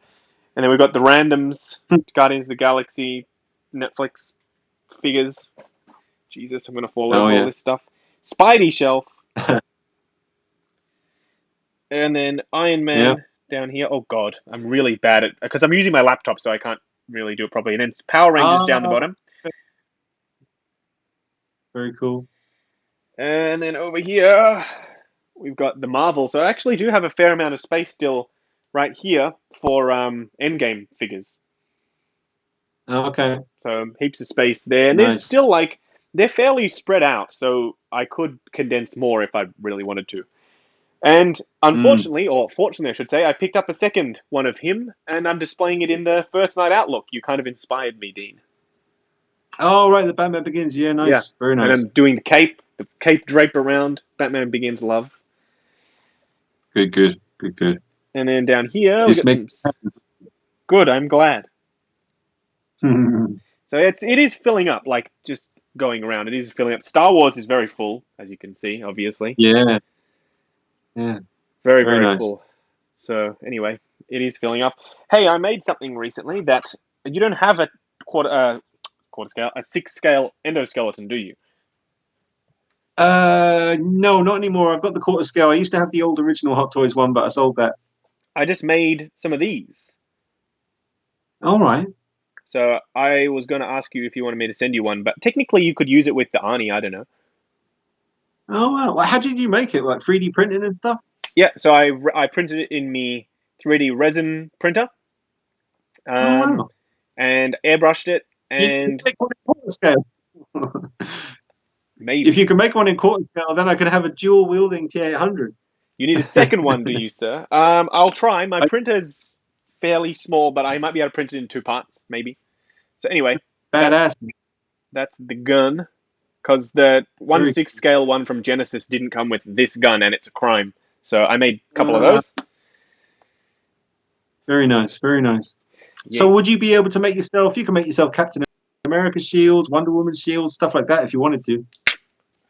And then we've got the randoms, Guardians of the Galaxy, Netflix figures. Jesus, I'm going to fall over all this stuff. Spidey shelf. And then Iron Man down here. Oh, God. I'm really bad at... Because I'm using my laptop, so I can't really do it properly. And then Power Rangers down the bottom. Very cool. And then over here, we've got the Marvel. So I actually do have a fair amount of space still right here for Endgame figures. Okay. So heaps of space there. And there's still like... They're fairly spread out, so I could condense more if I really wanted to. And unfortunately, or fortunately I should say, I picked up a second one of him, and I'm displaying it in the First Night Outlook. You kind of inspired me, Dean. Oh, right, the Batman Begins. Yeah, nice. Yeah. Very nice. And I'm doing the cape drape around Batman Begins love. Good. And then down here, we got some... Good, I'm glad. So it is filling up, like just going around. It is filling up. Star Wars is very full, as you can see, obviously. Yeah. Very nice. Full. So anyway, it is filling up. Hey, I made something recently that you don't have a quarter scale, a 6 scale endoskeleton, do you? No, not anymore. I've got the quarter scale. I used to have the old original Hot Toys one, but I sold that. I just made some of these. All right. So I was going to ask you if you wanted me to send you one, but technically you could use it with the Arnie. I don't know. Oh wow! Well, how did you make it? Like 3D printing and stuff? Yeah. So I printed it in me 3D resin printer. Wow. And airbrushed it. And you can make one in quarter scale. Maybe. If you can make one in quarter scale, then I could have a dual wielding T800. You need a second one, do you, sir? I'll try. My printer's fairly small, but I might be able to print it in 2 parts, maybe. So anyway, badass. That's the gun, because the 1/6 scale one from Genesis didn't come with this gun, and it's a crime. So I made a couple of those. Very nice. Yes. So would you be able to make yourself? You can make yourself Captain America shields, Wonder Woman shields, stuff like that, if you wanted to.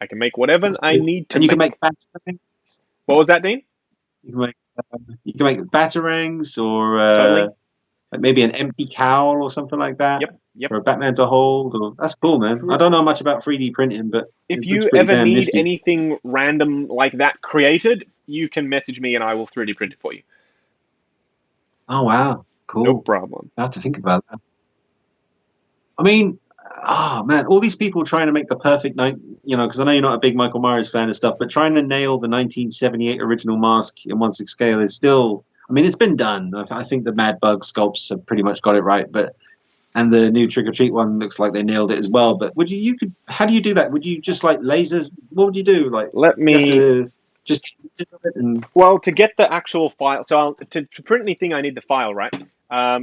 I can make whatever I need to. And you can make batarangs. What was that, Dean? You can make batarangs or totally. Like maybe an empty cowl or something like that. Yep. For a Batman to hold. That's cool, man. I don't know much about 3D printing, but if you ever need anything random like that created, you can message me and I will 3D print it for you. Oh wow, cool. No problem. I have to think about that. I mean, man, all these people trying to make the perfect night, because I know you're not a big Michael Myers fan and stuff, but trying to nail the 1978 original mask in 1/6 scale is still. I mean, it's been done. I think the Mad Bug sculpts have pretty much got it right, and the new Trick or Treat one looks like they nailed it as well. But how do you do that? Would you just like lasers? What would you do? Like, let me just well, to get the actual file. So to print anything, I need the file, right?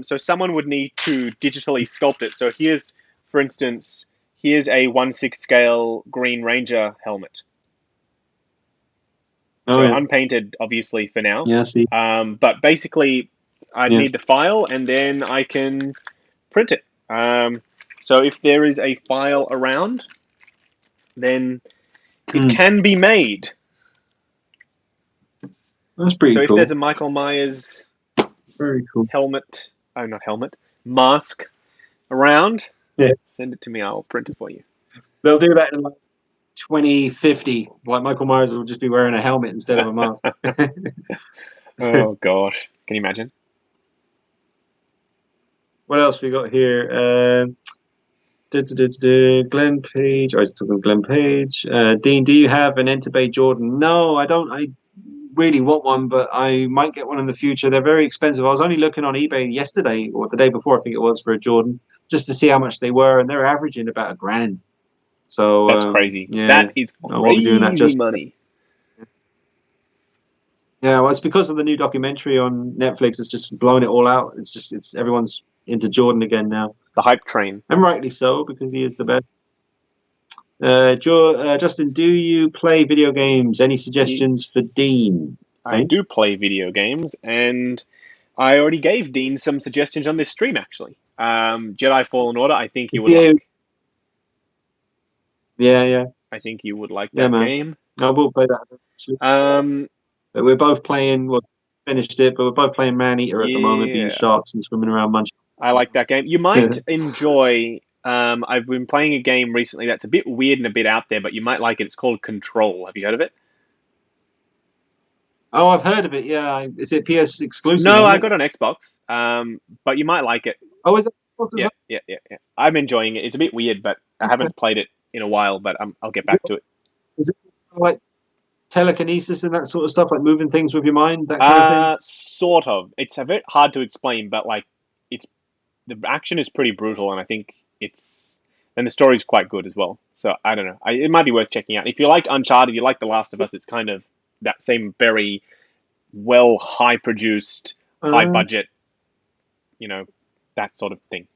So someone would need to digitally sculpt it. So for instance, here's a 1/6 scale Green Ranger helmet. So unpainted, obviously, for now. Yeah, I see. But basically, I need the file, and then I can print it. So if there is a file around, then it can be made. That's pretty cool. So if there's a Michael Myers very cool mask around, Yeah. Send it to me. I'll print it for you. They'll do that in like 2050. Like Michael Myers will just be wearing a helmet instead of a mask. Oh gosh, can you imagine? What else we got here? Glenn Page. I was talking Glenn Page. Dean, do you have an Enter Jordan? No, I don't. I really want one, but I might get one in the future. They're very expensive. I was only looking on eBay yesterday or the day before, I think it was, for a Jordan, just to see how much they were, and they're averaging about $1,000. So that's crazy. Yeah, that is crazy money. Yeah, well, it's because of the new documentary on Netflix. It's just blowing it all out. It's everyone's into Jordan again now. The hype train. And rightly so, because he is the best. Justin, do you play video games? Any suggestions for Dean? I do play video games, and I already gave Dean some suggestions on this stream, actually. Jedi Fallen Order, I think you would like. Yeah. I think you would like that game. I will play that. But we're both playing, finished it, but we're both playing Maneater at the moment, being sharks and swimming around munching. I like that game. You might enjoy... I've been playing a game recently that's a bit weird and a bit out there, but you might like it. It's called Control. Have you heard of it? Oh, I've heard of it, yeah. Is it PS exclusive? No, I got it on Xbox, but you might like it. Oh, is it? Yeah. I'm enjoying it. It's a bit weird, but I haven't played it in a while, but I'll get back to it. Is it like telekinesis and that sort of stuff, like moving things with your mind, that kind of thing? Sort of. It's a bit hard to explain, but like the action is pretty brutal, and I think and the story's quite good as well. So I don't know. It might be worth checking out. If you like Uncharted, you like The Last of Us, it's kind of that same very well high produced, high budget, that sort of thing.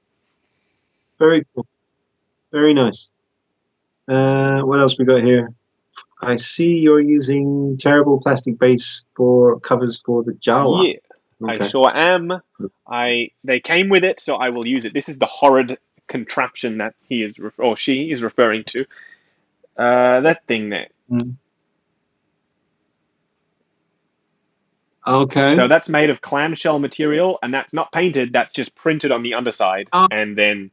Very cool. Very nice. What else we got here? I see you're using terrible plastic base for covers for the Jawa. Yeah, okay. I sure am. They came with it, so I will use it. This is the horrid contraption that he is or she is referring to. That thing there. Okay. So that's made of clamshell material, and that's not painted. That's just printed on the underside, and then.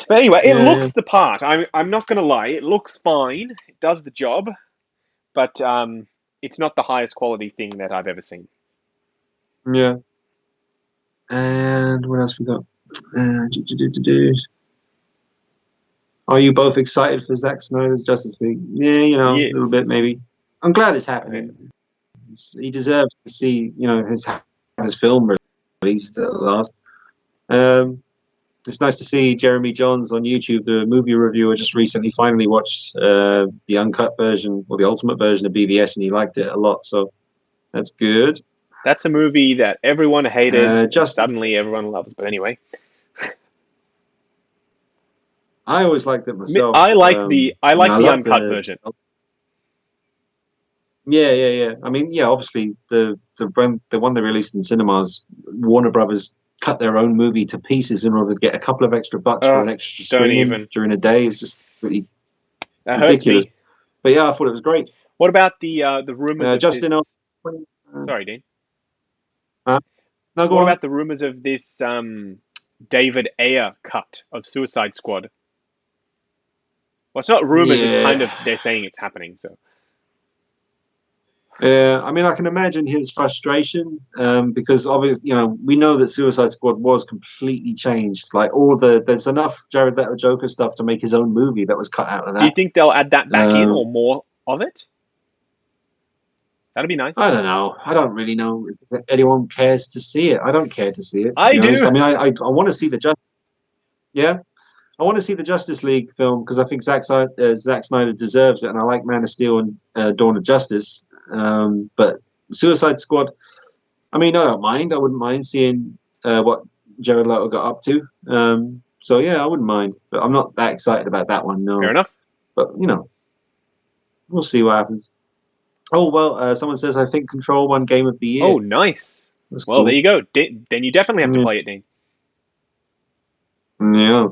But anyway, it looks the part. I'm not going to lie. It looks fine. It does the job, but it's not the highest quality thing that I've ever seen. Yeah. And what else we got? Are you both excited for Zack Snyder's Justice League? Yeah, a little bit maybe. I'm glad it's happening. He deserves to see, his film released at last. It's nice to see Jeremy Johns on YouTube, the movie reviewer, just recently finally watched the uncut version or the ultimate version of BVS, and he liked it a lot. So that's good. That's a movie that everyone hated. Suddenly everyone loves. But anyway, I always liked it myself. I like the uncut version. Yeah. I mean, obviously the one they released in cinemas, Warner Brothers cut their own movie to pieces in order to get a couple of extra bucks for an extra screening during a day. It's just really ridiculous. But yeah, I thought it was great. What about the rumors of Justin? Sorry, Dean. No, go what on. about the rumors of this David Ayer cut of Suicide Squad? Well, it's not rumors. It's kind of they're saying it's happening. So. I mean, I can imagine his frustration because obviously, we know that Suicide Squad was completely changed. Like there's enough Jared Leto Joker stuff to make his own movie that was cut out of that. Do you think they'll add that back in or more of it? That'd be nice. I don't know. I don't really know if anyone cares to see it. I don't care to see it. I do. Honest. I mean, I want to see the I want to see the Justice League film because I think Zack Snyder deserves it, and I like Man of Steel and Dawn of Justice. But Suicide Squad, I mean, I don't mind. I wouldn't mind seeing what Jared Leto got up to. So yeah, I wouldn't mind. But I'm not that excited about that one. No. Fair enough. But we'll see what happens. Oh well, someone says I think Control won Game of the Year. Oh, nice. That's well, cool. There you go. Then you definitely have to play it, Dean. Yeah.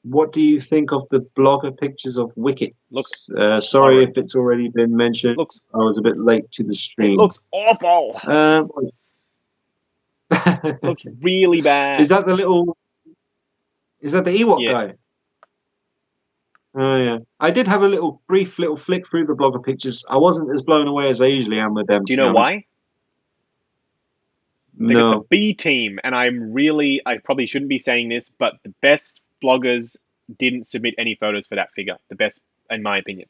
What do you think of the blogger pictures of Wicket? Looks sorry if it's already been mentioned. I was a bit late to the stream. It looks awful. Looks really bad. Is that the Ewok guy? Oh yeah. I did have a brief little flick through the blogger pictures. I wasn't as blown away as I usually am with them. Do you know why? They No. got the B team, and I probably shouldn't be saying this, but the best bloggers didn't submit any photos for that figure. The best, in my opinion.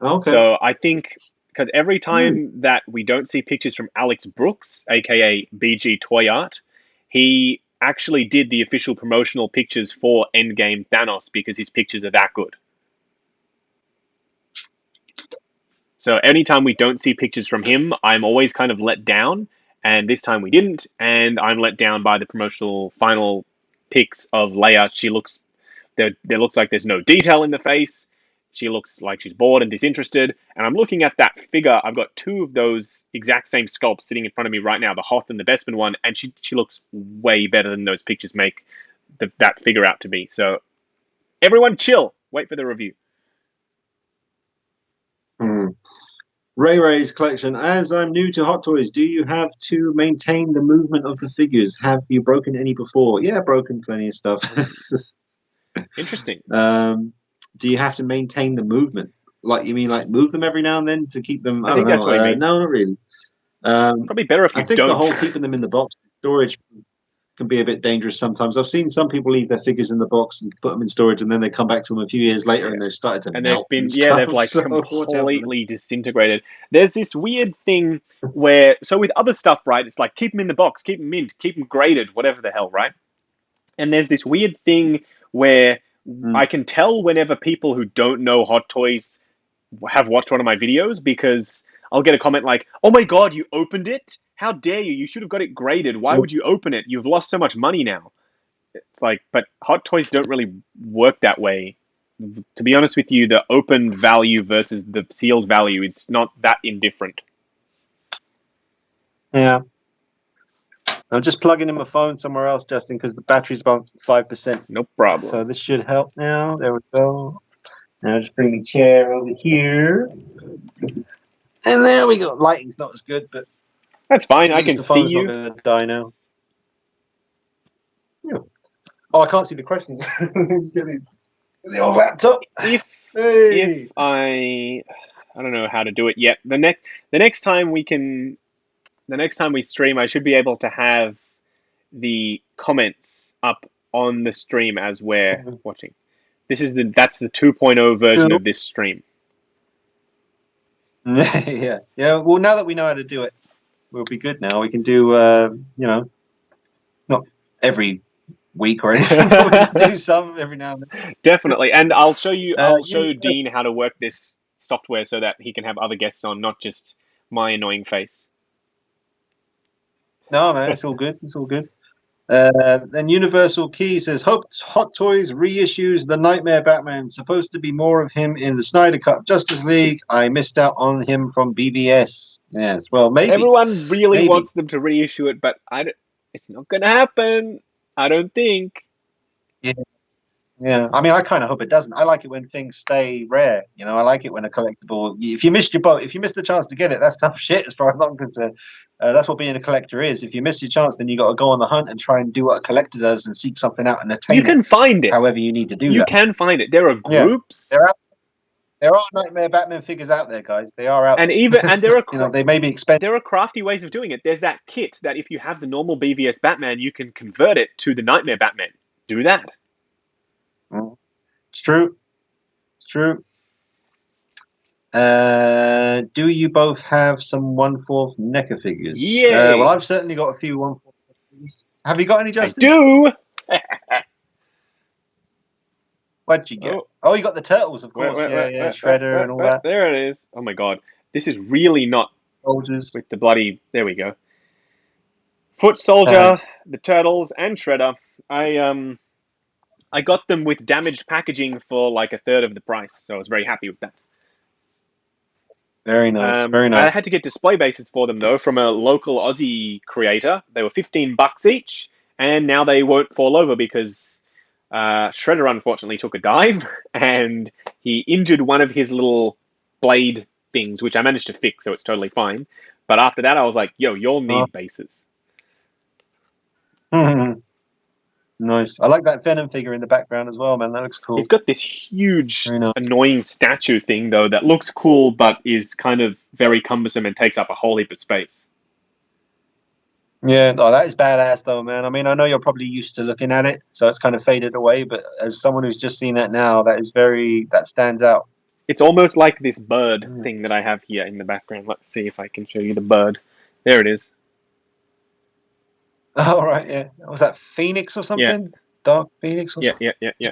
Okay. So I think, because every time that we don't see pictures from Alex Brooks, aka BG Toy Art, he actually did the official promotional pictures for Endgame Thanos because his pictures are that good. So anytime we don't see pictures from him, I'm always kind of let down. And this time we didn't, and I'm let down by the promotional final pics of Leia. There looks like there's no detail in the face. She looks like she's bored and disinterested. And I'm looking at that figure. I've got two of those exact same sculpts sitting in front of me right now, the Hoth and the Bespin one, and she looks way better than those pictures make that figure out to be. So everyone chill. Wait for the review. Ray Ray's collection. As I'm new to Hot Toys, do you have to maintain the movement of the figures? Have you broken any before? Yeah, broken plenty of stuff. Interesting. Do you have to maintain the movement? Like, you mean like move them every now and then to keep them? I think that's what he means. No, not really. Probably better if you don't. I think the whole keeping them in the box storage can be a bit dangerous sometimes. I've seen some people leave their figures in the box and put them in storage, and then they come back to them a few years later and they've started to melt. They've like completely disintegrated. There's this weird thing where, so with other stuff, right, it's like keep them in the box, keep them mint, keep them graded, whatever the hell, right? And there's this weird thing where I can tell whenever people who don't know Hot Toys have watched one of my videos, because I'll get a comment like, "Oh my god, you opened it? How dare you? You should have got it graded. Why would you open it? You've lost so much money now." It's like, but Hot Toys don't really work that way. To be honest with you, the open value versus the sealed value is not that indifferent. Yeah. I'm just plugging in my phone somewhere else, Justin, because the battery's about 5%. No problem. So this should help now. There we go. Now just bring the chair over here. And there we go. Lighting's not as good, but that's fine. I can see you. Not gonna die now. Yeah. Oh, I can't see the questions. Just get the old laptop. If I don't know how to do it yet. The next time we stream, I should be able to have the comments up on the stream as we're watching. That's the 2.0 version of this stream. Yeah. Well, now that we know how to do it, we'll be good now. We can do, not every week or anything, but we can do some every now and then. Definitely. And I'll show Dean how to work this software so that he can have other guests on, not just my annoying face. No, man, it's all good. It's all good. Then Universal Key says, Hot Toys reissues the Nightmare Batman. Supposed to be more of him in the Snyder Cut Justice League. I missed out on him from BVS. Yes, well, maybe. Everyone really wants them to reissue it, but it's not going to happen. I don't think. Yeah. I mean, I kind of hope it doesn't. I like it when things stay rare. You know, I like it when a collectible. If you missed the chance to get it, that's tough shit as far as I'm concerned. That's what being a collector is. If you miss your chance, then you got to go on the hunt and try and do what a collector does and seek something out and attain it. You can find it. However you need to do that. You can find it. There are groups. Yeah, there are Nightmare Batman figures out there, guys. They are out there. And there are they may be expensive. There are crafty ways of doing it. There's that kit that if you have the normal BVS Batman, you can convert it to the Nightmare Batman. Do that. It's true. Do you both have some 1/4 NECA figures? Yeah. Well, I've certainly got a few 1/4 figures. Have you got any, Justin? I do. What'd you get? Oh, you got the turtles, of course. Shredder and all that. There it is. Oh my god, this is really not soldiers with the bloody. There we go. Foot Soldier, the turtles, and Shredder. I got them with damaged packaging for like a third of the price, so I was very happy with that. Very nice, very nice. I had to get display bases for them though from a local Aussie creator. They were $15 each, and now they won't fall over because Shredder unfortunately took a dive and he injured one of his little blade things, which I managed to fix, so it's totally fine. But after that, I was like, "Yo, you'll need bases." Nice. I like that Venom figure in the background as well, man. That looks cool. It's got this huge, Nice. annoying statue thing, though, that looks cool, but is kind of very cumbersome and takes up a whole heap of space. Yeah, no, that is badass, though, man. I mean, I know you're probably used to looking at it, so it's kind of faded away, but as someone who's just seen that now, that stands out. It's almost like this bird thing that I have here in the background. Let's see if I can show you the bird. There it is. Oh, right, yeah. Was that Phoenix or something? Yeah. Dark Phoenix or something? Yeah.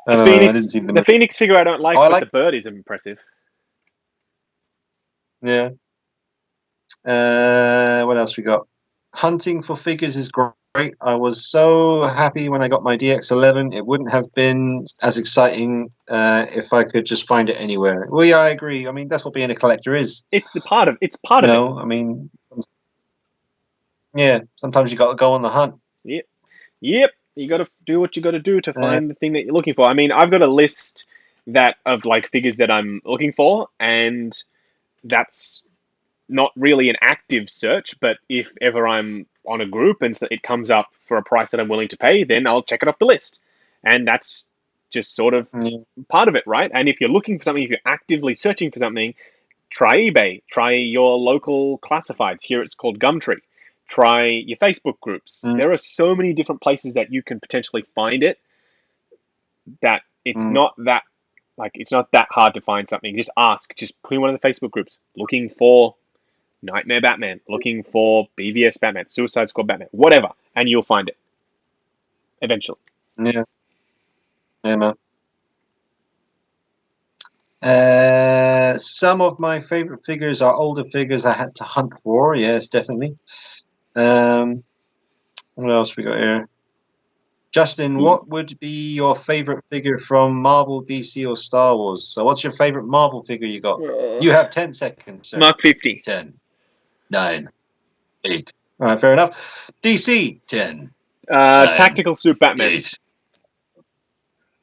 The Phoenix figure I don't like, but the bird is impressive. Yeah. What else we got? Hunting for figures is great. I was so happy when I got my DX11. It wouldn't have been as exciting if I could just find it anywhere. Well, yeah, I agree. I mean, that's what being a collector is. It's part of it. I mean, yeah, sometimes you got to go on the hunt. Yep. You got to do what you got to do to find the thing that you're looking for. I mean, I've got a list of like figures that I'm looking for, and that's not really an active search, but if ever I'm on a group and it comes up for a price that I'm willing to pay, then I'll check it off the list. And that's just sort of part of it, right? And if you're looking for something, if you're actively searching for something, try eBay, try your local classifieds. Here it's called Gumtree. Try your Facebook groups. There are so many different places that you can potentially find it that it's not that hard to find something. Just ask, just put in one of the Facebook groups, looking for Nightmare Batman, looking for BVS Batman, Suicide Squad Batman, whatever, and you'll find it eventually. Yeah, man. Some of my favorite figures are older figures I had to hunt for. Yes, definitely. What else we got here? Justin, what would be your favorite figure from Marvel, DC, or Star Wars? So, what's your favorite Marvel figure you got? You have 10 seconds. Sir. Mark 50. 10, 9, 8. All right, fair enough. DC, 10. 9, Tactical Suit Batman. 8.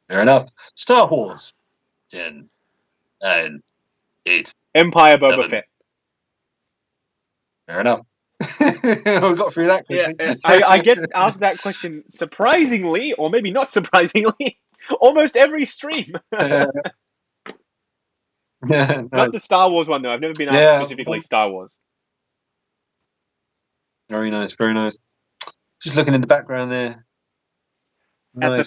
Fair enough. Star Wars, 10, 9, 8. Empire Boba Fett. Fair enough. We got through that quickly. Yeah, I get asked that question surprisingly, or maybe not surprisingly, almost every stream. Nice. Not the Star Wars one, though. I've never been asked specifically Star Wars. Very nice, very nice. Just looking in the background there. Nice. At the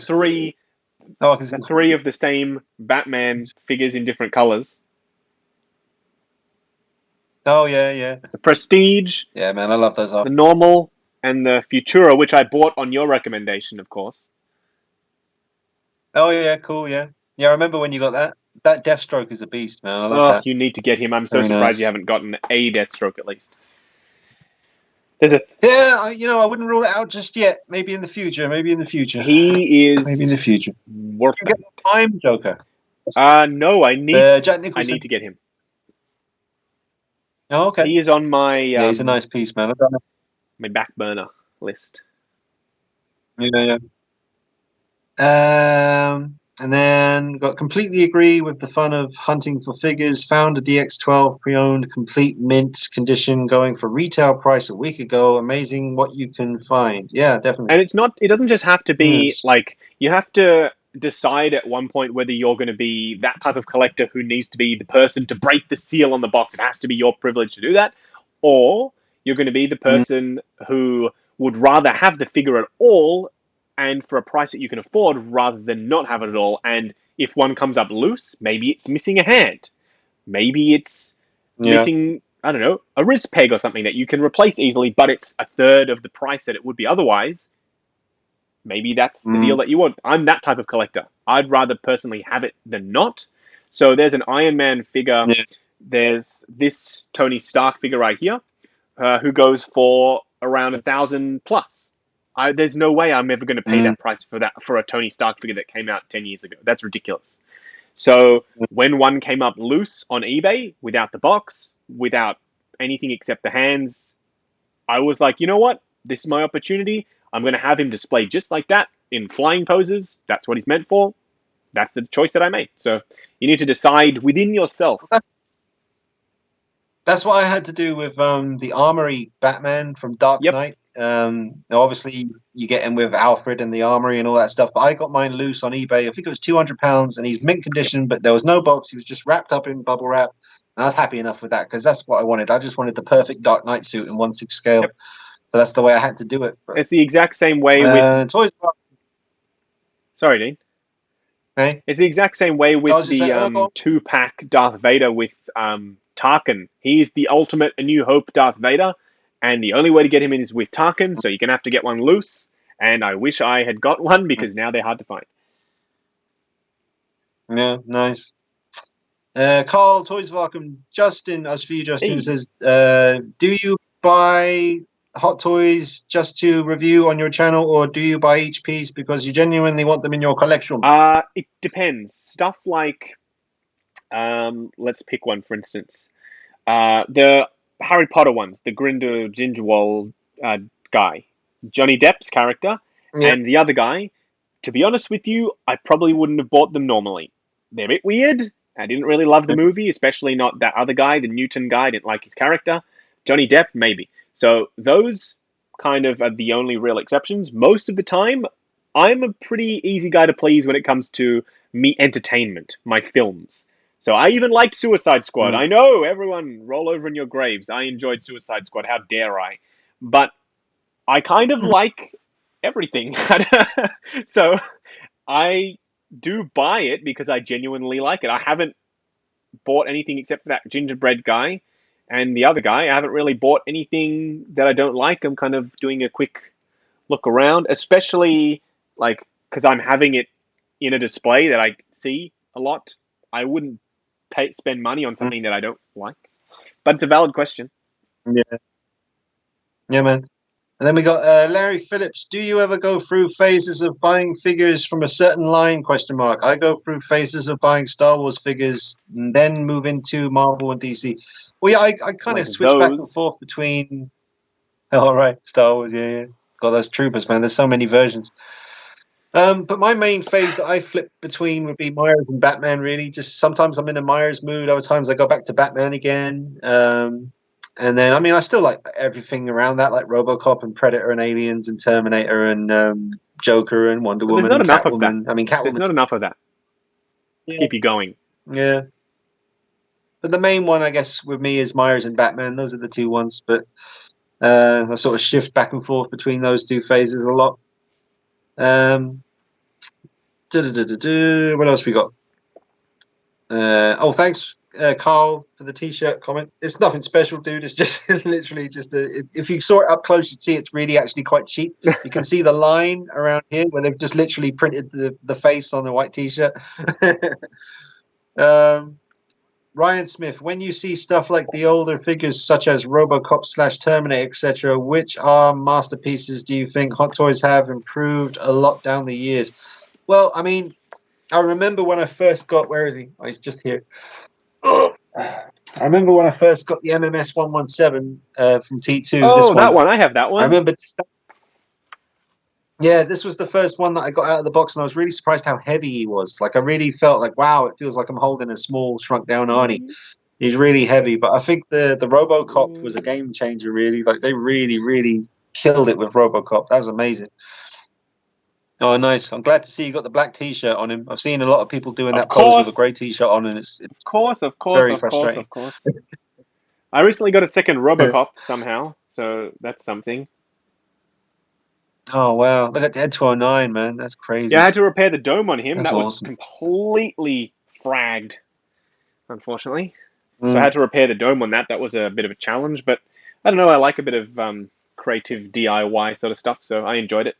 three of the same Batman figures in different colors. Oh, yeah. The Prestige. Yeah, man, I love those. The normal and the Futura, which I bought on your recommendation, of course. Oh, yeah, cool, yeah. Yeah, I remember when you got that. That Deathstroke is a beast, man. I love that. You need to get him. I'm so surprised you haven't gotten a Deathstroke, at least. Yeah, I wouldn't rule it out just yet. Maybe in the future. He is... Maybe in the future. Worth it. Get the Time Joker. No, I need to get him. Oh, okay. He is on my... he's a nice piece, man. My back burner list. Yeah. And then completely agree with the fun of hunting for figures. Found a DX12 pre-owned, complete mint condition, going for retail price a week ago. Amazing what you can find. Yeah, definitely. And it doesn't just have to be like, you have to decide at one point whether you're going to be that type of collector who needs to be the person to break the seal on the box. It has to be your privilege to do that. Or you're going to be the person who would rather have the figure at all and for a price that you can afford rather than not have it at all. And if one comes up loose, maybe it's missing a hand. Maybe it's missing, I don't know, a wrist peg or something that you can replace easily, but it's a third of the price that it would be otherwise. Maybe that's the deal that you want. I'm that type of collector. I'd rather personally have it than not. So there's an Iron Man figure. Yeah. There's this Tony Stark figure right here, who goes for around 1,000 plus. There's no way I'm ever going to pay that price for a Tony Stark figure that came out 10 years ago. That's ridiculous. So when one came up loose on eBay, without the box, without anything except the hands, I was like, you know what? This is my opportunity. I'm going to have him displayed just like that in flying poses. That's what he's meant for. That's the choice that I made. So you need to decide within yourself. That's what I had to do with the Armory Batman from Dark Knight. Obviously, you get him with Alfred and the armory and all that stuff. But I got mine loose on eBay. I think it was £200, and he's mint condition, but there was no box. He was just wrapped up in bubble wrap. And I was happy enough with that because that's what I wanted. I just wanted the perfect Dark Knight suit in 1/6 scale. Yep. So that's the way I had to do it. It's the exact same way with Toys. Sorry, Dean. Hey? It's the exact same way with the 2-pack Darth Vader with Tarkin. He's the ultimate A New Hope Darth Vader, and the only way to get him in is with Tarkin, so you're going to have to get one loose, and I wish I had got one because now they're hard to find. Yeah, nice. Carl, Toys of Arkham, Justin, as for you, Justin, says, do you buy Hot Toys just to review on your channel, or do you buy each piece because you genuinely want them in your collection? It depends. Stuff like, let's pick one for instance. The Harry Potter ones, the Grindelwald guy, Johnny Depp's character, and the other guy. To be honest with you, I probably wouldn't have bought them normally. They're a bit weird. I didn't really love the movie, especially not that other guy, the Newton guy. I didn't like his character. Johnny Depp, maybe. So those kind of are the only real exceptions. Most of the time, I'm a pretty easy guy to please when it comes to me entertainment, my films. So I even liked Suicide Squad. I know, everyone, roll over in your graves. I enjoyed Suicide Squad. How dare I? But I kind of like everything. So I do buy it because I genuinely like it. I haven't bought anything except for that gingerbread guy and the other guy. I haven't really bought anything that I don't like. I'm kind of doing a quick look around, especially like because I'm having it in a display that I see a lot. I wouldn't spend money on something that I don't like. But it's a valid question. Yeah, man. And then we got Larry Phillips. Do you ever go through phases of buying figures from a certain line? ? I go through phases of buying Star Wars figures and then move into Marvel and DC. Well, yeah, I kind of switch back and forth between. All right, Star Wars, yeah. Got those troopers, man. There's so many versions. But my main phase that I flip between would be Myers and Batman, really. Just sometimes I'm in a Myers mood. Other times I go back to Batman again. And then, I mean, I still like everything around that, like RoboCop and Predator and Aliens and Terminator and Joker and Wonder Woman and Catwoman. I mean, Catwoman. There's not enough of that to keep you going. Yeah. But the main one, I guess, with me is Myers and Batman. Those are the two ones. But I sort of shift back and forth between those two phases a lot. What else we got? Thanks, Carl, for the t-shirt comment. It's nothing special, dude. It's just literally just if you saw it up close, you'd see it's really actually quite cheap. You can see the line around here where they've just literally printed the face on the white t-shirt. Ryan Smith, when you see stuff like the older figures such as RoboCop / Terminator, etc., which are masterpieces do you think Hot Toys have improved a lot down the years? Well, I mean, I remember when I first got, where is he? Oh, he's just here. I remember when I first got the MMS 117 from T2. Oh, that one. I have that one. I remember. Yeah, this was the first one that I got out of the box, and I was really surprised how heavy he was. Like, I really felt like, wow, it feels like I'm holding a small, shrunk-down Arnie. He's really heavy, but I think the RoboCop was a game changer, really. Like, they really, really killed it with RoboCop. That was amazing. Oh, nice. I'm glad to see you got the black T-shirt on him. I've seen a lot of people doing that pose with a grey T-shirt on, and it's of course. I recently got a second RoboCop somehow, so that's something. Oh, wow. Look at Ed 209, man. That's crazy. Yeah, I had to repair the dome on him. That's that was awesome. Completely fragged, unfortunately. So I had to repair the dome on that. That was a bit of a challenge, but I don't know. I like a bit of creative DIY sort of stuff, so I enjoyed it.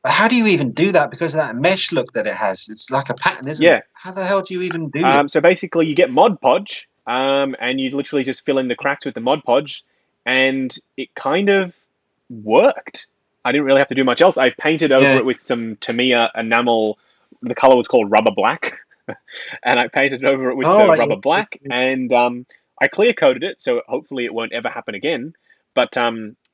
How do you even do that? Because of that mesh look that it has. It's like a pattern, isn't it? How the hell do you even do it? So basically, you get Mod Podge, and you literally just fill in the cracks with the Mod Podge, and it kind of worked. I didn't really have to do much else. I painted over it with some Tamiya enamel. The color was called Rubber Black, and I painted over it with Rubber Black, and I clear coated it, so hopefully it won't ever happen again. But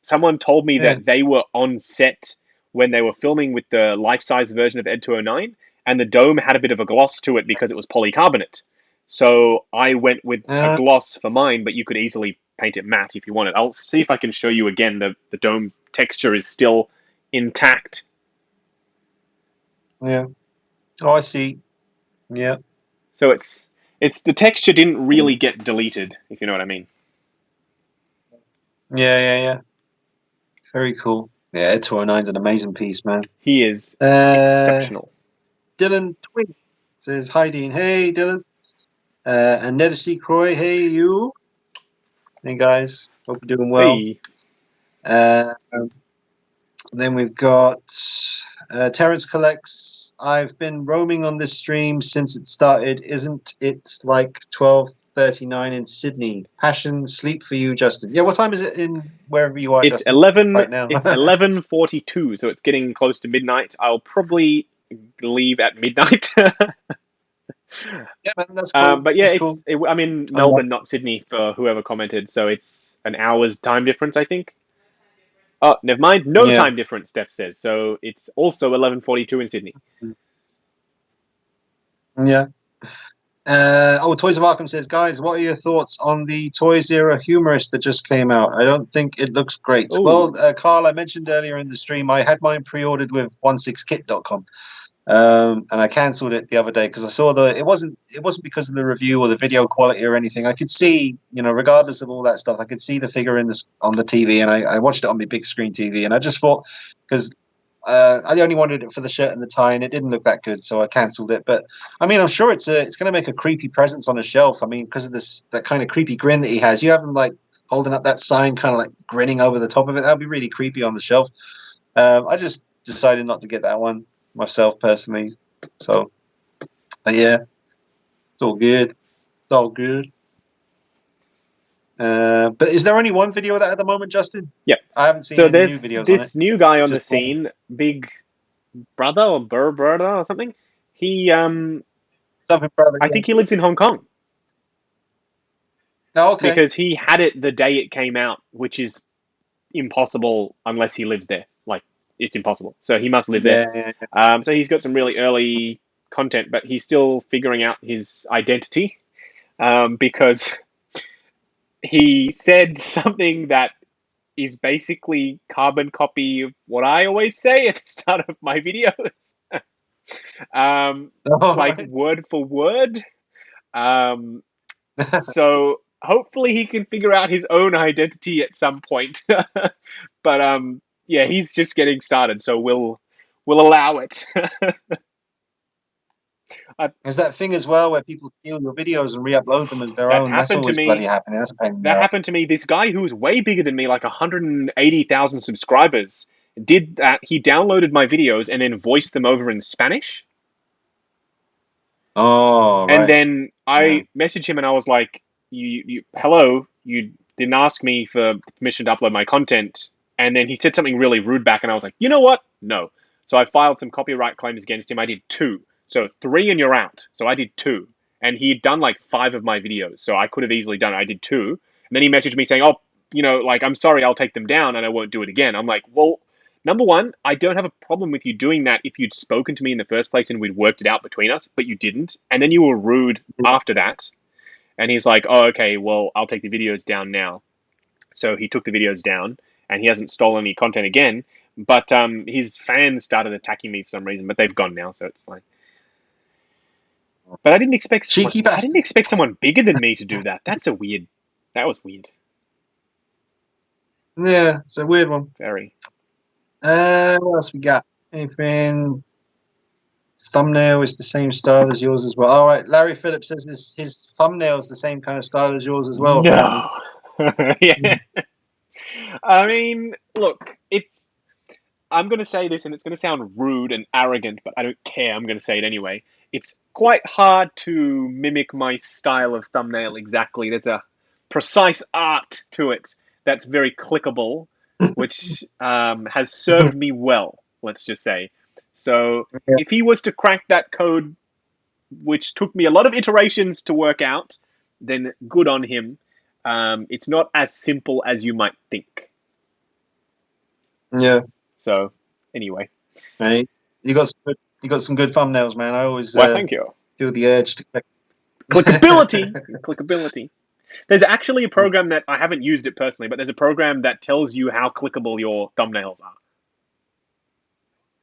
someone told me that they were on set when they were filming with the life-size version of Ed 209, and the dome had a bit of a gloss to it because it was polycarbonate. So I went with a gloss for mine, but you could easily paint it matte if you want it. I'll see if I can show you again. The dome texture is still intact. Yeah. Oh, I see. Yeah. So it's the texture didn't really get deleted, if you know what I mean. Yeah. Very cool. Yeah, 209's an amazing piece, man. He is exceptional. Dylan Twin says, hi, Dean. Hey, Dylan. And Nedesy Croy, hey, you. Hey, guys. Hope you're doing well. Hey. Then we've got Terrence Collects. I've been roaming on this stream since it started. Isn't it like 12:39 in Sydney? Passion, sleep for you, Justin. Yeah, what time is it in wherever you are, It's Justin? 11 right now. It's 11:42, so it's getting close to midnight. I'll probably leave at midnight. Yeah, man, that's cool. But yeah, that's cool. I'm in Melbourne, not Sydney, for whoever commented, so it's an hour's time difference, I think. Oh, never mind. No time difference, Steph says. So it's also 11:42 in Sydney. Yeah. Toys of Arkham says, guys, what are your thoughts on the Toys Era humorist that just came out? I don't think it looks great. Ooh. Well, Carl, I mentioned earlier in the stream, I had mine pre-ordered with 16kit.com. And I cancelled it the other day because I saw it wasn't because of the review or the video quality or anything. I could see, regardless of all that stuff, I could see the figure on the TV, and I watched it on my big screen TV, and I just thought, because I only wanted it for the shirt and the tie, and it didn't look that good, so I cancelled it. But I mean, I'm sure it's going to make a creepy presence on a shelf. I mean, because of that kind of creepy grin that he has. You have him like holding up that sign, kind of like grinning over the top of it. That'd be really creepy on the shelf. I just decided not to get that one myself personally. So, but yeah, it's all good. It's all good. But is there only one video of that at the moment, Justin? Yep. I haven't seen any new videos this on it. new guy on the scene, Big Brother or Burr Brother or something. He something brother. I think he lives in Hong Kong. Oh, okay. Because he had it the day it came out, which is impossible unless he lives there. Like, it's impossible. So he must live there. Yeah. So he's got some really early content, but he's still figuring out his identity because he said something that is basically carbon copy of what I always say at the start of my videos. Like word for word. So hopefully he can figure out his own identity at some point. But yeah, he's just getting started, so we'll allow it. There's that thing as well where people steal your videos and re-upload them as their own. That's always bloody happening. That's a pain in the ass. Happened to me. This guy who was way bigger than me, like 180,000 subscribers, did that. He downloaded my videos and then voiced them over in Spanish. Oh, right. And then I messaged him and I was like, hello, you didn't ask me for permission to upload my content. And then he said something really rude back and I was like, you know what? No. So I filed some copyright claims against him. I did 2. So 3 and you're out. So I did 2. And he had done like 5 of my videos. So I could have easily done it. I did 2. And then he messaged me saying, oh, I'm sorry, I'll take them down and I won't do it again. I'm like, well, number one, I don't have a problem with you doing that if you'd spoken to me in the first place and we'd worked it out between us, but you didn't. And then you were rude after that. And he's like, oh, okay, well, I'll take the videos down now. So he took the videos down and he hasn't stolen any content again. But his fans started attacking me for some reason, but they've gone now, so it's fine. But I didn't expect someone bigger than me to do that. That was weird. Yeah, it's a weird one. Very. What else we got? Anything? Thumbnail is the same style as yours as well. All right, Larry Phillips says his thumbnail is the same kind of style as yours as well. No. Yeah. I mean, look, I'm going to say this and it's going to sound rude and arrogant, but I don't care. I'm going to say it anyway. It's quite hard to mimic my style of thumbnail exactly. There's a precise art to it that's very clickable, which has served me well, let's just say. So if he was to crack that code, which took me a lot of iterations to work out, then good on him. It's not as simple as you might think. Yeah. So anyway, hey, you got some good thumbnails, man. I always thank you. Feel the urge to click. Clickability. There's actually a program that I haven't used it personally, but there's a program that tells you how clickable your thumbnails are.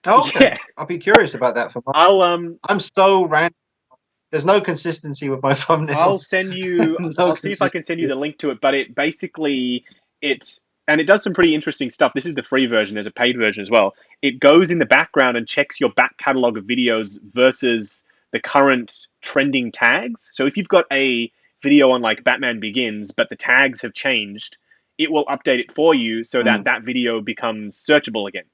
Oh, okay. Yeah. I'll be curious about that. I'm so random. There's no consistency with my thumbnails. I'll send you. I'll see if I can send you the link to it. But it does some pretty interesting stuff. This is the free version. There's a paid version as well. It goes in the background and checks your back catalog of videos versus the current trending tags. So if you've got a video on like Batman Begins, but the tags have changed, it will update it for you so that that video becomes searchable again.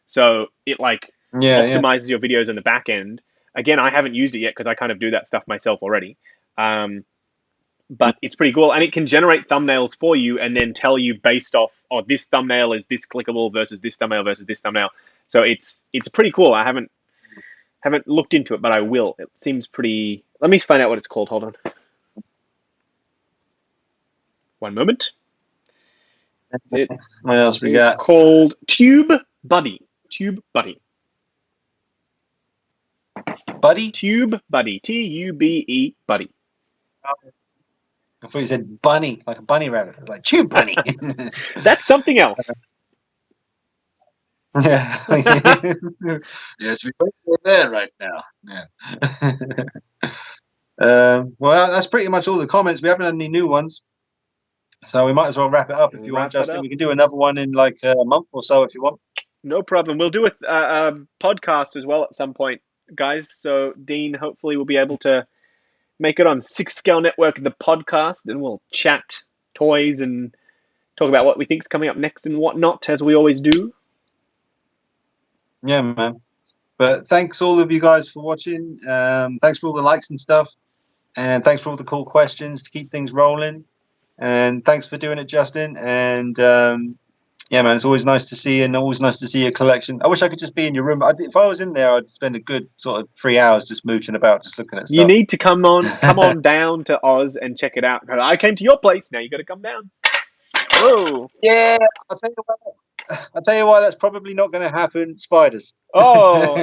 So it optimizes your videos in the back end. Again, I haven't used it yet because I kind of do that stuff myself already. But it's pretty cool. And it can generate thumbnails for you and then tell you based off, this thumbnail is this clickable versus this thumbnail versus this thumbnail. So it's pretty cool. I haven't looked into it, but I will. It seems pretty... Let me find out what it's called. Hold on. One moment. What else we got? It's called Tube Buddy. Tube Buddy. Buddy? Tube Buddy. Tube Buddy. I thought you said bunny, like a bunny rabbit. I was like, Tube Bunny. That's something else. Yeah. Yes, we're there right now. Yeah. Well, that's pretty much all the comments. We haven't had any new ones. So we might as well wrap it up if you want, Justin. We can do another one in like a month or so if you want. No problem. We'll do a podcast as well at some point, guys. So Dean, hopefully we'll be able to make it on 6 Scale Network, the podcast, and we'll chat toys and talk about what we think is coming up next and whatnot, as we always do. Yeah, man. But thanks all of you guys for watching. Thanks for all the likes and stuff. And thanks for all the cool questions to keep things rolling. And thanks for doing it, Justin. And yeah, man, it's always nice to see you and always nice to see your collection. I wish I could just be in your room. If I was in there, I'd spend a good sort of 3 hours just mooching about, just looking at stuff. You need to come on down to Oz and check it out. I came to your place. Now you got to come down. Whoa. Yeah, I'll tell you why that's probably not going to happen. Spiders. Oh,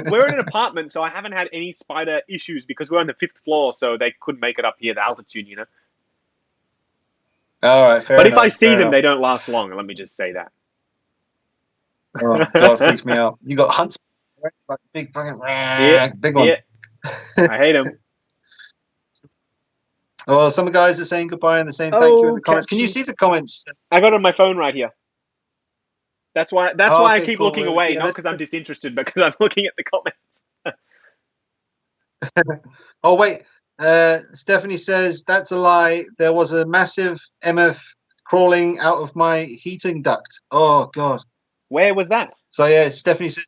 we're in an apartment, so I haven't had any spider issues because we're on the 5th floor, so they couldn't make it up here, the altitude, you know. All right, fair But enough, if I see them, they don't last long. Let me just say that. Oh, God, freaks me out. You got hunts, like big fucking big one. Yeah. I hate them. Well, some guys are saying goodbye and they're saying thank you in the comments. Can you see the comments? I got it on my phone right here. That's why I keep looking away, Yeah, not because I'm disinterested, but because I'm looking at the comments. Oh, wait. Stephanie says, that's a lie. There was a massive MF crawling out of my heating duct. Oh, God. Where was that? So, yeah, Stephanie said,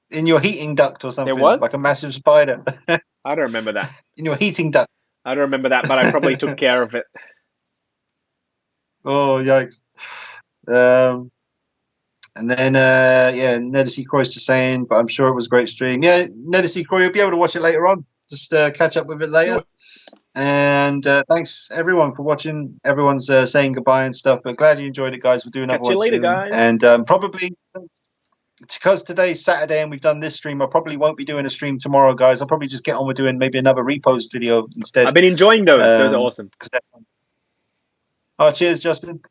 in your heating duct or something. There was? Like a massive spider. I don't remember that. In your heating duct. I don't remember that, but I probably took care of it. Oh, yikes. And then, yeah, Nedisy Croy's just saying, but I'm sure it was a great stream. Yeah, Nedisy Croy, you'll be able to watch it later on. Just catch up with it later. Sure. And thanks, everyone, for watching. Everyone's saying goodbye and stuff, but glad you enjoyed it, guys. We'll do another one Catch you later, soon. guys. And probably, because today's Saturday and we've done this stream, I probably won't be doing a stream tomorrow, guys. I'll probably just get on with doing maybe another repost video instead. I've been enjoying those. Those are awesome. Oh, cheers, Justin.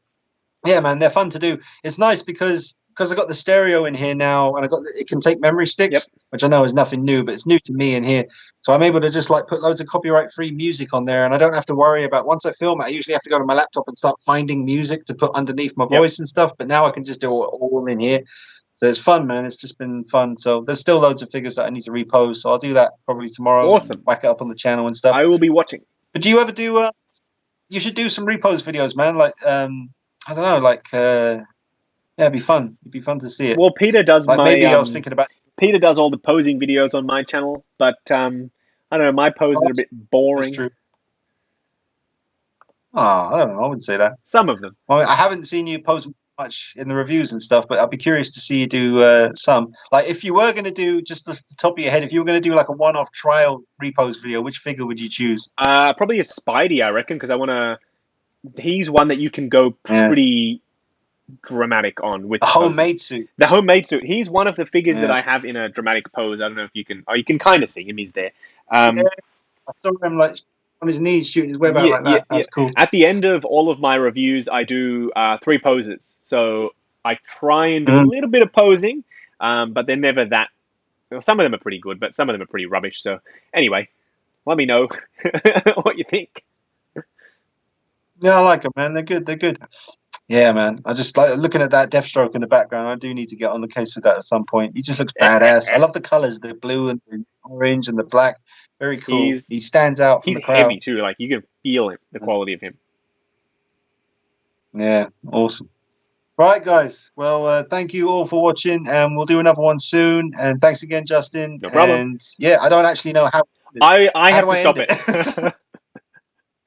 Yeah, man, they're fun to do. It's nice because I got the stereo in here now, and it can take memory sticks, which I know is nothing new, but it's new to me in here. So I'm able to just like put loads of copyright-free music on there, and I don't have to worry about, once I film it, I usually have to go to my laptop and start finding music to put underneath my voice and stuff. But now I can just do it all in here. So it's fun, man. It's just been fun. So there's still loads of figures that I need to repost. So I'll do that probably tomorrow. Awesome. Whack it up on the channel and stuff. I will be watching. But do you ever do? You should do some repost videos, man. Like I don't know, like yeah, it'd be fun. It'd be fun to see it. Well, Peter does like maybe I was thinking about. Peter does all the posing videos on my channel, but I don't know. My poses are a bit boring. That's true. Oh, I don't know. I wouldn't say that. Some of them. Well, I haven't seen you pose much in the reviews and stuff, but I'd be curious to see you do some. Like, if you were going to do, just the top of your head, if you were going to do like a one-off trial repose video, which figure would you choose? Probably a Spidey, I reckon, because I want to. He's one that you can go pretty dramatic on with the homemade suit. The homemade suit. He's one of the figures that I have in a dramatic pose. I don't know if you can. Oh, you can kind of see him. He's there. I saw him like on his knees shooting his web out like that. That's cool. At the end of all of my reviews, I do 3 poses. So I try and do a little bit of posing, but they're never that. Well, some of them are pretty good, but some of them are pretty rubbish. So anyway, let me know what you think. Yeah, I like them, man. They're good. They're good. Yeah, man. I just like looking at that Deathstroke in the background. I do need to get on the case with that at some point. He just looks badass. I love the colors, the blue and the orange and the black. Very cool. He stands out from the crowd. He's heavy too. Like you can feel it, the quality of him. Yeah, awesome. Right, guys. Well, thank you all for watching, and we'll do another one soon. And thanks again, Justin. No problem. And yeah, I don't actually know how. I have to stop it.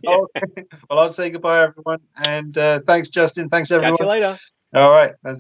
Yeah. Okay. Well, I'll say goodbye, everyone. And thanks, Justin. Thanks, everyone. Catch you later. All right. That's